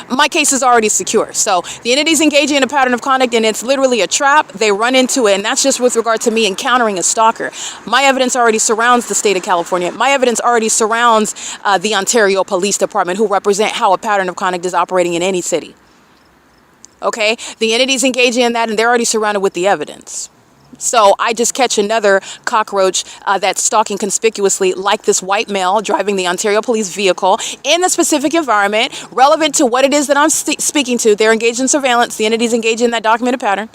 My case is already secure. So the entity's engaging in a pattern of conduct and it's literally a trap. They run into it. And that's just with regard to me encountering a stalker. My evidence already surrounds the state of California. My evidence already surrounds the Ontario Police Department, who represent how a pattern of conduct is operating in any city. Okay? The entity's engaging in that and they're already surrounded with the evidence. So I just catch another cockroach that's stalking conspicuously, like this white male driving the Ontario police vehicle in the specific environment relevant to what it is that I'm speaking to. They're engaged in surveillance. The entity's engaged in that documented pattern.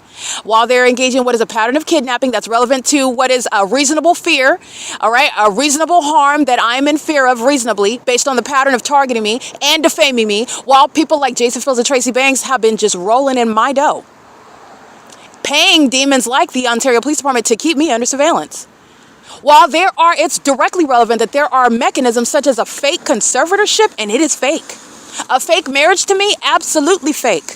While they're engaged in what is a pattern of kidnapping that's relevant to what is a reasonable fear, all right, a reasonable harm that I'm in fear of reasonably based on the pattern of targeting me and defaming me, while people like Jason Fields and Tracy Banks have been just rolling in my dough, paying demons like the Ontario Police Department to keep me under surveillance. While it's directly relevant that there are mechanisms such as a fake conservatorship, and it is fake. A fake marriage to me, absolutely fake.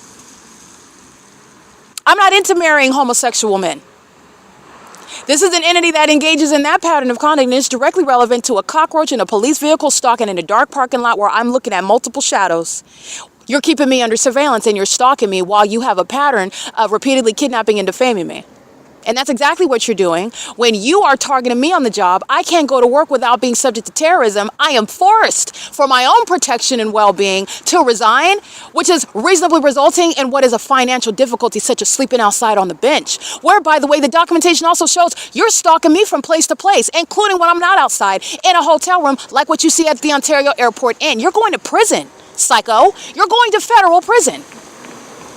I'm not into marrying homosexual men. This is an entity that engages in that pattern of conduct and is directly relevant to a cockroach in a police vehicle stalking in a dark parking lot where I'm looking at multiple shadows. You're keeping me under surveillance and you're stalking me while you have a pattern of repeatedly kidnapping and defaming me. And that's exactly what you're doing. When you are targeting me on the job, I can't go to work without being subject to terrorism. I am forced, for my own protection and well-being, to resign, which is reasonably resulting in what is a financial difficulty, such as sleeping outside on the bench. Where, by the way, the documentation also shows you're stalking me from place to place, including when I'm not outside, in a hotel room, like what you see at the Ontario Airport Inn. You're going to prison, psycho. You're going to federal prison.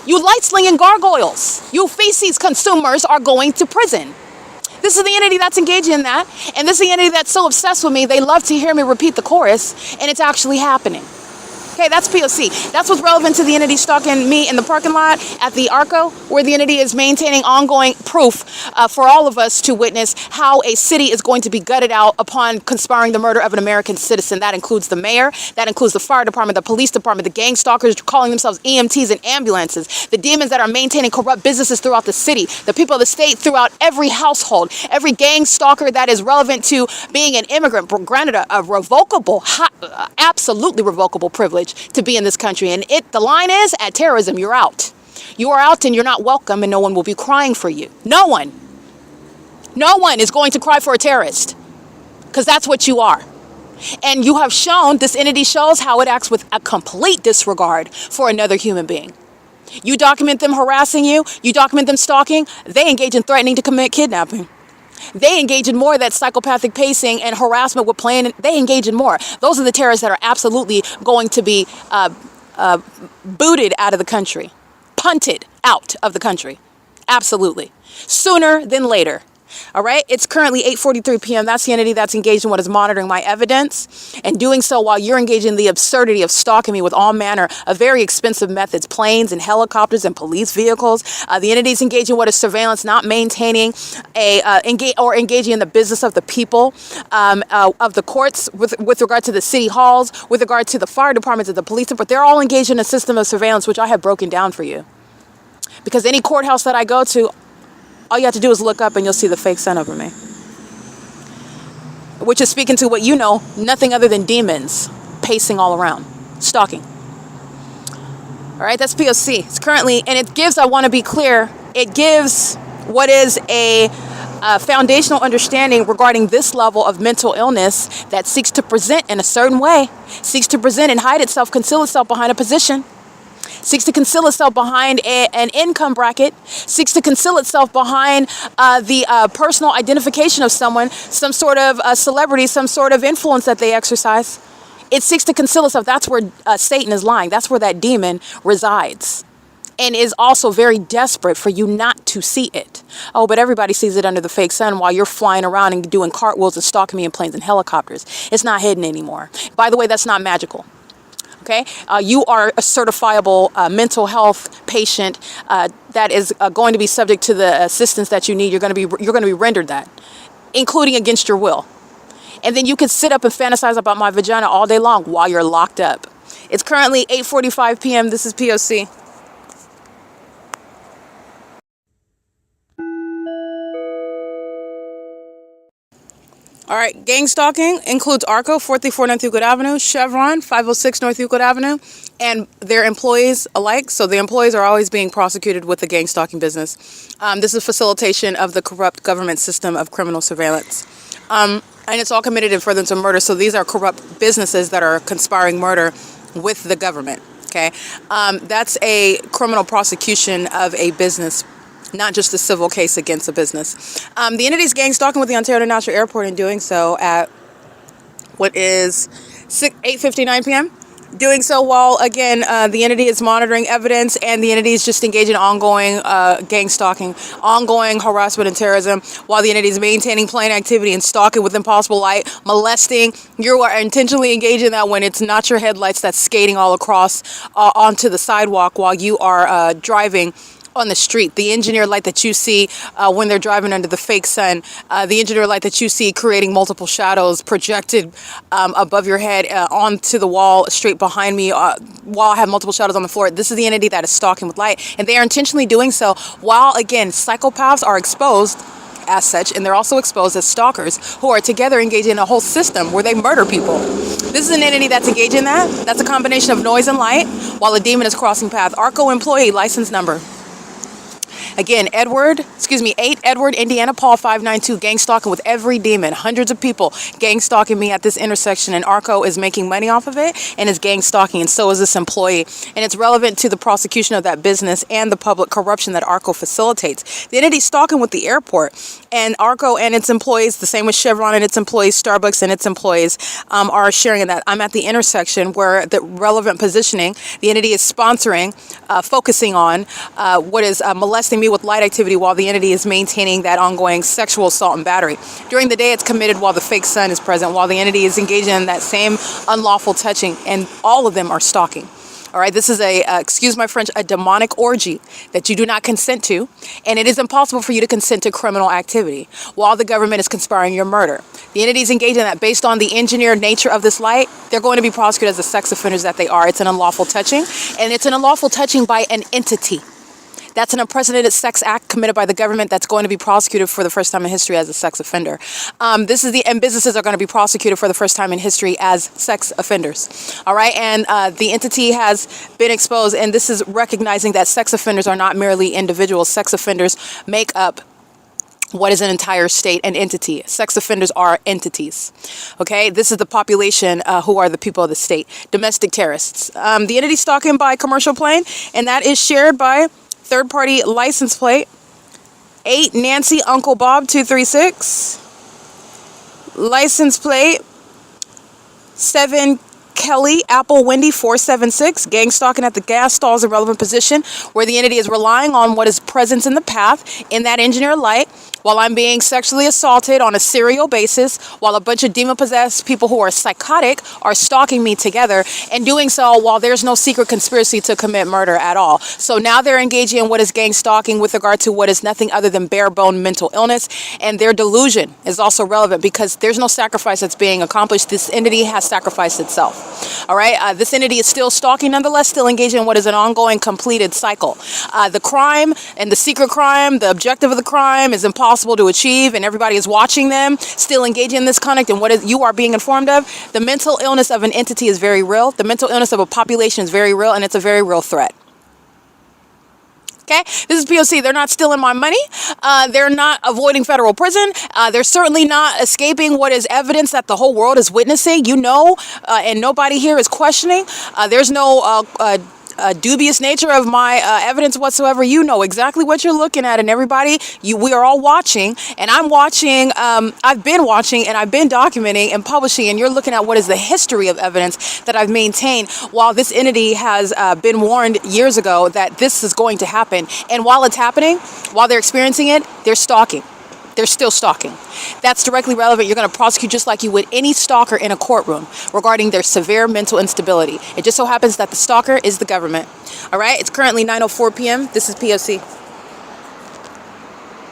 You light-slinging gargoyles, you feces consumers are going to prison. This is the entity that's engaged in that, and this is the entity that's so obsessed with me, they love to hear me repeat the chorus, and it's actually happening. Okay, that's P.O.C. That's what's relevant to the entity stalking me in the parking lot at the ARCO, where the entity is maintaining ongoing proof for all of us to witness how a city is going to be gutted out upon conspiring the murder of an American citizen. That includes the mayor, that includes the fire department, the police department, the gang stalkers calling themselves EMTs and ambulances, the demons that are maintaining corrupt businesses throughout the city, the people of the state throughout every household, every gang stalker that is relevant to being an immigrant, granted a revocable, absolutely revocable privilege to be in this country. And the line is, at terrorism, you're out. You are out and you're not welcome, and no one will be crying for you. No one is going to cry for a terrorist, because that's what you are. And you have shown, this entity shows how it acts with a complete disregard for another human being. You document them harassing you, you document them stalking, they engage in threatening to commit kidnapping. They engage in more of that psychopathic pacing and harassment with playing. They engage in more. Those are the terrorists that are absolutely going to be booted out of the country, punted out of the country. Absolutely. Sooner than later. All right. It's currently 8:43 p.m. That's the entity that's engaged in what is monitoring my evidence, and doing so while you're engaged in the absurdity of stalking me with all manner of very expensive methods, planes and helicopters and police vehicles. The entity is engaged in what is surveillance, not maintaining engaging in the business of the people, of the courts, with regard to the city halls, with regard to the fire departments of the police department. They're all engaged in a system of surveillance, which I have broken down for you. Because any courthouse that I go to, all you have to do is look up and you'll see the fake sun over me. Which is speaking to what you know, nothing other than demons pacing all around, stalking. All right, that's P.O.C. It's currently, and it gives, I want to be clear, it gives what is a foundational understanding regarding this level of mental illness that seeks to present in a certain way, seeks to present and hide itself, conceal itself behind a position, seeks to conceal itself behind an income bracket, seeks to conceal itself behind the personal identification of someone, some sort of celebrity, some sort of influence that they exercise. It seeks to conceal itself. That's where Satan is lying. That's where that demon resides, and is also very desperate for you not to see it. Oh, but everybody sees it under the fake sun while you're flying around and doing cartwheels and stalking me in planes and helicopters. It's not hidden anymore. By the way, that's not magical. Okay, you are a certifiable mental health patient that is going to be subject to the assistance that you need. You're going to be rendered that, including against your will. And then you can sit up and fantasize about my vagina all day long while you're locked up. It's currently 8:45 p.m. This is P.O.C. All right, gang stalking includes ARCO, 434 North Euclid Avenue, Chevron, 506 North Euclid Avenue, and their employees alike. So the employees are always being prosecuted with the gang stalking business. This is facilitation of the corrupt government system of criminal surveillance. And it's all committed in furtherance of murder. So these are corrupt businesses that are conspiring murder with the government. Okay, that's a criminal prosecution of a business, not just a civil case against a business. The entity's gang stalking with the Ontario International Airport and doing so at what is 8:59 p.m. Doing so while, again, the entity is monitoring evidence, and the entity is just engaged in ongoing gang stalking, ongoing harassment and terrorism, while the entity is maintaining plain activity and stalking with impossible light, molesting. You are intentionally engaged in that when it's not your headlights that's skating all across onto the sidewalk while you are driving on the street. The engineer light that you see when they're driving under the fake sun, the engineer light that you see creating multiple shadows projected above your head onto the wall straight behind me while I have multiple shadows on the floor. This is the entity that is stalking with light, and they are intentionally doing so while, again, psychopaths are exposed as such, and they're also exposed as stalkers who are together engaged in a whole system where they murder people. This is an entity that's engaged in that. That's a combination of noise and light while a demon is crossing path. ARCO employee license number. Again, 8 Edward, Indiana, Paul 592, gang stalking with every demon. Hundreds of people gang stalking me at this intersection, and ARCO is making money off of it and is gang stalking, and so is this employee. And it's relevant to the prosecution of that business and the public corruption that ARCO facilitates. The entity stalking with the airport, and ARCO and its employees, the same with Chevron and its employees, Starbucks and its employees, are sharing in that. I'm at the intersection where the relevant positioning, the entity is sponsoring, focusing on what is molesting me with light activity while the entity is maintaining that ongoing sexual assault and battery. During the day, it's committed while the fake sun is present, while the entity is engaged in that same unlawful touching, and all of them are stalking. All right, this is excuse my French, a demonic orgy that you do not consent to, and it is impossible for you to consent to criminal activity while the government is conspiring your murder. The entity is engaged in that based on the engineered nature of this light. They're going to be prosecuted as the sex offenders that they are. It's an unlawful touching, and it's an unlawful touching by an entity. That's an unprecedented sex act committed by the government that's going to be prosecuted for the first time in history as a sex offender. And businesses are going to be prosecuted for the first time in history as sex offenders. All right, and the entity has been exposed, and this is recognizing that sex offenders are not merely individuals. Sex offenders make up what is an entire state, an entity. Sex offenders are entities. Okay, this is the population who are the people of the state. Domestic terrorists. The entity stalking by commercial plane, and that is shared by third-party license plate 8 Nancy Uncle Bob 236, license plate 7 Kelly Apple Wendy 476, gang stalking at the gas stalls in relevant position where the entity is relying on what is present in the path in that engineer light while I'm being sexually assaulted on a serial basis, while a bunch of demon-possessed people who are psychotic are stalking me together, and doing so while there's no secret conspiracy to commit murder at all. So now they're engaging in what is gang stalking with regard to what is nothing other than bare-bone mental illness, and their delusion is also relevant because there's no sacrifice that's being accomplished. This entity has sacrificed itself. All right, this entity is still stalking nonetheless, still engaging in what is an ongoing completed cycle. The crime and the secret crime, the objective of the crime is impossible to achieve, and everybody is watching them still engaging in this conduct, and what you are being informed of. The mental illness of an entity is very real. The mental illness of a population is very real, and it's a very real threat. Okay, this is P.O.C. They're not stealing my money. They're not avoiding federal prison. They're certainly not escaping what is evidence that the whole world is witnessing, and nobody here is questioning. There's no dubious nature of my evidence whatsoever, you know exactly what you're looking at. And everybody, we are all watching, and I'm watching. I've been watching, and I've been documenting and publishing, and you're looking at what is the history of evidence that I've maintained, while this entity has been warned years ago that this is going to happen. And while it's happening, while they're experiencing it, they're stalking. They're still stalking. That's directly relevant. You're going to prosecute just like you would any stalker in a courtroom regarding their severe mental instability. It just so happens that the stalker is the government. All right? It's currently 9:04 p.m. This is P.O.C.